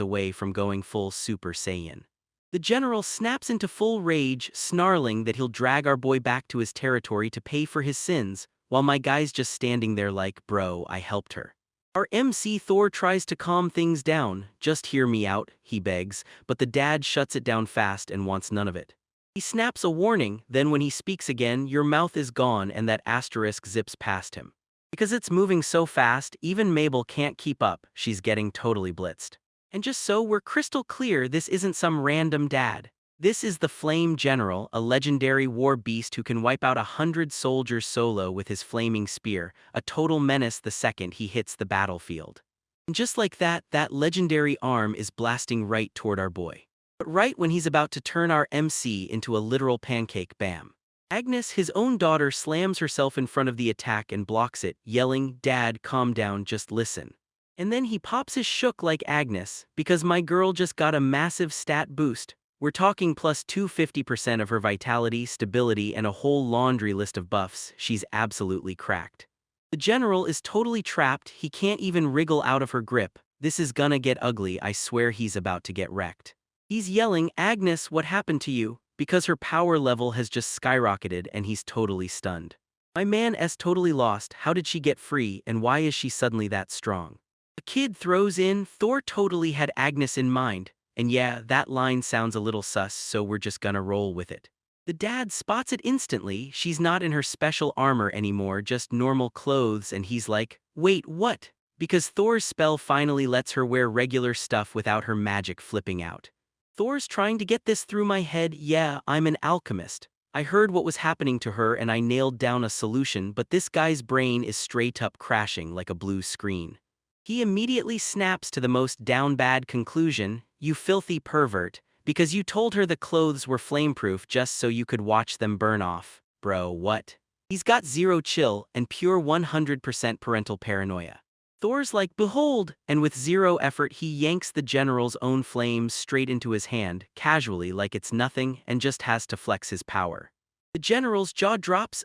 away from going full Super Saiyan. The general snaps into full rage, snarling that he'll drag our boy back to his territory to pay for his sins, while my guy's just standing there like, "Bro, I helped her." Our MC Thor tries to calm things down. "Just hear me out," he begs, but the dad shuts it down fast and wants none of it. He snaps a warning, then when he speaks again, "Your mouth is gone," and that asterisk zips past him. Because it's moving so fast, even Mabel can't keep up, she's getting totally blitzed. And just so we're crystal clear, this isn't some random dad. This is the Flame General, a legendary war beast who can wipe out 100 soldiers solo with his flaming spear, a total menace the second he hits the battlefield. And just like that, that legendary arm is blasting right toward our boy. But right when he's about to turn our MC into a literal pancake, bam. Agnes, his own daughter, slams herself in front of the attack and blocks it, yelling, "Dad, calm down, just listen." And then he pops his shook like Agnes, because my girl just got a massive stat boost. We're talking plus 250% of her vitality, stability, and a whole laundry list of buffs. She's absolutely cracked. The general is totally trapped, he can't even wriggle out of her grip. This is gonna get ugly, I swear he's about to get wrecked. He's yelling, "Agnes, what happened to you?" because her power level has just skyrocketed and he's totally stunned. My man is totally lost. How did she get free, and why is she suddenly that strong? The kid throws in, "Thor totally had Agnes in mind," and yeah, that line sounds a little sus, so we're just gonna roll with it. The dad spots it instantly, she's not in her special armor anymore, just normal clothes, and he's like, "Wait, what?" Because Thor's spell finally lets her wear regular stuff without her magic flipping out. Thor's trying to get this through my head. Yeah, I'm an alchemist. I heard what was happening to her and I nailed down a solution, but this guy's brain is straight up crashing like a blue screen. He immediately snaps to the most down bad conclusion, "You filthy pervert, because you told her the clothes were flameproof just so you could watch them burn off." Bro, what? He's got zero chill and pure 100% parental paranoia. Thor's like, "Behold," and with zero effort he yanks the general's own flames straight into his hand, casually like it's nothing, and just has to flex his power. The general's jaw drops,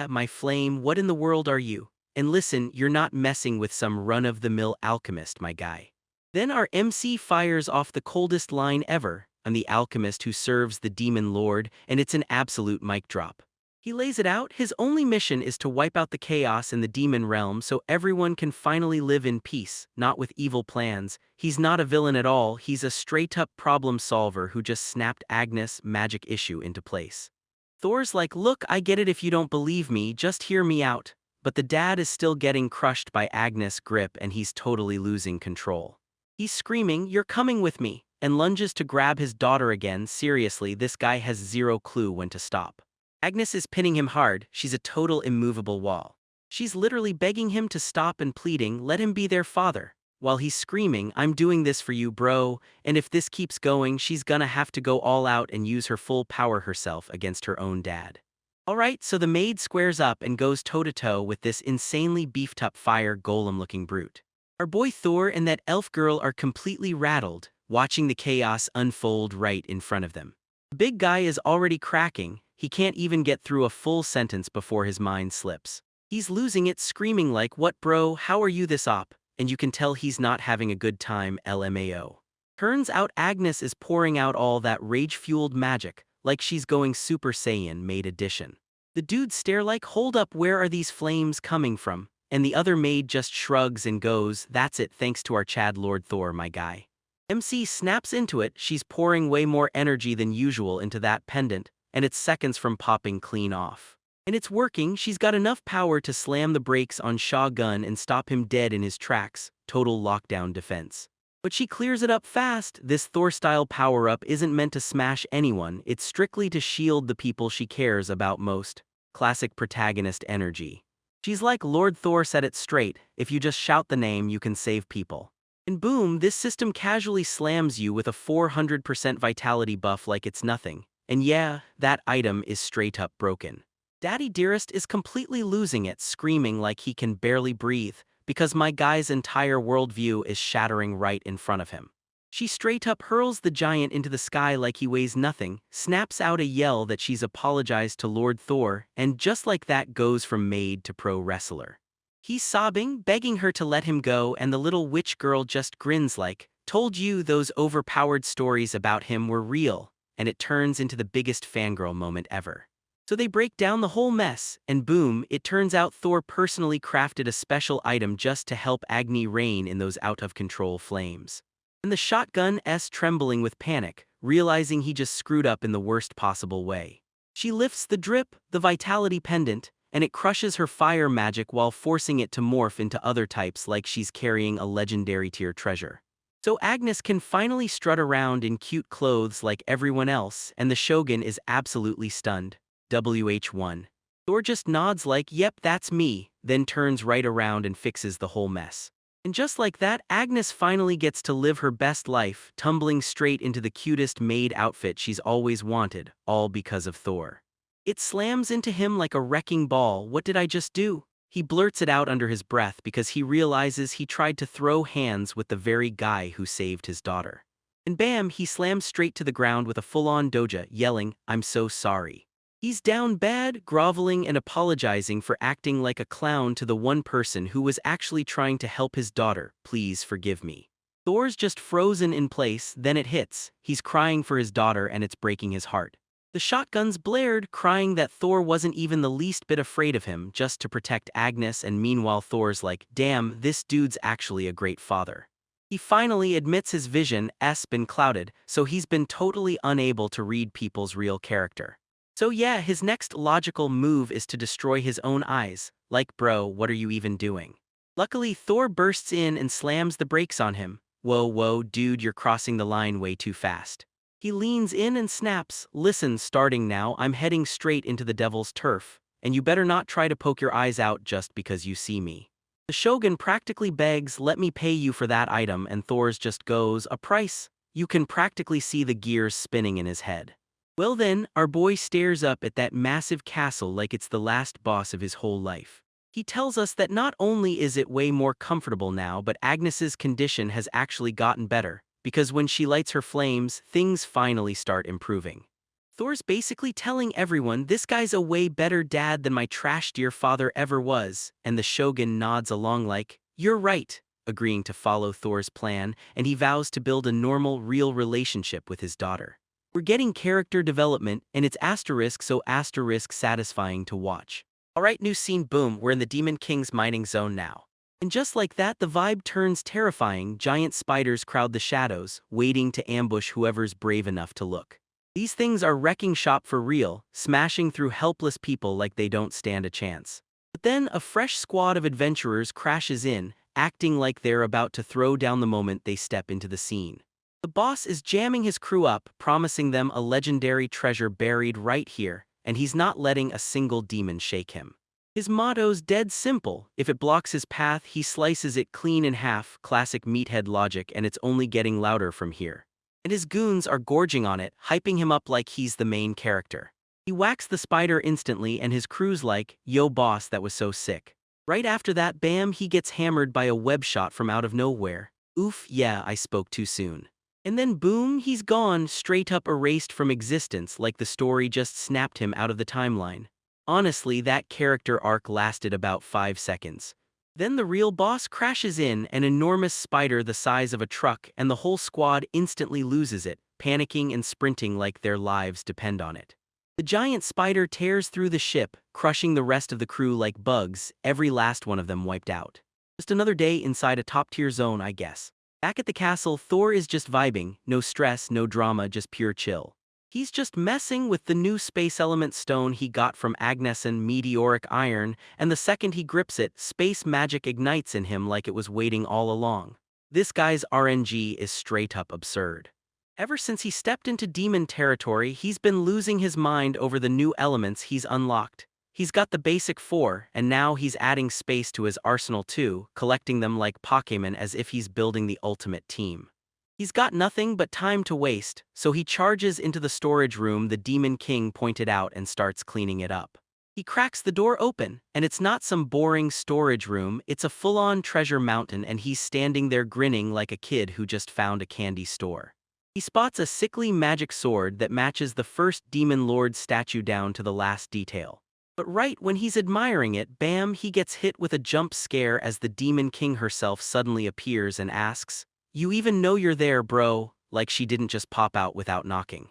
my flame, what in the world are you?" And listen, you're not messing with some run-of-the-mill alchemist, my guy. Then our MC fires off the coldest line ever, I'm the alchemist who serves the demon lord, and it's an absolute mic drop. He lays it out. His only mission is to wipe out the chaos in the demon realm so everyone can finally live in peace, not with evil plans. He's not a villain at all, he's a straight-up problem solver who just snapped Agnes' magic issue into place. Thor's like, look, I get it if you don't believe me, just hear me out. But the dad is still getting crushed by Agnes' grip and he's totally losing control. He's screaming, "You're coming with me," and lunges to grab his daughter again. Seriously, this guy has zero clue when to stop. Agnes is pinning him hard, she's a total immovable wall. She's literally begging him to stop and pleading, let him be their father. While he's screaming, "I'm doing this for you, bro," and if this keeps going, she's gonna have to go all out and use her full power herself against her own dad. Alright, so the maid squares up and goes toe-to-toe with this insanely beefed-up fire golem-looking brute. Our boy Thor and that elf girl are completely rattled, watching the chaos unfold right in front of them. The big guy is already cracking. He can't even get through a full sentence before his mind slips. He's losing it, screaming like, "What bro, how are you this op?" And you can tell he's not having a good time, LMAO. Turns out Agnes is pouring out all that rage-fueled magic, like she's going Super Saiyan Maid Edition. The dudes stare like, hold up, where are these flames coming from? And the other maid just shrugs and goes, that's it, thanks to our Chad Lord Thor, my guy. MC snaps into it, she's pouring way more energy than usual into that pendant, and it's seconds from popping clean off. And it's working, she's got enough power to slam the brakes on Shah Gun and stop him dead in his tracks, total lockdown defense. But she clears it up fast. This Thor-style power-up isn't meant to smash anyone, it's strictly to shield the people she cares about most. Classic protagonist energy. She's like, Lord Thor said it straight, if you just shout the name you can save people. And boom, this system casually slams you with a 400% vitality buff like it's nothing. And yeah, that item is straight up broken. Daddy Dearest is completely losing it, screaming like he can barely breathe, because my guy's entire worldview is shattering right in front of him. She straight up hurls the giant into the sky like he weighs nothing, snaps out a yell that she's apologized to Lord Thor, and just like that goes from maid to pro wrestler. He's sobbing, begging her to let him go, and the little witch girl just grins like, told you those overpowered stories about him were real, and it turns into the biggest fangirl moment ever. So they break down the whole mess, and boom, it turns out Thor personally crafted a special item just to help Agni reign in those out-of-control flames. And the shotgun's trembling with panic, realizing he just screwed up in the worst possible way. She lifts the drip, the vitality pendant, and it crushes her fire magic while forcing it to morph into other types like she's carrying a legendary tier treasure. So Agnes can finally strut around in cute clothes like everyone else, and the Shogun is absolutely stunned. WH1. Thor just nods like, yep, that's me, then turns right around and fixes the whole mess. And just like that, Agnes finally gets to live her best life, tumbling straight into the cutest maid outfit she's always wanted, all because of Thor. It slams into him like a wrecking ball. What did I just do? He blurts it out under his breath because he realizes he tried to throw hands with the very guy who saved his daughter. And bam, he slams straight to the ground with a full-on doja, yelling, I'm so sorry. He's down bad, groveling and apologizing for acting like a clown to the one person who was actually trying to help his daughter. Please forgive me. Thor's just frozen in place, then it hits. He's crying for his daughter and it's breaking his heart. The shotguns blared, crying that Thor wasn't even the least bit afraid of him just to protect Agnes, and meanwhile Thor's like, damn, this dude's actually a great father. He finally admits his vision's been clouded, so he's been totally unable to read people's real character. So yeah, his next logical move is to destroy his own eyes. Like, bro, what are you even doing? Luckily, Thor bursts in and slams the brakes on him. Whoa, dude, you're crossing the line way too fast. He leans in and snaps, listen, starting now, I'm heading straight into the devil's turf, and you better not try to poke your eyes out just because you see me. The Shogun practically begs, let me pay you for that item, and Thor's just goes, a price? You can practically see the gears spinning in his head. Well then, our boy stares up at that massive castle like it's the last boss of his whole life. He tells us that not only is it way more comfortable now, but Agnes's condition has actually gotten better, because when she lights her flames, things finally start improving. Thor's basically telling everyone this guy's a way better dad than my trash dear father ever was, and the Shogun nods along like, you're right, agreeing to follow Thor's plan, and he vows to build a normal, real relationship with his daughter. We're getting character development, and it's so satisfying to watch. Alright, new scene, boom, we're in the Demon King's mining zone now. And just like that, the vibe turns terrifying. Giant spiders crowd the shadows, waiting to ambush whoever's brave enough to look. These things are wrecking shop for real, smashing through helpless people like they don't stand a chance. But then a fresh squad of adventurers crashes in, acting like they're about to throw down the moment they step into the scene. The boss is jamming his crew up, promising them a legendary treasure buried right here, and he's not letting a single demon shake him. His motto's dead simple: if it blocks his path, he slices it clean in half, classic meathead logic, and it's only getting louder from here. And his goons are gorging on it, hyping him up like he's the main character. He whacks the spider instantly and his crew's like, yo boss, that was so sick. Right after that, bam, he gets hammered by a web shot from out of nowhere. Oof, yeah, I spoke too soon. And then boom, he's gone, straight up erased from existence like the story just snapped him out of the timeline. Honestly, that character arc lasted about 5 seconds. Then the real boss crashes in, an enormous spider the size of a truck, and the whole squad instantly loses it, panicking and sprinting like their lives depend on it. The giant spider tears through the ship, crushing the rest of the crew like bugs, every last one of them wiped out. Just another day inside a top-tier zone, I guess. Back at the castle, Thor is just vibing, no stress, no drama, just pure chill. He's just messing with the new space element stone he got from Agneson, meteoric iron, and the second he grips it, space magic ignites in him like it was waiting all along. This guy's RNG is straight up absurd. Ever since he stepped into demon territory, he's been losing his mind over the new elements he's unlocked. He's got the basic 4, and now he's adding space to his arsenal too, collecting them like Pokémon as if he's building the ultimate team. He's got nothing but time to waste, so he charges into the storage room the Demon King pointed out and starts cleaning it up. He cracks the door open, and it's not some boring storage room, it's a full-on treasure mountain, and he's standing there grinning like a kid who just found a candy store. He spots a sickly magic sword that matches the first Demon Lord statue down to the last detail. But right when he's admiring it, bam, he gets hit with a jump scare as the Demon King herself suddenly appears and asks, "You even know you're there, bro," like she didn't just pop out without knocking.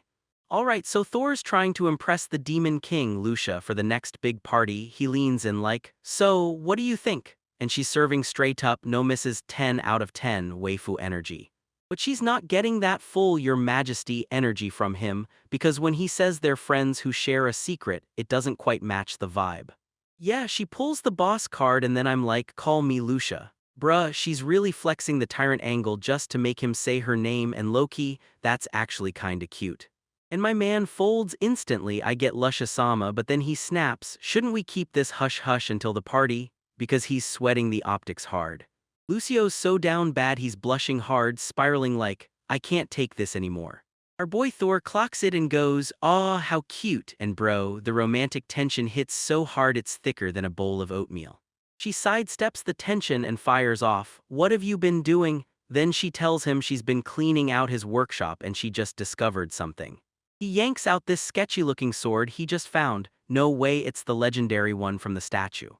Alright, so Thor's trying to impress the Demon King, Lucia, for the next big party. He leans in like, "So, what do you think?" And she's serving straight up, no misses, 10 out of 10 waifu energy. But she's not getting that full Your Majesty energy from him, because when he says they're friends who share a secret, it doesn't quite match the vibe. Yeah, she pulls the boss card and then I'm like, call me Lucia. Bruh, she's really flexing the tyrant angle just to make him say her name, and low-key, that's actually kinda cute. And my man folds instantly. I get Luscia-sama, but then he snaps, shouldn't we keep this hush-hush until the party? Because he's sweating the optics hard. Lucio's so down bad he's blushing hard, spiraling like, I can't take this anymore. Our boy Thor clocks it and goes, aw, how cute, and bro, the romantic tension hits so hard it's thicker than a bowl of oatmeal. She sidesteps the tension and fires off, what have you been doing? Then she tells him she's been cleaning out his workshop and she just discovered something. He yanks out this sketchy-looking sword he just found, no way it's the legendary one from the statue.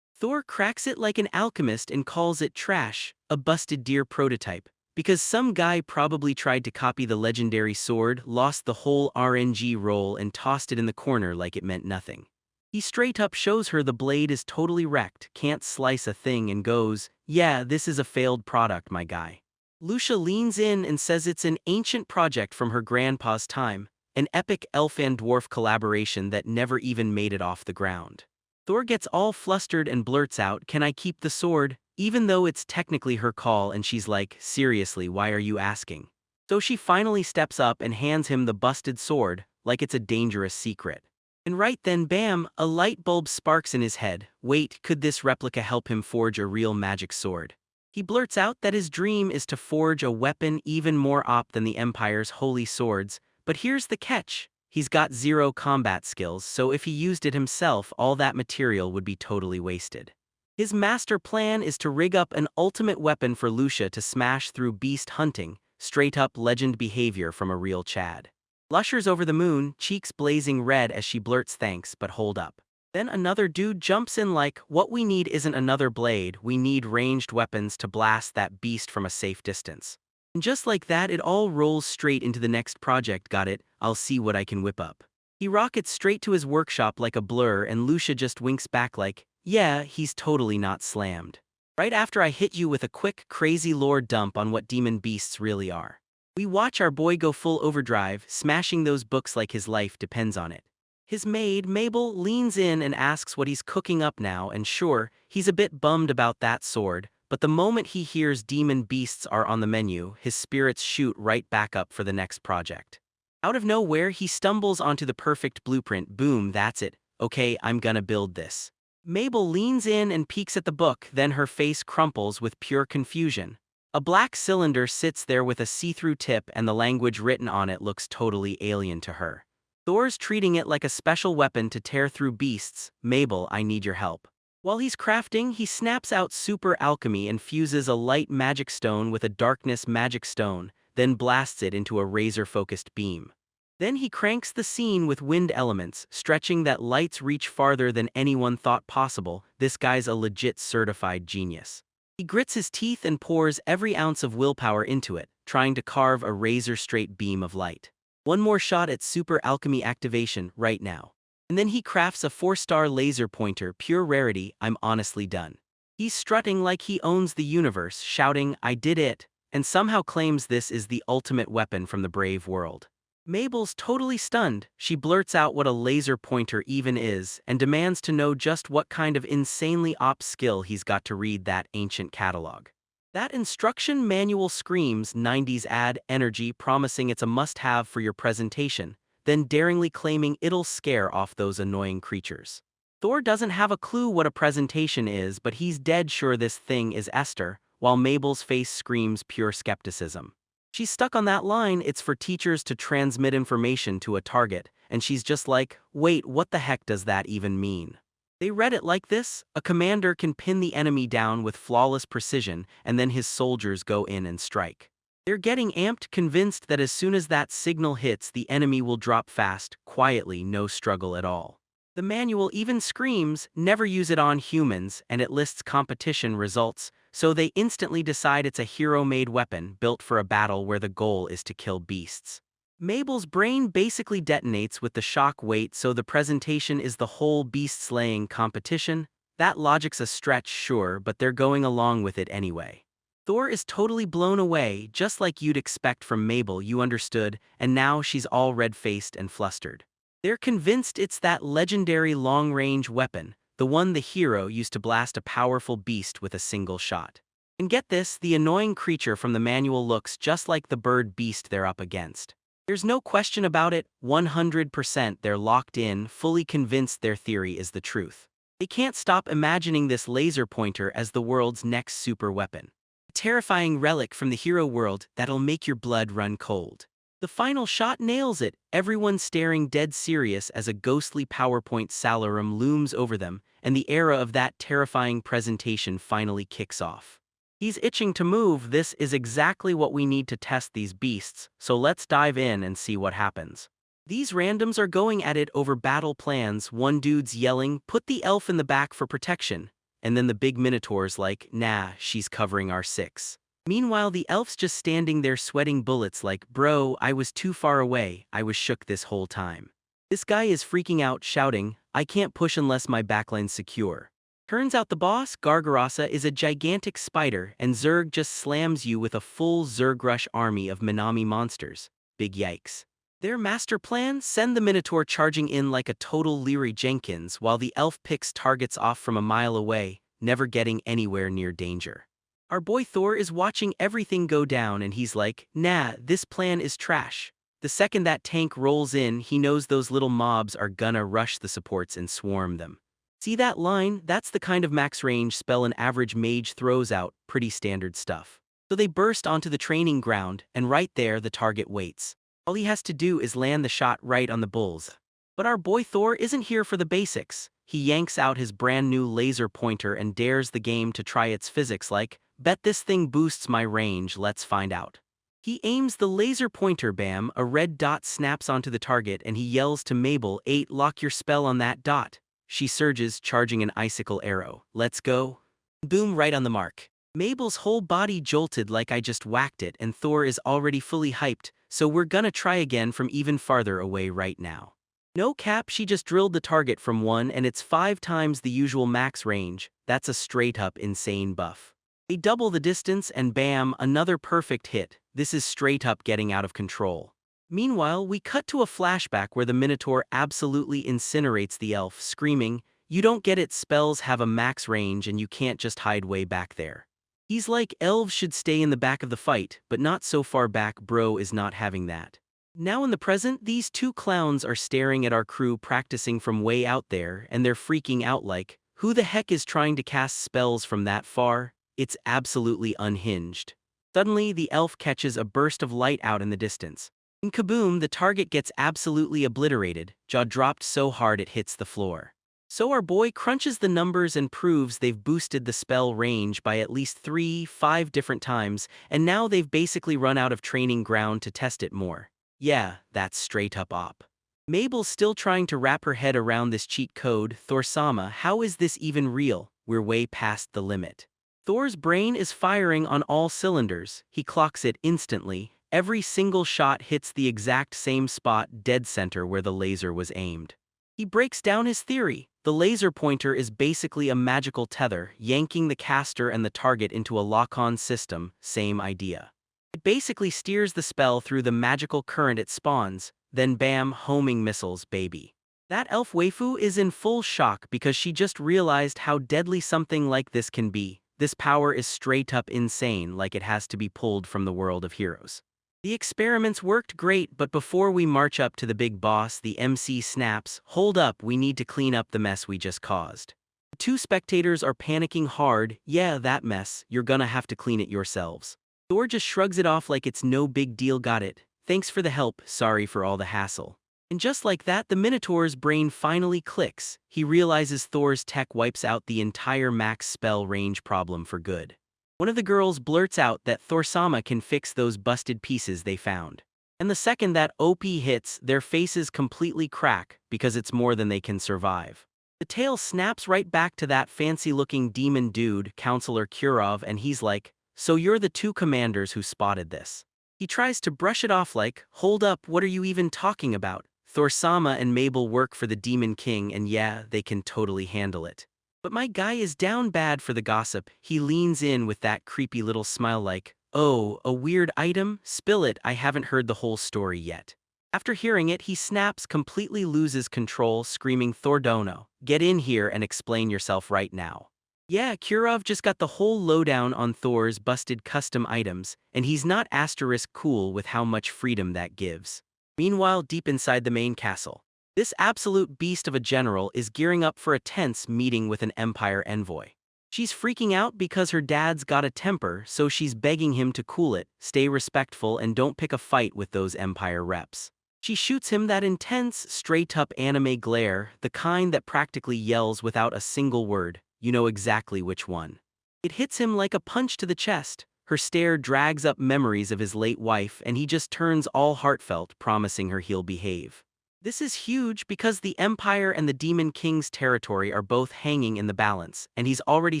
Thor cracks it like an alchemist and calls it trash, a busted deer prototype, because some guy probably tried to copy the legendary sword, lost the whole RNG roll and tossed it in the corner like it meant nothing. He straight up shows her the blade is totally wrecked, can't slice a thing, and goes, yeah, this is a failed product, my guy. Lucia leans in and says it's an ancient project from her grandpa's time, an epic elf and dwarf collaboration that never even made it off the ground. Thor gets all flustered and blurts out, can I keep the sword? Even though it's technically her call, and she's like, seriously, why are you asking? So she finally steps up and hands him the busted sword, like it's a dangerous secret. And right then, bam, a light bulb sparks in his head. Wait, could this replica help him forge a real magic sword? He blurts out that his dream is to forge a weapon even more OP than the Empire's holy swords, but here's the catch. He's got 0 combat skills, so if he used it himself, all that material would be totally wasted. His master plan is to rig up an ultimate weapon for Lucia to smash through beast hunting, straight up legend behavior from a real Chad. Lusher's over the moon, cheeks blazing red as she blurts thanks, but hold up. Then another dude jumps in like, what we need isn't another blade, we need ranged weapons to blast that beast from a safe distance. And just like that, it all rolls straight into the next project. Got it, I'll see what I can whip up. He rockets straight to his workshop like a blur, and Lucia just winks back like, yeah, he's totally not slammed. Right after I hit you with a quick, crazy lore dump on what demon beasts really are. We watch our boy go full overdrive, smashing those books like his life depends on it. His maid, Mabel, leans in and asks what he's cooking up now, and sure, he's a bit bummed about that sword, but the moment he hears demon beasts are on the menu, his spirits shoot right back up for the next project. Out of nowhere, he stumbles onto the perfect blueprint. Boom, that's it. Okay, I'm gonna build this. Mabel leans in and peeks at the book, then her face crumples with pure confusion. A black cylinder sits there with a see-through tip, and the language written on it looks totally alien to her. Thor's treating it like a special weapon to tear through beasts. Mabel, I need your help. While he's crafting, he snaps out super alchemy and fuses a light magic stone with a darkness magic stone, then blasts it into a razor-focused beam. Then he cranks the scene with wind elements, stretching that lights reach farther than anyone thought possible. This guy's a legit certified genius. He grits his teeth and pours every ounce of willpower into it, trying to carve a razor-straight beam of light. One more shot at super alchemy activation right now. And then he crafts a 4-star laser pointer, pure rarity. I'm honestly done. He's strutting like he owns the universe, shouting, I did it, and somehow claims this is the ultimate weapon from the brave world. Mabel's totally stunned. She blurts out what a laser pointer even is, and demands to know just what kind of insanely OP skill he's got to read that ancient catalog. That instruction manual screams 90s ad energy, promising it's a must-have for your presentation, then daringly claiming it'll scare off those annoying creatures. Thor doesn't have a clue what a presentation is, but he's dead sure this thing is Esther, while Mabel's face screams pure skepticism. She's stuck on that line, it's for teachers to transmit information to a target, and she's just like, wait, what the heck does that even mean? They read it like this: a commander can pin the enemy down with flawless precision, and then his soldiers go in and strike. They're getting amped, convinced that as soon as that signal hits, the enemy will drop fast, quietly, no struggle at all. The manual even screams, never use it on humans, and it lists competition results, so they instantly decide it's a hero-made weapon built for a battle where the goal is to kill beasts. Mabel's brain basically detonates with the shock weight, so the presentation is the whole beast-slaying competition. That logic's a stretch, sure, but they're going along with it anyway. Thor is totally blown away, just like you'd expect from Mabel, you understood, and now she's all red-faced and flustered. They're convinced it's that legendary long-range weapon, the one the hero used to blast a powerful beast with a single shot. And get this, the annoying creature from the manual looks just like the bird beast they're up against. There's no question about it, 100% they're locked in, fully convinced their theory is the truth. They can't stop imagining this laser pointer as the world's next super weapon. A terrifying relic from the hero world that'll make your blood run cold. The final shot nails it, everyone staring dead serious as a ghostly PowerPoint salarum looms over them, and the era of that terrifying presentation finally kicks off. He's itching to move. This is exactly what we need to test these beasts, so let's dive in and see what happens. These randoms are going at it over battle plans. One dude's yelling, put the elf in the back for protection, and then the big minotaur's like, nah, she's covering our 6. Meanwhile, the elf's just standing there sweating bullets like, bro, I was too far away, I was shook this whole time. This guy is freaking out, shouting, I can't push unless my backline's secure. Turns out the boss, Gargarasa, is a gigantic spider, and Zerg just slams you with a full Zergrush army of Minami monsters. Big yikes. Their master plan? Send the Minotaur charging in like a total Leary Jenkins, while the elf picks targets off from a mile away, never getting anywhere near danger. Our boy Thor is watching everything go down, and he's like, nah, this plan is trash. The second that tank rolls in, he knows those little mobs are gonna rush the supports and swarm them. See that line? That's the kind of max range spell an average mage throws out, pretty standard stuff. So they burst onto the training ground, and right there the target waits. All he has to do is land the shot right on the bull's. But our boy Thor isn't here for the basics. He yanks out his brand new laser pointer and dares the game to try its physics like, bet this thing boosts my range, let's find out. He aims the laser pointer, bam, a red dot snaps onto the target, and he yells to Mabel, 8, lock your spell on that dot. She surges, charging an icicle arrow. Let's go. Boom, right on the mark. Mabel's whole body jolted like I just whacked it, and Thor is already fully hyped, so we're gonna try again from even farther away right now. No cap, she just drilled the target from one and it's 5 times the usual max range. That's a straight up insane buff. They double the distance and bam, another perfect hit. This is straight up getting out of control. Meanwhile, we cut to a flashback where the Minotaur absolutely incinerates the elf, screaming, "You don't get it, spells have a max range and you can't just hide way back there." He's like, elves should stay in the back of the fight, but not so far back, bro is not having that. Now in the present, these two clowns are staring at our crew practicing from way out there, and they're freaking out like, who the heck is trying to cast spells from that far? It's absolutely unhinged. Suddenly, the elf catches a burst of light out in the distance. In kaboom, the target gets absolutely obliterated, jaw dropped so hard it hits the floor. So our boy crunches the numbers and proves they've boosted the spell range by at least 3-5 different times, and now they've basically run out of training ground to test it more. Yeah, that's straight up op. Mabel's still trying to wrap her head around this cheat code. Thor-sama, how is this even real? We're way past the limit. Thor's brain is firing on all cylinders. He clocks it instantly. Every single shot hits the exact same spot, dead center where the laser was aimed. He breaks down his theory. The laser pointer is basically a magical tether, yanking the caster and the target into a lock-on system. Same idea. It basically steers the spell through the magical current it spawns, then bam, homing missiles, baby. That elf waifu is in full shock because she just realized how deadly something like this can be. This power is straight up insane, like it has to be pulled from the world of heroes. The experiments worked great, but before we march up to the big boss, the MC snaps, "Hold up, we need to clean up the mess we just caused." The two spectators are panicking hard. Yeah, that mess, you're gonna have to clean it yourselves. Thor just shrugs it off like it's no big deal. Got it. Thanks for the help, sorry for all the hassle. And just like that, the Minotaur's brain finally clicks. He realizes Thor's tech wipes out the entire max spell range problem for good. One of the girls blurts out that Thor-sama can fix those busted pieces they found. And the second that OP hits, their faces completely crack because it's more than they can survive. The tail snaps right back to that fancy-looking demon dude, Counselor Kurov, and he's like, "So you're the two commanders who spotted this." He tries to brush it off like, "Hold up, what are you even talking about? Thor-sama and Mabel work for the Demon King and yeah, they can totally handle it. But my guy is down bad for the gossip." He leans in with that creepy little smile like, "Oh, a weird item? Spill it, I haven't heard the whole story yet." After hearing it, he snaps, completely loses control, screaming, "Thordono, get in here and explain yourself right now." Yeah, Kurov just got the whole lowdown on Thor's busted custom items, and he's not asterisk cool with how much freedom that gives. Meanwhile, deep inside the main castle, this absolute beast of a general is gearing up for a tense meeting with an Empire envoy. She's freaking out because her dad's got a temper, so she's begging him to cool it, stay respectful, and don't pick a fight with those Empire reps. She shoots him that intense, straight-up anime glare, the kind that practically yells without a single word. You know exactly which one. It hits him like a punch to the chest. Her stare drags up memories of his late wife, and he just turns all heartfelt, promising her he'll behave. This is huge because the Empire and the Demon King's territory are both hanging in the balance, and he's already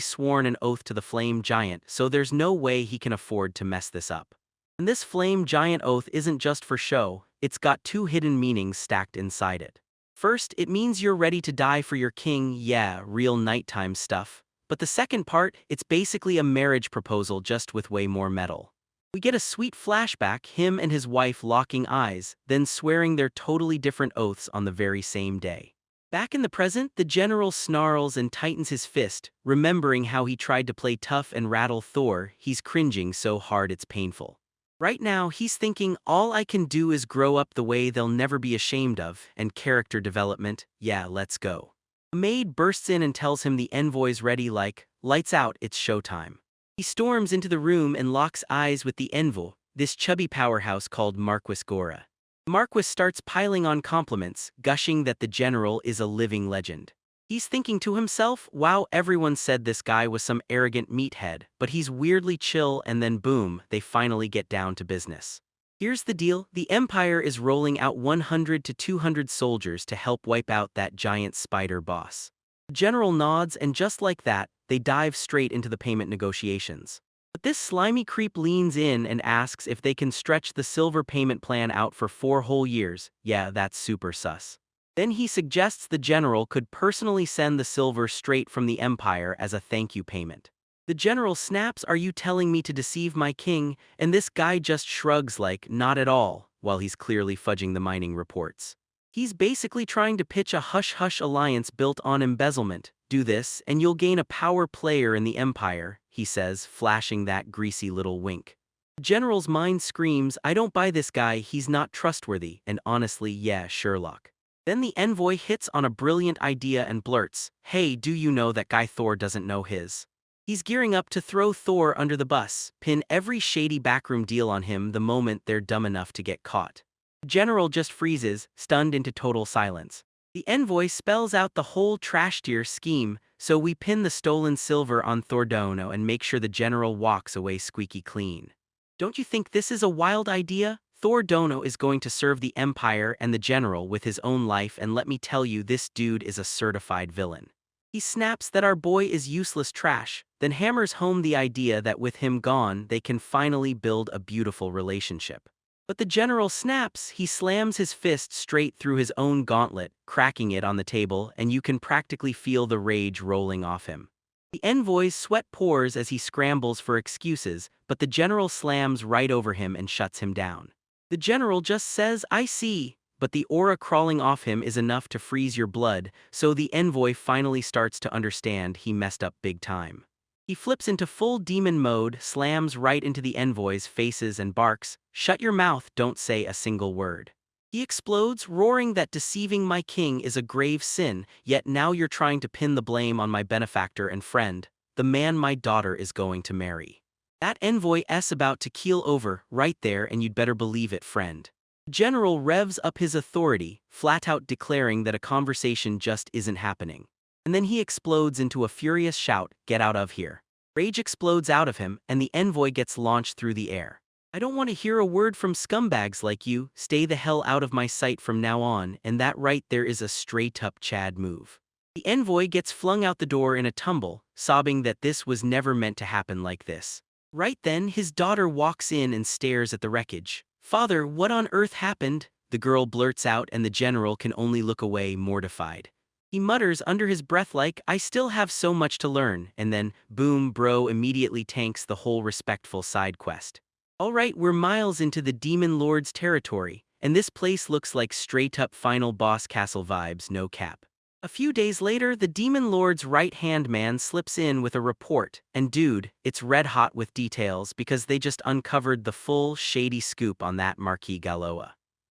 sworn an oath to the Flame Giant, so there's no way he can afford to mess this up. And this Flame Giant oath isn't just for show, it's got two hidden meanings stacked inside it. First, it means you're ready to die for your king, yeah, real nighttime stuff. But the second part, it's basically a marriage proposal just with way more metal. We get a sweet flashback, him and his wife locking eyes, then swearing their totally different oaths on the very same day. Back in the present, the general snarls and tightens his fist, remembering how he tried to play tough and rattle Thor. He's cringing so hard it's painful. Right now, he's thinking, all I can do is grow up the way they'll never be ashamed of, and character development, yeah, let's go. A maid bursts in and tells him the envoy's ready like, lights out, it's showtime. He storms into the room and locks eyes with the envoy, this chubby powerhouse called Marquis Gora. Marquis starts piling on compliments, gushing that the general is a living legend. He's thinking to himself, wow, everyone said this guy was some arrogant meathead, but he's weirdly chill, and then boom, they finally get down to business. Here's the deal, the Empire is rolling out 100 to 200 soldiers to help wipe out that giant spider boss. The general nods, and just like that, they dive straight into the payment negotiations. But this slimy creep leans in and asks if they can stretch the silver payment plan out for 4 whole years. Yeah, that's super sus. Then he suggests the general could personally send the silver straight from the empire as a thank you payment. The general snaps, "Are you telling me to deceive my king?" And this guy just shrugs like, "Not at all," while he's clearly fudging the mining reports. He's basically trying to pitch a hush-hush alliance built on embezzlement. "Do this, and you'll gain a power player in the empire," he says, flashing that greasy little wink. The general's mind screams, "I don't buy this guy, he's not trustworthy," and honestly, yeah, Sherlock. Then the envoy hits on a brilliant idea and blurts, "Hey, do you know that guy Thor doesn't know his?" He's gearing up to throw Thor under the bus, pin every shady backroom deal on him the moment they're dumb enough to get caught. The general just freezes, stunned into total silence. The envoy spells out the whole trash tier scheme, so we pin the stolen silver on Thordono and make sure the general walks away squeaky clean. Don't you think this is a wild idea? Thordono is going to serve the empire and the general with his own life, and let me tell you, this dude is a certified villain. He snaps that our boy is useless trash, then hammers home the idea that with him gone, they can finally build a beautiful relationship. But the general snaps, he slams his fist straight through his own gauntlet, cracking it on the table, and you can practically feel the rage rolling off him. The envoy's sweat pours as he scrambles for excuses, but the general slams right over him and shuts him down. The general just says, "I see," but the aura crawling off him is enough to freeze your blood, so the envoy finally starts to understand he messed up big time. He flips into full demon mode, slams right into the envoy's faces and barks, "Shut your mouth, don't say a single word." He explodes, roaring that deceiving my king is a grave sin, yet now you're trying to pin the blame on my benefactor and friend, the man my daughter is going to marry. That envoy's about to keel over, right there, and you'd better believe it, friend. The general revs up his authority, flat out declaring that a conversation just isn't happening. And then he explodes into a furious shout, "Get out of here." Rage explodes out of him, and the envoy gets launched through the air. "I don't want to hear a word from scumbags like you, stay the hell out of my sight from now on," and that right there is a straight-up Chad move. The envoy gets flung out the door in a tumble, sobbing that this was never meant to happen like this. Right then, his daughter walks in and stares at the wreckage. "Father, what on earth happened?" the girl blurts out, and the general can only look away, mortified. He mutters under his breath like, "I still have so much to learn," and then, boom, bro immediately tanks the whole respectful side quest. Alright, we're miles into the Demon Lord's territory, and this place looks like straight-up final boss castle vibes, no cap. A few days later, the Demon Lord's right-hand man slips in with a report, and dude, it's red hot with details because they just uncovered the full, shady scoop on that Marquis Galoa.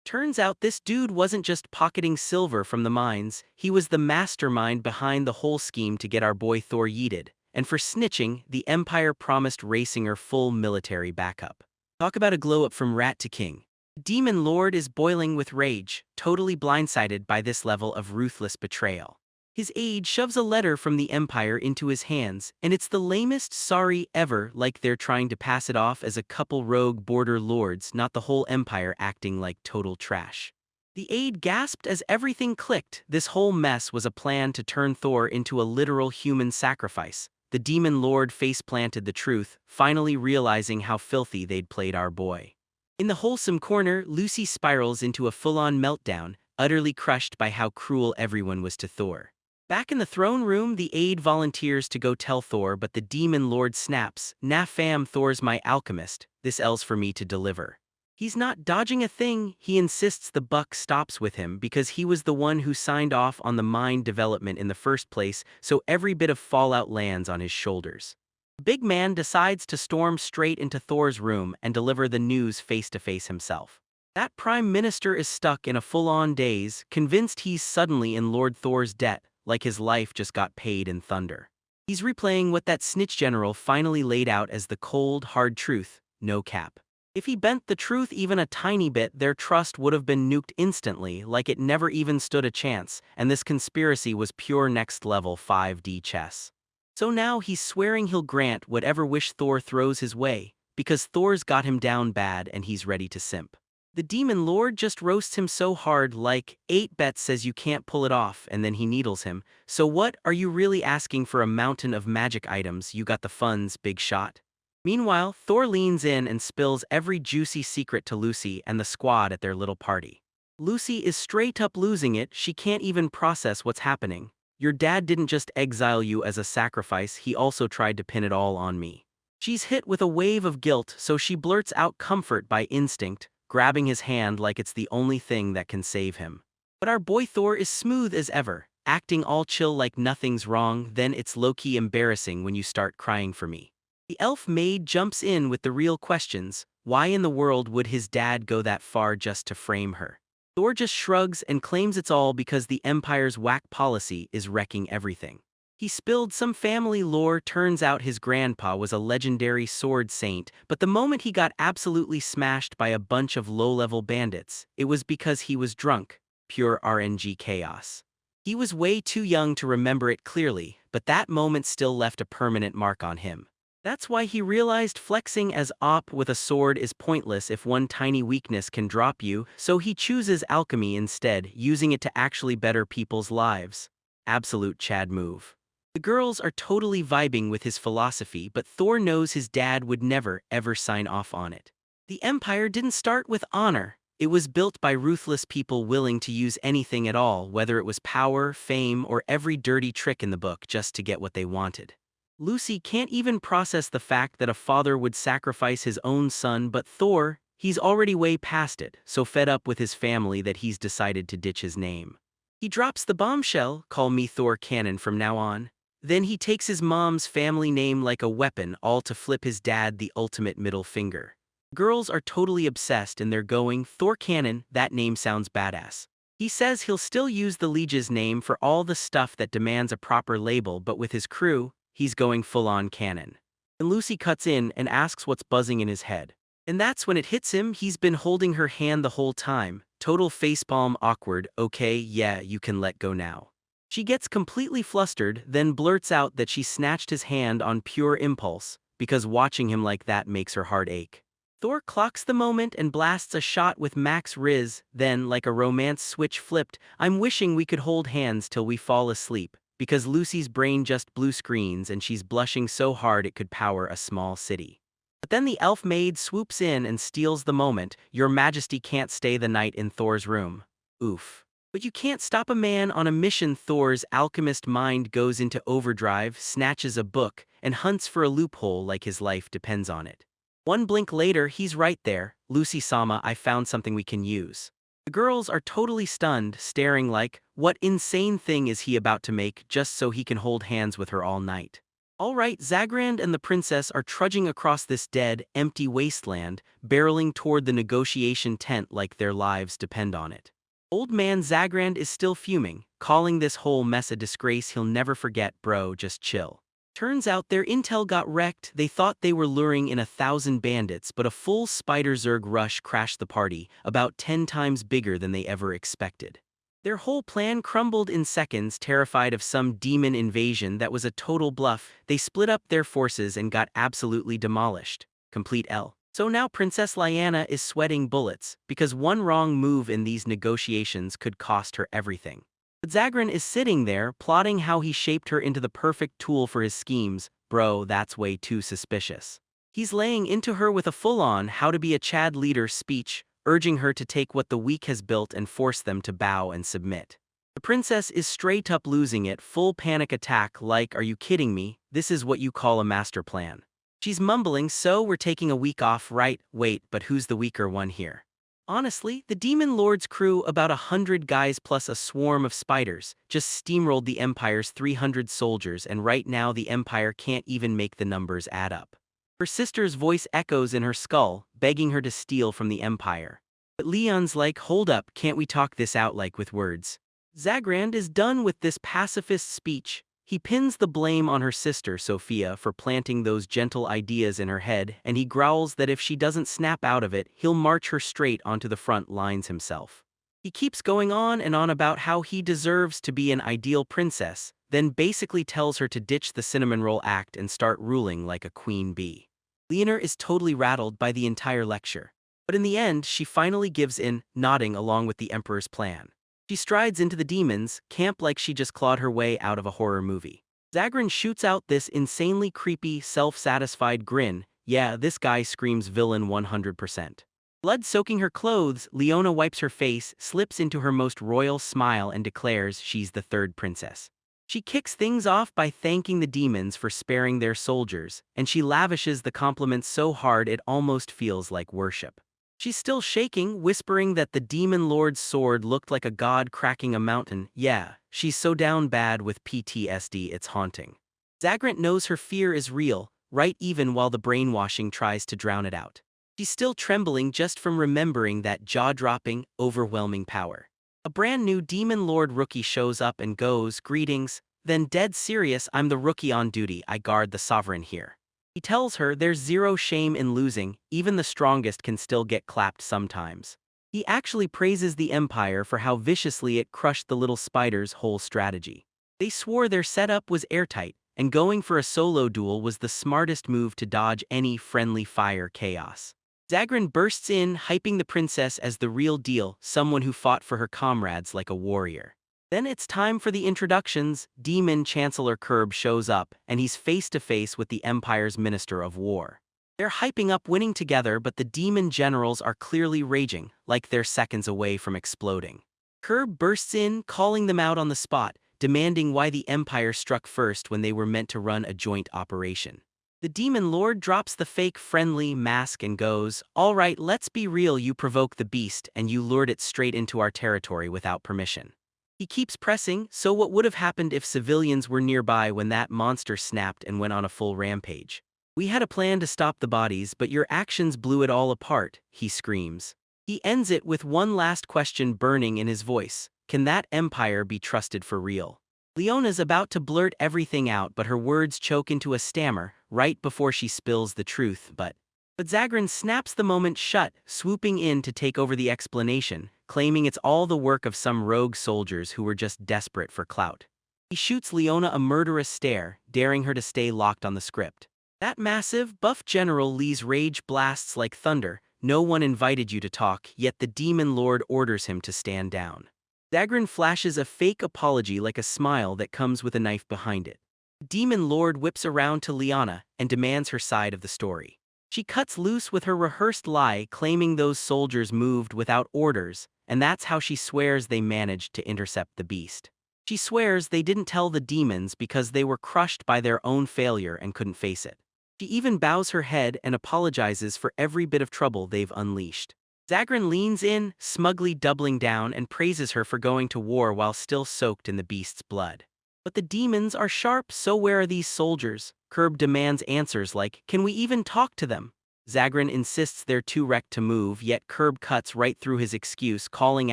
Turns out this dude wasn't just pocketing silver from the mines, he was the mastermind behind the whole scheme to get our boy Thor yeeted, and for snitching, the Empire promised Racinger full military backup. Talk about a glow-up from rat to king. Demon Lord is boiling with rage, totally blindsided by this level of ruthless betrayal. His aide shoves a letter from the Empire into his hands, and it's the lamest sorry ever, like they're trying to pass it off as a couple rogue border lords, not the whole Empire acting like total trash. The aide gasped as everything clicked. This whole mess was a plan to turn Thor into a literal human sacrifice. The Demon Lord face-planted the truth, finally realizing how filthy they'd played our boy. In the wholesome corner, Lucy spirals into a full-on meltdown, utterly crushed by how cruel everyone was to Thor. Back in the throne room, the aide volunteers to go tell Thor, but the Demon Lord snaps, "Nah fam, Thor's my alchemist, this L's for me to deliver." He's not dodging a thing, he insists the buck stops with him because he was the one who signed off on the mine development in the first place, so every bit of fallout lands on his shoulders. The big man decides to storm straight into Thor's room and deliver the news face-to-face himself. That Prime Minister is stuck in a full-on daze, convinced he's suddenly in Lord Thor's debt, like his life just got paid in thunder. He's replaying what that snitch general finally laid out as the cold, hard truth, no cap. If he bent the truth even a tiny bit, their trust would have been nuked instantly, like it never even stood a chance, and this conspiracy was pure next-level 5D chess. So now he's swearing he'll grant whatever wish Thor throws his way, because Thor's got him down bad and he's ready to simp. The demon lord just roasts him so hard like, 8 bets says you can't pull it off, and then he needles him. So what, are you really asking for a mountain of magic items? You got the funds, big shot. Meanwhile, Thor leans in and spills every juicy secret to Lucy and the squad at their little party. Lucy is straight up losing it, she can't even process what's happening. Your dad didn't just exile you as a sacrifice, he also tried to pin it all on me. She's hit with a wave of guilt, so she blurts out comfort by instinct, grabbing his hand like it's the only thing that can save him. But our boy Thor is smooth as ever, acting all chill like nothing's wrong. Then it's low-key embarrassing when you start crying for me. The elf maid jumps in with the real questions. Why in the world would his dad go that far just to frame her? Thor just shrugs and claims it's all because the Empire's whack policy is wrecking everything. He spilled some family lore. Turns out his grandpa was a legendary sword saint, but the moment he got absolutely smashed by a bunch of low-level bandits, it was because he was drunk. Pure RNG chaos. He was way too young to remember it clearly, but that moment still left a permanent mark on him. That's why he realized flexing as op with a sword is pointless if one tiny weakness can drop you, so he chooses alchemy instead, using it to actually better people's lives. Absolute Chad move. The girls are totally vibing with his philosophy, but Thor knows his dad would never, ever sign off on it. The Empire didn't start with honor. It was built by ruthless people willing to use anything at all, whether it was power, fame, or every dirty trick in the book just to get what they wanted. Lucy can't even process the fact that a father would sacrifice his own son, but Thor, he's already way past it, so fed up with his family that he's decided to ditch his name. He drops the bombshell, call me Thor Cannon from now on. Then he takes his mom's family name like a weapon, all to flip his dad the ultimate middle finger. Girls are totally obsessed and they're going, Thor Cannon, that name sounds badass. He says he'll still use the Liege's name for all the stuff that demands a proper label, but with his crew, he's going full-on canon. And Lucy cuts in and asks what's buzzing in his head. And that's when it hits him, he's been holding her hand the whole time. Total facepalm awkward, okay, yeah, you can let go now. She gets completely flustered, then blurts out that she snatched his hand on pure impulse, because watching him like that makes her heart ache. Thor clocks the moment and blasts a shot with Max Riz, then, like a romance switch flipped, I'm wishing we could hold hands till we fall asleep, because Lucy's brain just blue screens and she's blushing so hard it could power a small city. But then the elf maid swoops in and steals the moment. Your Majesty can't stay the night in Thor's room. Oof. But you can't stop a man on a mission. Thor's alchemist mind goes into overdrive, snatches a book, and hunts for a loophole like his life depends on it. One blink later, he's right there. Lucy-sama, I found something we can use. The girls are totally stunned, staring like, what insane thing is he about to make just so he can hold hands with her all night? All right, Zagrand and the princess are trudging across this dead, empty wasteland, barreling toward the negotiation tent like their lives depend on it. Old man Zagrand is still fuming, calling this whole mess a disgrace he'll never forget. Bro, just chill. Turns out their intel got wrecked. They thought they were luring in 1,000 bandits, but a full Spider Zerg rush crashed the party, about 10 times bigger than they ever expected. Their whole plan crumbled in seconds. Terrified of some demon invasion that was a total bluff, they split up their forces and got absolutely demolished. Complete L. So now Princess Lyanna is sweating bullets, because one wrong move in these negotiations could cost her everything. But Zagran is sitting there, plotting how he shaped her into the perfect tool for his schemes. Bro, that's way too suspicious. He's laying into her with a full-on how to be a Chad leader speech, urging her to take what the weak has built and force them to bow and submit. The princess is straight up losing it, full panic attack like, are you kidding me? This is what you call a master plan. She's mumbling, so we're taking a week off, right? Wait, but who's the weaker one here? Honestly, the Demon Lord's crew, about 100 guys plus a swarm of spiders, just steamrolled the Empire's 300 soldiers, and right now the Empire can't even make the numbers add up. Her sister's voice echoes in her skull, begging her to steal from the Empire. But Leon's like, hold up, can't we talk this out like with words? Zagrand is done with this pacifist speech. He pins the blame on her sister, Sophia, for planting those gentle ideas in her head, and he growls that if she doesn't snap out of it, he'll march her straight onto the front lines himself. He keeps going on and on about how he deserves to be an ideal princess, then basically tells her to ditch the cinnamon roll act and start ruling like a queen bee. Leonor is totally rattled by the entire lecture. But in the end, she finally gives in, nodding along with the Emperor's plan. She strides into the demons' camp like she just clawed her way out of a horror movie. Zagran shoots out this insanely creepy, self-satisfied grin. Yeah, this guy screams villain 100%. Blood soaking her clothes, Leona wipes her face, slips into her most royal smile and declares she's the third princess. She kicks things off by thanking the demons for sparing their soldiers, and she lavishes the compliments so hard it almost feels like worship. She's still shaking, whispering that the demon lord's sword looked like a god cracking a mountain. Yeah, she's so down bad with PTSD it's haunting. Zagrant knows her fear is real, right even while the brainwashing tries to drown it out. She's still trembling just from remembering that jaw-dropping, overwhelming power. A brand new demon lord rookie shows up and goes, "Greetings," then dead serious, "I'm the rookie on duty, I guard the sovereign here." He tells her there's zero shame in losing, even the strongest can still get clapped sometimes. He actually praises the Empire for how viciously it crushed the little spider's whole strategy. They swore their setup was airtight, and going for a solo duel was the smartest move to dodge any friendly fire chaos. Zagran bursts in, hyping the princess as the real deal, someone who fought for her comrades like a warrior. Then it's time for the introductions. Demon Chancellor Curb shows up, and he's face-to-face with the Empire's Minister of War. They're hyping up winning together, but the demon generals are clearly raging, like they're seconds away from exploding. Curb bursts in, calling them out on the spot, demanding why the Empire struck first when they were meant to run a joint operation. The demon lord drops the fake friendly mask and goes, "All right, let's be real, you provoked the beast and you lured it straight into our territory without permission." He keeps pressing, "So what would have happened if civilians were nearby when that monster snapped and went on a full rampage? We had a plan to stop the bodies, but your actions blew it all apart," he screams. He ends it with one last question burning in his voice. Can that empire be trusted for real? Leona's about to blurt everything out, but her words choke into a stammer right before she spills the truth, but Zagran snaps the moment shut, swooping in to take over the explanation, claiming it's all the work of some rogue soldiers who were just desperate for clout. He shoots Leona a murderous stare, daring her to stay locked on the script. That massive, buff general Lee's rage blasts like thunder. No one invited you to talk, yet the demon lord orders him to stand down. Zagran flashes a fake apology like a smile that comes with a knife behind it. The demon lord whips around to Leona and demands her side of the story. She cuts loose with her rehearsed lie, claiming those soldiers moved without orders, and that's how she swears they managed to intercept the beast. She swears they didn't tell the demons because they were crushed by their own failure and couldn't face it. She even bows her head and apologizes for every bit of trouble they've unleashed. Zagran leans in, smugly doubling down, and praises her for going to war while still soaked in the beast's blood. But the demons are sharp, so where are these soldiers? Curb demands answers like, "Can we even talk to them?" Zagran insists they're too wrecked to move, yet Curb cuts right through his excuse, calling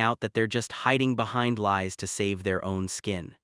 out that they're just hiding behind lies to save their own skin.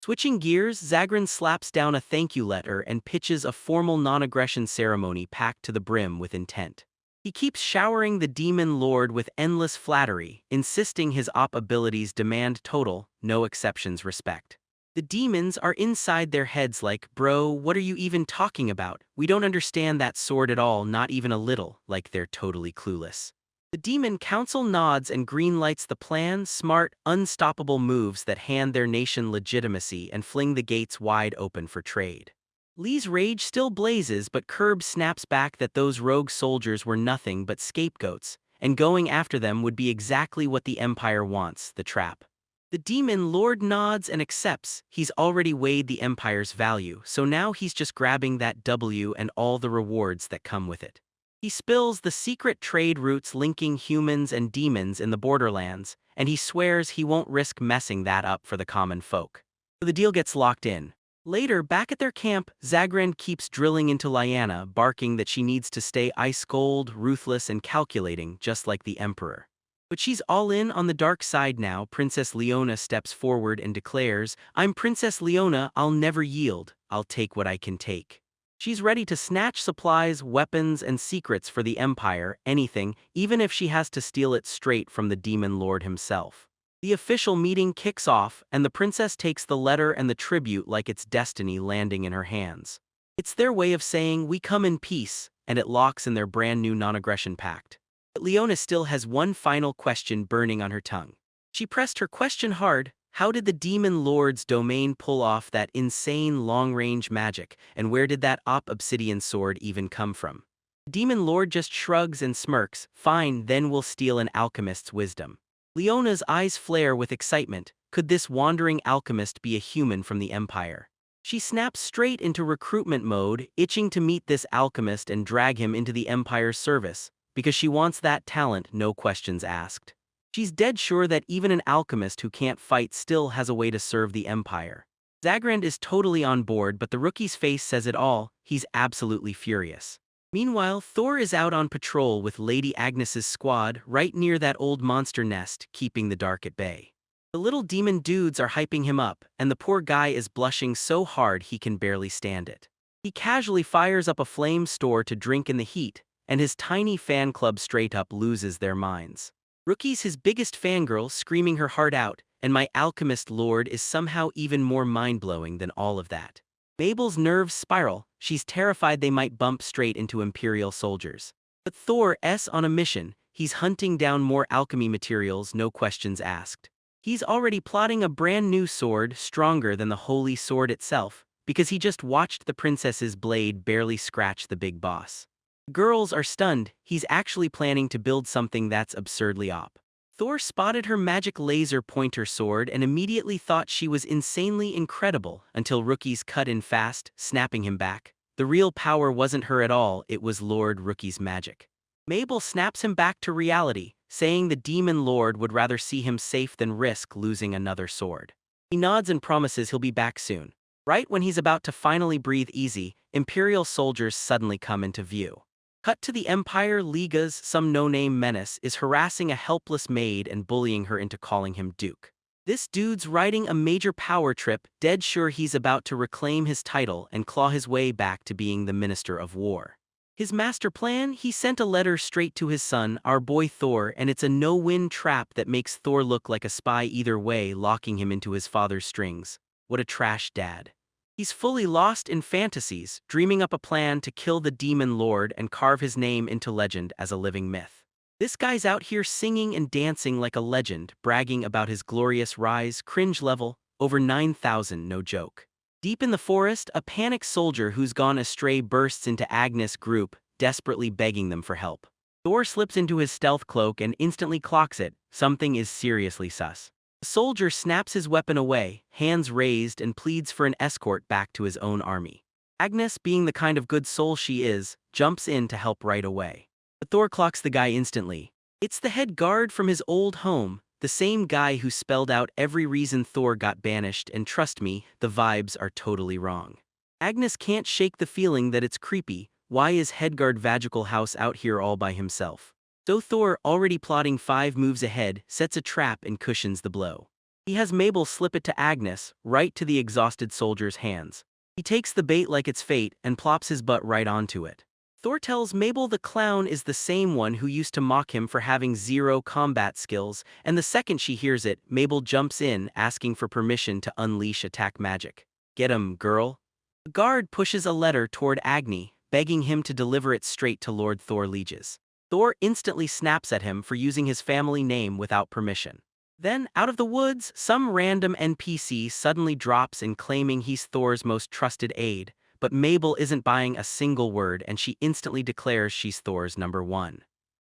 Switching gears, Zagran slaps down a thank you letter and pitches a formal non-aggression ceremony packed to the brim with intent. He keeps showering the demon lord with endless flattery, insisting his op abilities demand total, no exceptions respect. The demons are inside their heads like, "Bro, what are you even talking about? We don't understand that sword at all, not even a little," like they're totally clueless. The demon council nods and greenlights the plan, smart, unstoppable moves that hand their nation legitimacy and fling the gates wide open for trade. Lee's rage still blazes, but Curb snaps back that those rogue soldiers were nothing but scapegoats, and going after them would be exactly what the Empire wants, the trap. The demon lord nods and accepts. He's already weighed the Empire's value, so now he's just grabbing that W and all the rewards that come with it. He spills the secret trade routes linking humans and demons in the borderlands, and he swears he won't risk messing that up for the common folk. So the deal gets locked in. Later, back at their camp, Zagran keeps drilling into Lyanna, barking that she needs to stay ice-cold, ruthless, and calculating, just like the Emperor. But she's all in on the dark side now. Princess Leona steps forward and declares, "I'm Princess Leona, I'll never yield, I'll take what I can take." She's ready to snatch supplies, weapons, and secrets for the Empire, anything, even if she has to steal it straight from the Demon Lord himself. The official meeting kicks off, and the princess takes the letter and the tribute like it's destiny landing in her hands. It's their way of saying, "We come in peace," and it locks in their brand new non-aggression pact. But Leona still has one final question burning on her tongue. She pressed her question hard. How did the Demon Lord's domain pull off that insane long-range magic, and where did that obsidian sword even come from? Demon Lord just shrugs and smirks. Fine, then we'll steal an alchemist's wisdom. Leona's eyes flare with excitement. Could this wandering alchemist be a human from the Empire? She snaps straight into recruitment mode, itching to meet this alchemist and drag him into the Empire's service, because she wants that talent, no questions asked. She's dead sure that even an alchemist who can't fight still has a way to serve the Empire. Zagrand is totally on board, but the rookie's face says it all. He's absolutely furious. Meanwhile, Thor is out on patrol with Lady Agnes's squad right near that old monster nest, keeping the dark at bay. The little demon dudes are hyping him up, and the poor guy is blushing so hard he can barely stand it. He casually fires up a flame store to drink in the heat, and his tiny fan club straight up loses their minds. Rookie's his biggest fangirl, screaming her heart out, and my alchemist lord is somehow even more mind-blowing than all of that. Mabel's nerves spiral. She's terrified they might bump straight into Imperial soldiers. But Thor's on a mission. He's hunting down more alchemy materials, no questions asked. He's already plotting a brand new sword, stronger than the holy sword itself, because he just watched the princess's blade barely scratch the big boss. Girls are stunned. He's actually planning to build something that's absurdly op. Thor spotted her magic laser pointer sword and immediately thought she was insanely incredible until Rookie's cut in fast, snapping him back. The real power wasn't her at all, it was Lord Rookie's magic. Mabel snaps him back to reality, saying the Demon Lord would rather see him safe than risk losing another sword. He nods and promises he'll be back soon. Right when he's about to finally breathe easy, Imperial soldiers suddenly come into view. Cut to the Empire Liga's some no-name menace is harassing a helpless maid and bullying her into calling him Duke. This dude's riding a major power trip, dead sure he's about to reclaim his title and claw his way back to being the Minister of War. His master plan? He sent a letter straight to his son, our boy Thor, and it's a no-win trap that makes Thor look like a spy either way, locking him into his father's strings. What a trash dad. He's fully lost in fantasies, dreaming up a plan to kill the Demon Lord and carve his name into legend as a living myth. This guy's out here singing and dancing like a legend, bragging about his glorious rise, cringe level, over 9,000, no joke. Deep in the forest, a panicked soldier who's gone astray bursts into Agnes' group, desperately begging them for help. Thor slips into his stealth cloak and instantly clocks it. Something is seriously sus. The soldier snaps his weapon away, hands raised, and pleads for an escort back to his own army. Agnes, being the kind of good soul she is, jumps in to help right away. But Thor clocks the guy instantly. It's the head guard from his old home, the same guy who spelled out every reason Thor got banished, and trust me, the vibes are totally wrong. Agnes can't shake the feeling that it's creepy. Why is Headguard Vagical House out here all by himself? So Thor, already plotting 5 moves ahead, sets a trap and cushions the blow. He has Mabel slip it to Agnes, right to the exhausted soldier's hands. He takes the bait like it's fate and plops his butt right onto it. Thor tells Mabel the clown is the same one who used to mock him for having 0 combat skills, and the second she hears it, Mabel jumps in, asking for permission to unleash attack magic. Get him, girl. The guard pushes a letter toward Agni, begging him to deliver it straight to Lord Thor Lieges. Thor instantly snaps at him for using his family name without permission. Then, out of the woods, some random NPC suddenly drops in claiming he's Thor's most trusted aide, but Mabel isn't buying a single word and she instantly declares she's Thor's #1.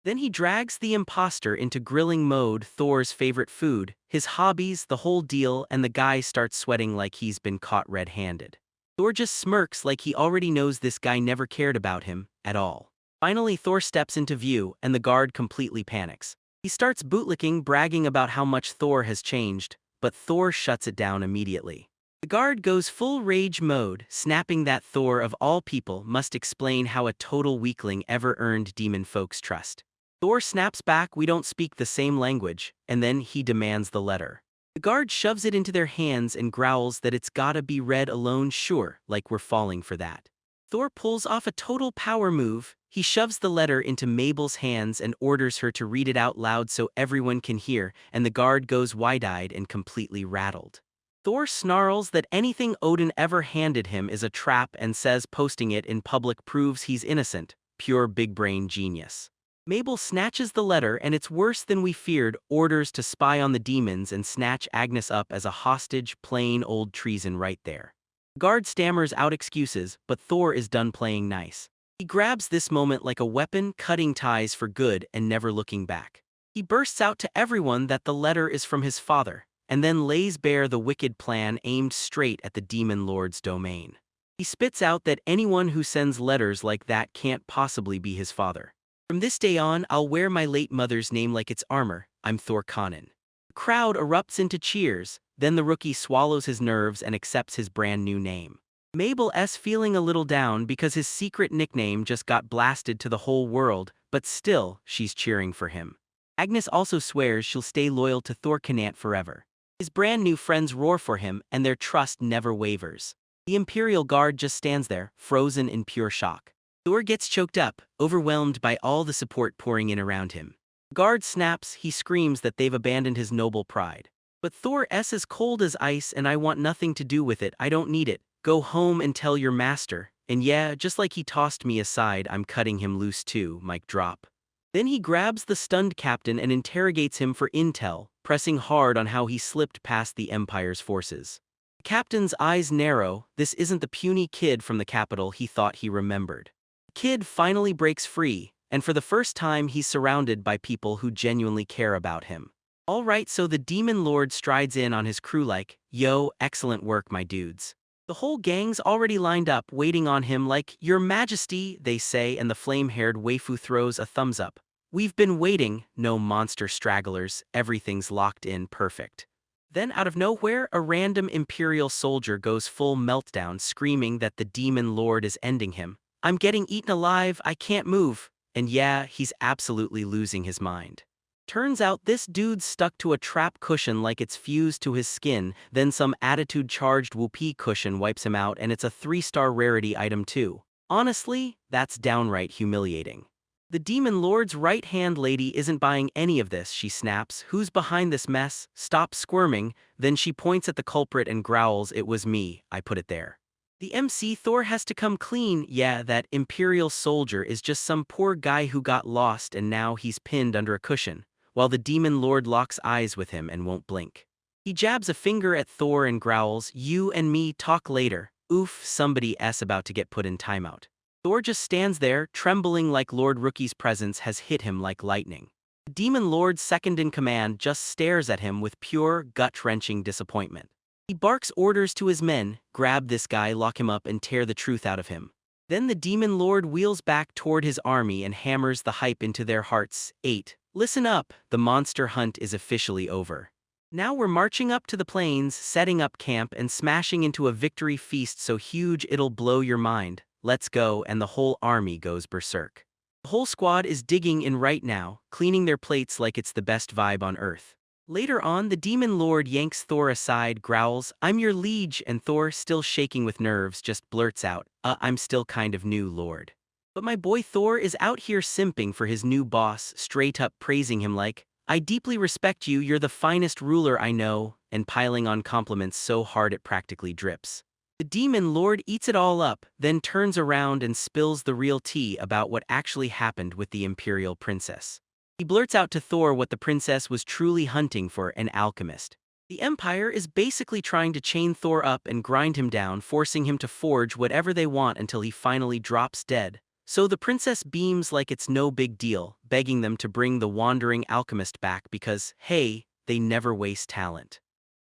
Then he drags the imposter into grilling mode, Thor's favorite food, his hobbies, the whole deal, and the guy starts sweating like he's been caught red-handed. Thor just smirks like he already knows this guy never cared about him at all. Finally, Thor steps into view, and the guard completely panics. He starts bootlicking, bragging about how much Thor has changed, but Thor shuts it down immediately. The guard goes full rage mode, snapping that Thor of all people must explain how a total weakling ever earned demon folks' trust. Thor snaps back, we don't speak the same language, and then he demands the letter. The guard shoves it into their hands and growls that it's gotta be read alone, sure, like we're falling for that. Thor pulls off a total power move. He shoves the letter into Mabel's hands and orders her to read it out loud so everyone can hear, and the guard goes wide-eyed and completely rattled. Thor snarls that anything Odin ever handed him is a trap and says posting it in public proves he's innocent, pure big brain genius. Mabel snatches the letter and it's worse than we feared, orders to spy on the demons and snatch Agnes up as a hostage, plain old treason right there. Guard stammers out excuses, but Thor is done playing nice. He grabs this moment like a weapon, cutting ties for good and never looking back. He bursts out to everyone that the letter is from his father, and then lays bare the wicked plan aimed straight at the demon lord's domain. He spits out that anyone who sends letters like that can't possibly be his father. From this day on, I'll wear my late mother's name like it's armor. I'm Thor Conan. The crowd erupts into cheers, then the rookie swallows his nerves and accepts his brand new name. Mabel's feeling a little down because his secret nickname just got blasted to the whole world, but still, she's cheering for him. Agnes also swears she'll stay loyal to Thor Conan forever. His brand new friends roar for him and their trust never wavers. The Imperial Guard just stands there, frozen in pure shock. Thor gets choked up, overwhelmed by all the support pouring in around him. Guard snaps, he screams that they've abandoned his noble pride. But Thor's as cold as ice and I want nothing to do with it, I don't need it. Go home and tell your master. And yeah, just like he tossed me aside, I'm cutting him loose too, mic drop. Then he grabs the stunned captain and interrogates him for intel, pressing hard on how he slipped past the Empire's forces. The captain's eyes narrow, this isn't the puny kid from the capital he thought he remembered. The kid finally breaks free, and for the first time he's surrounded by people who genuinely care about him. Alright, so the demon lord strides in on his crew like, yo, excellent work my dudes. The whole gang's already lined up waiting on him like, Your Majesty, they say, and the flame-haired waifu throws a thumbs up. We've been waiting, no monster stragglers, everything's locked in perfect. Then out of nowhere, a random Imperial soldier goes full meltdown screaming that the demon lord is ending him. I'm getting eaten alive, I can't move. And yeah, he's absolutely losing his mind. Turns out this dude's stuck to a trap cushion like it's fused to his skin, then some attitude-charged whoopee cushion wipes him out and it's a 3-star rarity item too. Honestly, that's downright humiliating. The demon lord's right-hand lady isn't buying any of this, she snaps. Who's behind this mess? Stop squirming. Then she points at the culprit and growls, it was me, I put it there. The MC Thor has to come clean, yeah, that Imperial soldier is just some poor guy who got lost and now he's pinned under a cushion, while the demon lord locks eyes with him and won't blink. He jabs a finger at Thor and growls, you and me talk later. Oof, somebody's about to get put in timeout. Thor just stands there, trembling like Lord Rookie's presence has hit him like lightning. The demon lord's second-in-command just stares at him with pure, gut-wrenching disappointment. He barks orders to his men, grab this guy, lock him up and tear the truth out of him. Then the demon lord wheels back toward his army and hammers the hype into their hearts. 8. Listen up, the monster hunt is officially over. Now we're marching up to the plains, setting up camp and smashing into a victory feast so huge it'll blow your mind. Let's go, and the whole army goes berserk. The whole squad is digging in right now, cleaning their plates like it's the best vibe on earth. Later on, the demon lord yanks Thor aside, growls, I'm your liege, and Thor, still shaking with nerves, just blurts out, I'm still kind of new, lord. But my boy Thor is out here simping for his new boss, straight up praising him like, I deeply respect you, you're the finest ruler I know, and piling on compliments so hard it practically drips. The demon lord eats it all up, then turns around and spills the real tea about what actually happened with the Imperial princess. He blurts out to Thor what the princess was truly hunting for, an alchemist. The Empire is basically trying to chain Thor up and grind him down, forcing him to forge whatever they want until he finally drops dead. So the princess beams like it's no big deal, begging them to bring the wandering alchemist back because, hey, they never waste talent.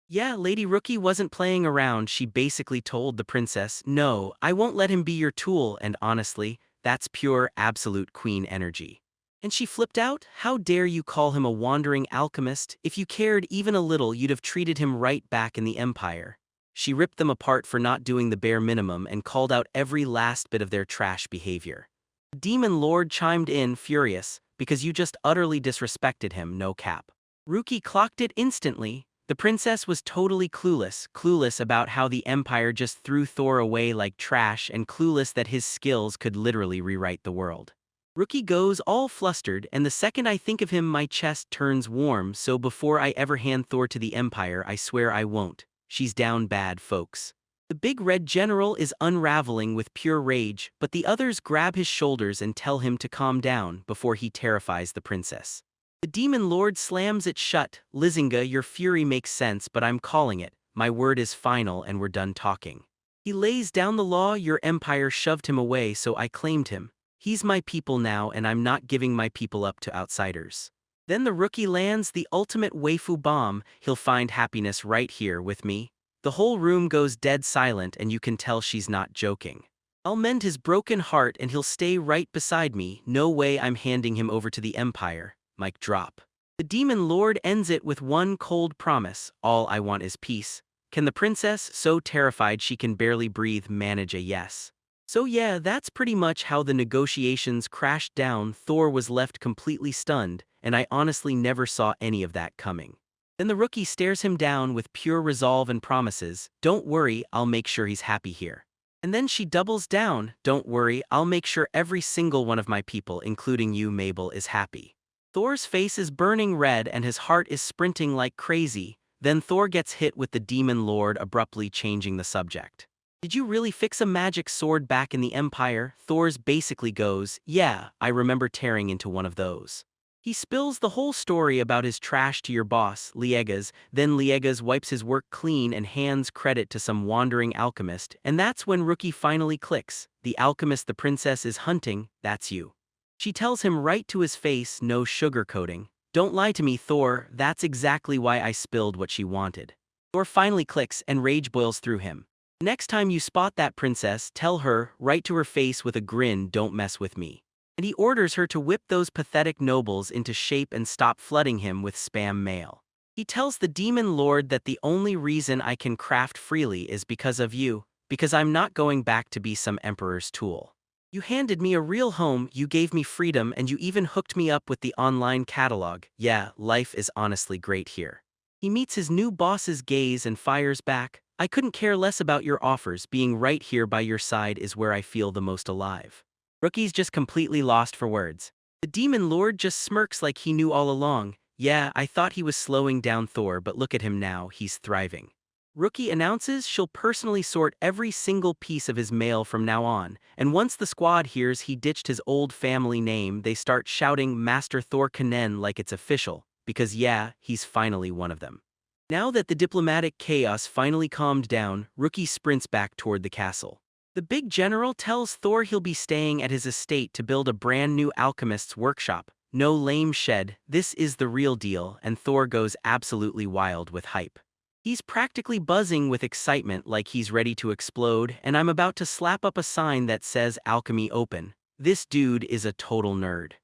Yeah, Lady Rookie wasn't playing around, she basically told the princess, no, I won't let him be your tool, and honestly, that's pure, absolute queen energy. And she flipped out, how dare you call him a wandering alchemist? If you cared even a little, you'd have treated him right back in the Empire. She ripped them apart for not doing the bare minimum and called out every last bit of their trash behavior. The demon lord chimed in, furious, because you just utterly disrespected him, no cap. Rookie clocked it instantly. The princess was totally clueless about how the Empire just threw Thor away like trash and clueless that his skills could literally rewrite the world. Rookie goes all flustered, and the second I think of him my chest turns warm, so before I ever hand Thor to the Empire I swear I won't. She's down bad, folks. The big red general is unraveling with pure rage, but the others grab his shoulders and tell him to calm down before he terrifies the princess. The demon lord slams it shut. Lizinga, your fury makes sense, but I'm calling it. My word is final and we're done talking. He lays down the law. Your empire shoved him away, so I claimed him. He's my people now, and I'm not giving my people up to outsiders. Then the rookie lands the ultimate waifu bomb. He'll find happiness right here with me. The whole room goes dead silent, and you can tell she's not joking. I'll mend his broken heart and he'll stay right beside me. No way I'm handing him over to the empire. Mic drop. The demon lord ends it with one cold promise: all I want is peace. Can the princess, so terrified she can barely breathe, manage a yes? So yeah, that's pretty much how the negotiations crashed down. Thor was left completely stunned, and I honestly never saw any of that coming. Then the rookie stares him down with pure resolve and promises, "Don't worry, I'll make sure he's happy here." And then she doubles down, "Don't worry, I'll make sure every single one of my people, including you, Mabel, is happy." Thor's face is burning red and his heart is sprinting like crazy. Then Thor gets hit with the demon lord abruptly changing the subject. "Did you really fix a magic sword back in the Empire?" Thor's basically goes, "Yeah, I remember tearing into one of those." He spills the whole story about his trash to your boss, Liegas. Then Liegas wipes his work clean and hands credit to some wandering alchemist, and that's when Rookie finally clicks. The alchemist the princess is hunting, that's you. She tells him right to his face, no sugarcoating. "Don't lie to me, Thor, that's exactly why I spilled what she wanted." Thor finally clicks and rage boils through him. "Next time you spot that princess, tell her, right to her face with a grin, 'Don't mess with me.'" And he orders her to whip those pathetic nobles into shape and stop flooding him with spam mail. He tells the demon lord that the only reason I can craft freely is because of you, because I'm not going back to be some emperor's tool. You handed me a real home, you gave me freedom, and you even hooked me up with the online catalog. Yeah, life is honestly great here. He meets his new boss's gaze and fires back, "I couldn't care less about your offers. Being right here by your side is where I feel the most alive." Rookie's just completely lost for words. The demon lord just smirks like he knew all along. "Yeah, I thought he was slowing down Thor, but look at him now, he's thriving." Rookie announces she'll personally sort every single piece of his mail from now on, and once the squad hears he ditched his old family name, they start shouting Master Thor Kanen like it's official, because yeah, he's finally one of them. Now that the diplomatic chaos finally calmed down, Rookie sprints back toward the castle. The big general tells Thor he'll be staying at his estate to build a brand new alchemist's workshop. No lame shed, this is the real deal, and Thor goes absolutely wild with hype. He's practically buzzing with excitement like he's ready to explode, and I'm about to slap up a sign that says Alchemy Open. This dude is a total nerd.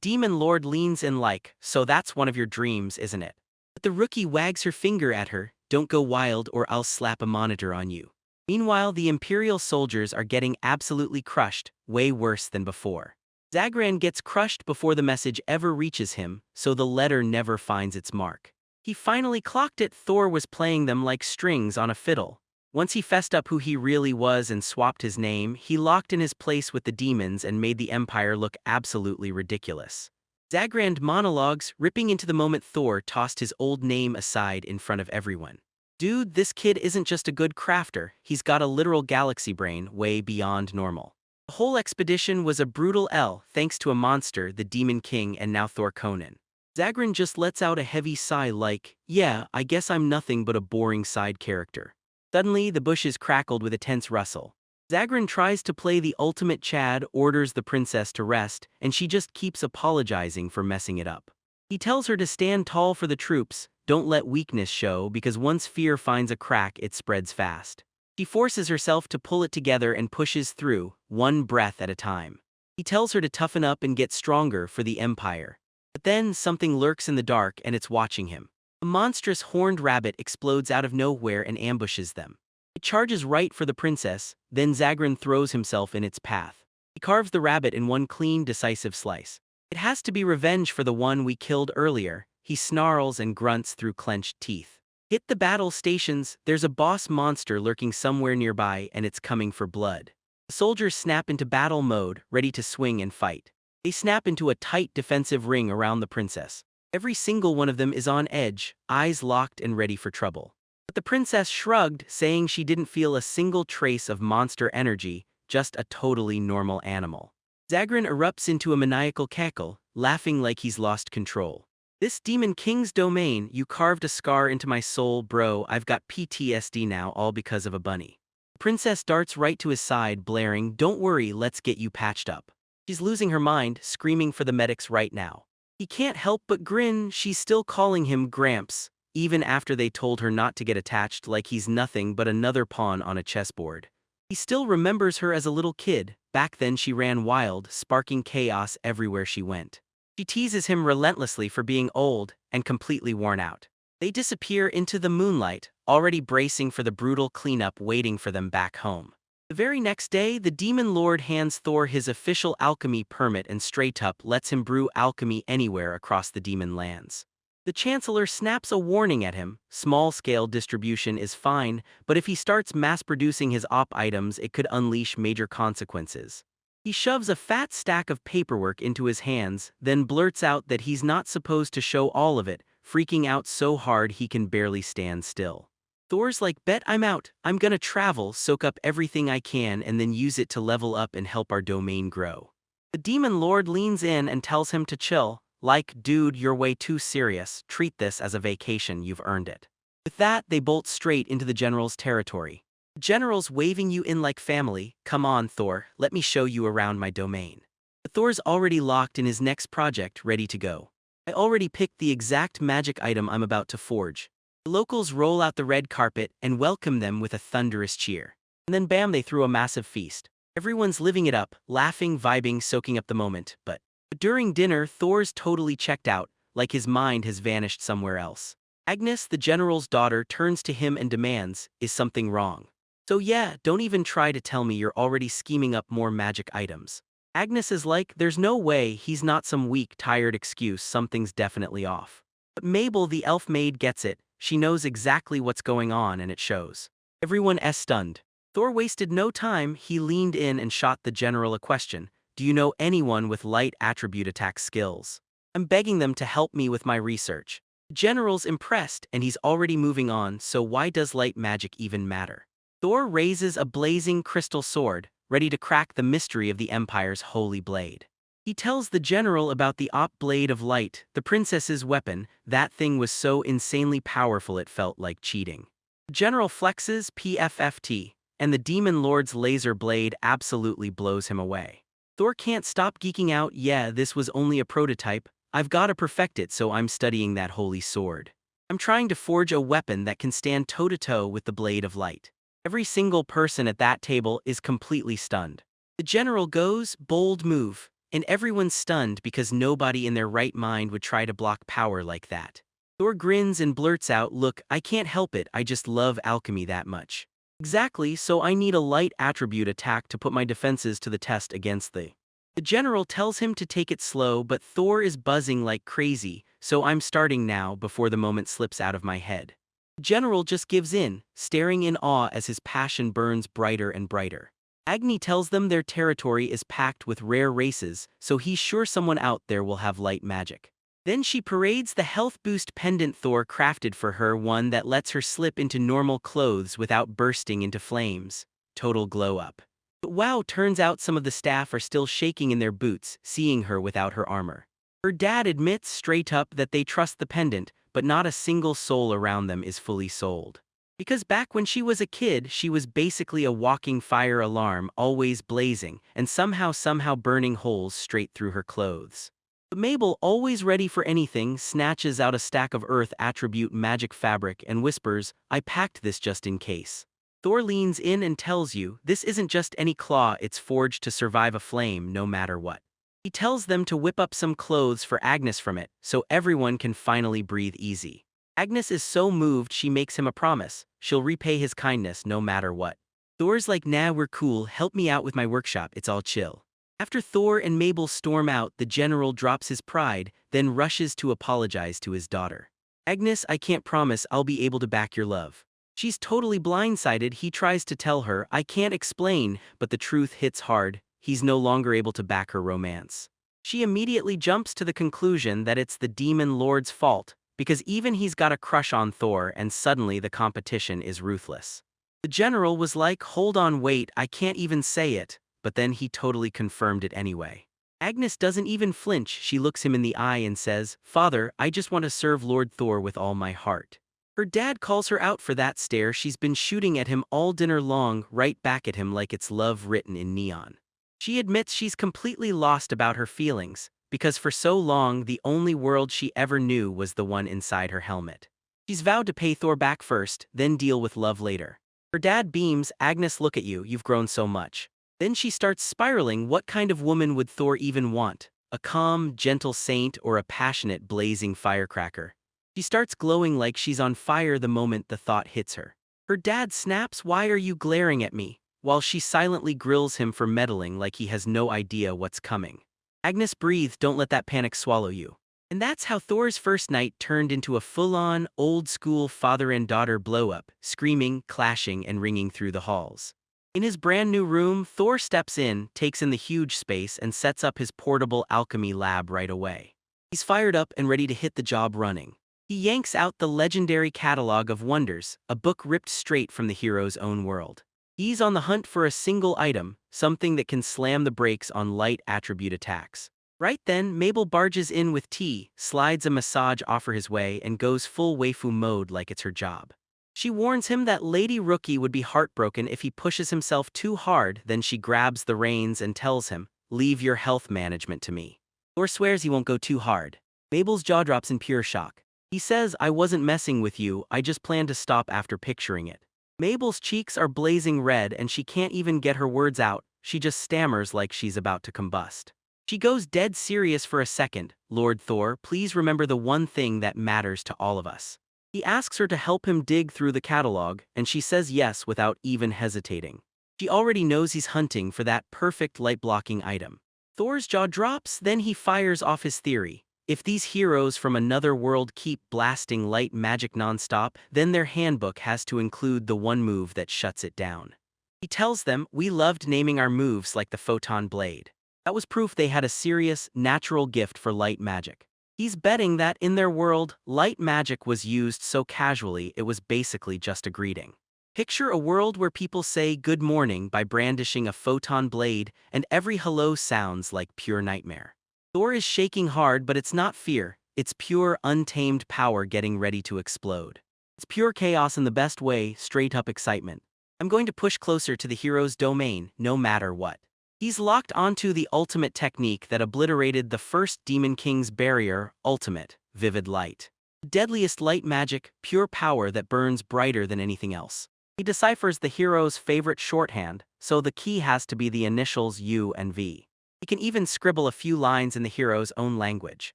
Demon Lord leans in like, "So that's one of your dreams, isn't it?" But the rookie wags her finger at her, "Don't go wild or I'll slap a monitor on you." Meanwhile, the Imperial soldiers are getting absolutely crushed, way worse than before. Zagran gets crushed before the message ever reaches him, so the letter never finds its mark. He finally clocked it. Thor was playing them like strings on a fiddle. Once he fessed up who he really was and swapped his name, he locked in his place with the demons and made the Empire look absolutely ridiculous. Zagran monologues, ripping into the moment Thor tossed his old name aside in front of everyone. "Dude, this kid isn't just a good crafter, he's got a literal galaxy brain way beyond normal." The whole expedition was a brutal L, thanks to a monster, the Demon King, and now Thor Conan. Zagran just lets out a heavy sigh like, "Yeah, I guess I'm nothing but a boring side character." Suddenly, the bushes crackled with a tense rustle. Zagran tries to play the ultimate Chad, orders the princess to rest, and she just keeps apologizing for messing it up. He tells her to stand tall for the troops, don't let weakness show, because once fear finds a crack, it spreads fast. She forces herself to pull it together and pushes through, one breath at a time. He tells her to toughen up and get stronger for the Empire. But then something lurks in the dark and it's watching him. A monstrous horned rabbit explodes out of nowhere and ambushes them. It charges right for the princess, then Zagran throws himself in its path. He carves the rabbit in one clean, decisive slice. "It has to be revenge for the one we killed earlier," he snarls and grunts through clenched teeth. Hit the battle stations, there's a boss monster lurking somewhere nearby and it's coming for blood. The soldiers snap into battle mode, ready to swing and fight. They snap into a tight defensive ring around the princess. Every single one of them is on edge, eyes locked and ready for trouble. But the princess shrugged, saying she didn't feel a single trace of monster energy, just a totally normal animal. Zagran erupts into a maniacal cackle, laughing like he's lost control. This Demon King's domain, you carved a scar into my soul, bro. I've got PTSD now, all because of a bunny. The princess darts right to his side, blaring, "Don't worry, let's get you patched up." She's losing her mind, screaming for the medics right now. He can't help but grin. She's still calling him Gramps, even after they told her not to get attached, like he's nothing but another pawn on a chessboard. He still remembers her as a little kid. Back then she ran wild, sparking chaos everywhere she went. She teases him relentlessly for being old and completely worn out. They disappear into the moonlight, already bracing for the brutal cleanup waiting for them back home. The very next day, the Demon Lord hands Thor his official alchemy permit, and straight up lets him brew alchemy anywhere across the demon lands. The Chancellor snaps a warning at him. Small-scale distribution is fine, but if he starts mass-producing his op items, it could unleash major consequences. He shoves a fat stack of paperwork into his hands, then blurts out that he's not supposed to show all of it, freaking out so hard he can barely stand still. Thor's like, "Bet I'm out. I'm gonna travel, soak up everything I can, and then use it to level up and help our domain grow." The Demon Lord leans in and tells him to chill, like, "Dude, you're way too serious. Treat this as a vacation, you've earned it." With that, they bolt straight into the general's territory. The general's waving you in like family. "Come on, Thor, let me show you around my domain." But Thor's already locked in his next project, ready to go. "I already picked the exact magic item I'm about to forge." The locals roll out the red carpet and welcome them with a thunderous cheer. And then bam, they threw a massive feast. Everyone's living it up, laughing, vibing, soaking up the moment, but during dinner, Thor's totally checked out, like his mind has vanished somewhere else. Agnes, the general's daughter, turns to him and demands, "Is something wrong?" "So yeah, don't even try to tell me you're already scheming up more magic items." Agnes is like, "There's no way, he's not some weak, tired excuse, something's definitely off." But Mabel, the elf maid, gets it. She knows exactly what's going on, and it shows. Everyone is stunned. Thor wasted no time. He leaned in and shot the general a question. "Do you know anyone with light attribute attack skills? I'm begging them to help me with my research." The general's impressed, and he's already moving on, so why does light magic even matter? Thor raises a blazing crystal sword, ready to crack the mystery of the Empire's holy blade. He tells the general about the Op Blade of Light, the princess's weapon. That thing was so insanely powerful it felt like cheating. The general flexes PFFT, and the Demon Lord's laser blade absolutely blows him away. Thor can't stop geeking out. "Yeah, this was only a prototype. I've gotta perfect it, so I'm studying that holy sword. I'm trying to forge a weapon that can stand toe-to-toe with the Blade of Light." Every single person at that table is completely stunned. The general goes, "Bold move," and everyone's stunned because nobody in their right mind would try to block power like that. Thor grins and blurts out, "Look, I can't help it, I just love alchemy that much." "Exactly, so I need a light attribute attack to put my defenses to the test against the." The general tells him to take it slow, but Thor is buzzing like crazy, "So I'm starting now, before the moment slips out of my head." The general just gives in, staring in awe as his passion burns brighter and brighter. Agni tells them their territory is packed with rare races, so he's sure someone out there will have light magic. Then she parades the health boost pendant Thor crafted for her, one that lets her slip into normal clothes without bursting into flames. Total glow up. But wow, turns out some of the staff are still shaking in their boots, seeing her without her armor. Her dad admits straight up that they trust the pendant, but not a single soul around them is fully sold. Because back when she was a kid, she was basically a walking fire alarm, always blazing, and somehow burning holes straight through her clothes. But Mabel, always ready for anything, snatches out a stack of earth attribute magic fabric and whispers, "I packed this just in case." Thor leans in and tells you, "This isn't just any claw, it's forged to survive a flame no matter what." He tells them to whip up some clothes for Agnes from it, so everyone can finally breathe easy. Agnes is so moved she makes him a promise. She'll repay his kindness no matter what. Thor's like, "Nah, we're cool, help me out with my workshop, it's all chill." After Thor and Mabel storm out, the general drops his pride, then rushes to apologize to his daughter. "Agnes, I can't promise I'll be able to back your love." She's totally blindsided. He tries to tell her, "I can't explain," but the truth hits hard. He's no longer able to back her romance. She immediately jumps to the conclusion that it's the Demon Lord's fault, because even he's got a crush on Thor and suddenly the competition is ruthless. The general was like, hold on, wait, I can't even say it, but then he totally confirmed it anyway. Agnes doesn't even flinch, she looks him in the eye and says, Father, I just want to serve Lord Thor with all my heart. Her dad calls her out for that stare she's been shooting at him all dinner long, right back at him like it's love written in neon. She admits she's completely lost about her feelings, because for so long the only world she ever knew was the one inside her helmet. She's vowed to pay Thor back first, then deal with love later. Her dad beams, Agnes, look at you, you've grown so much. Then she starts spiraling, what kind of woman would Thor even want? A calm, gentle saint or a passionate, blazing firecracker? She starts glowing like she's on fire the moment the thought hits her. Her dad snaps, why are you glaring at me? While she silently grills him for meddling like he has no idea what's coming. Agnes, breathe, don't let that panic swallow you. And that's how Thor's first night turned into a full-on, old-school father and daughter blow-up, screaming, clashing, and ringing through the halls. In his brand new room, Thor steps in, takes in the huge space, and sets up his portable alchemy lab right away. He's fired up and ready to hit the job running. He yanks out the legendary Catalog of Wonders, a book ripped straight from the hero's own world. He's on the hunt for a single item, something that can slam the brakes on light attribute attacks. Right then, Mabel barges in with tea, slides a massage offer his way, and goes full waifu mode like it's her job. She warns him that Lady Rookie would be heartbroken if he pushes himself too hard, then she grabs the reins and tells him, leave your health management to me. Thor swears he won't go too hard. Mabel's jaw drops in pure shock. He says, I wasn't messing with you, I just planned to stop after picturing it. Mabel's cheeks are blazing red and she can't even get her words out, she just stammers like she's about to combust. She goes dead serious for a second, Lord Thor, please remember the one thing that matters to all of us. He asks her to help him dig through the catalog, and she says yes without even hesitating. She already knows he's hunting for that perfect light-blocking item. Thor's jaw drops, then he fires off his theory. If these heroes from another world keep blasting light magic non-stop, then their handbook has to include the one move that shuts it down. He tells them, we loved naming our moves like the photon blade. That was proof they had a serious, natural gift for light magic. He's betting that in their world, light magic was used so casually it was basically just a greeting. Picture a world where people say good morning by brandishing a photon blade and every hello sounds like pure nightmare. Thor is shaking hard, but it's not fear, it's pure, untamed power getting ready to explode. It's pure chaos in the best way, straight-up excitement. I'm going to push closer to the hero's domain, no matter what. He's locked onto the ultimate technique that obliterated the first Demon King's barrier, ultimate, vivid light. The deadliest light magic, pure power that burns brighter than anything else. He deciphers the hero's favorite shorthand, so the key has to be the initials U and V. He can even scribble a few lines in the hero's own language.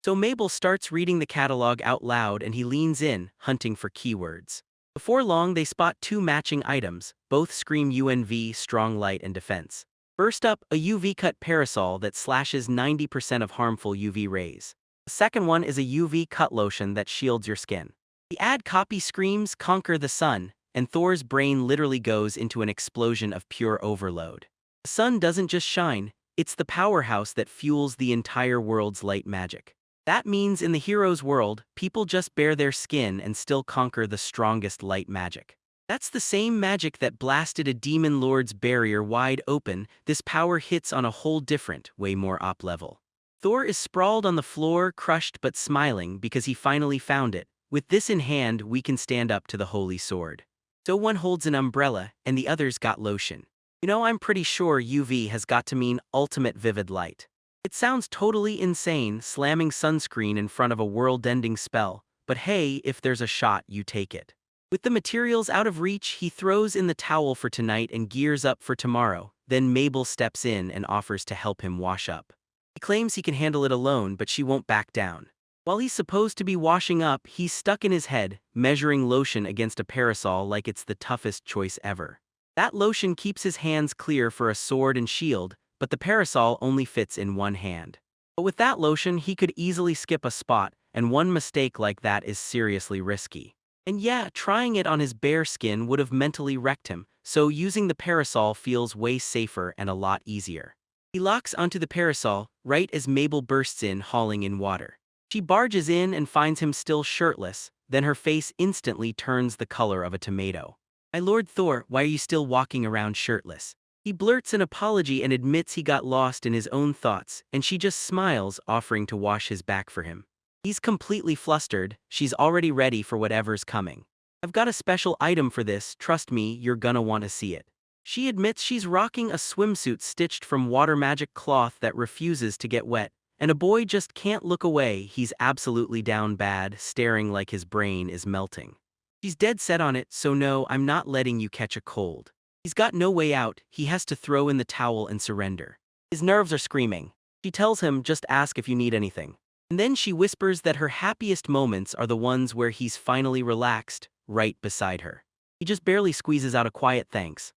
So Mabel starts reading the catalog out loud and he leans in, hunting for keywords. Before long they spot two matching items, both scream UNV, strong light and defense. First up, a UV-cut parasol that slashes 90% of harmful UV rays. The second one is a UV-cut lotion that shields your skin. The ad copy screams, conquer the sun, and Thor's brain literally goes into an explosion of pure overload. The sun doesn't just shine, it's the powerhouse that fuels the entire world's light magic. That means in the hero's world, people just bare their skin and still conquer the strongest light magic. That's the same magic that blasted a demon lord's barrier wide open. This power hits on a whole different, way more op level. Thor is sprawled on the floor, crushed but smiling because he finally found it. With this in hand, we can stand up to the holy sword. So one holds an umbrella, and the other's got lotion. You know, I'm pretty sure UV has got to mean ultimate vivid light. It sounds totally insane, slamming sunscreen in front of a world-ending spell, but hey, if there's a shot, you take it. With the materials out of reach, he throws in the towel for tonight and gears up for tomorrow. Then Mabel steps in and offers to help him wash up. He claims he can handle it alone, but she won't back down. While he's supposed to be washing up, he's stuck in his head, measuring lotion against a parasol like it's the toughest choice ever. That lotion keeps his hands clear for a sword and shield, but the parasol only fits in one hand. But with that lotion, he could easily skip a spot, and one mistake like that is seriously risky. And yeah, trying it on his bare skin would have mentally wrecked him, so using the parasol feels way safer and a lot easier. He locks onto the parasol, right as Mabel bursts in hauling in water. She barges in and finds him still shirtless, then her face instantly turns the color of a tomato. "My Lord Thor, why are you still walking around shirtless?" He blurts an apology and admits he got lost in his own thoughts, and she just smiles, offering to wash his back for him. He's completely flustered, she's already ready for whatever's coming. "I've got a special item for this, trust me, you're gonna want to see it." She admits she's rocking a swimsuit stitched from water magic cloth that refuses to get wet, and a boy just can't look away. He's absolutely down bad, staring like his brain is melting. She's dead set on it, so no, I'm not letting you catch a cold. He's got no way out, he has to throw in the towel and surrender. His nerves are screaming. She tells him, "Just ask if you need anything." And then she whispers that her happiest moments are the ones where he's finally relaxed, right beside her. He just barely squeezes out a quiet thanks.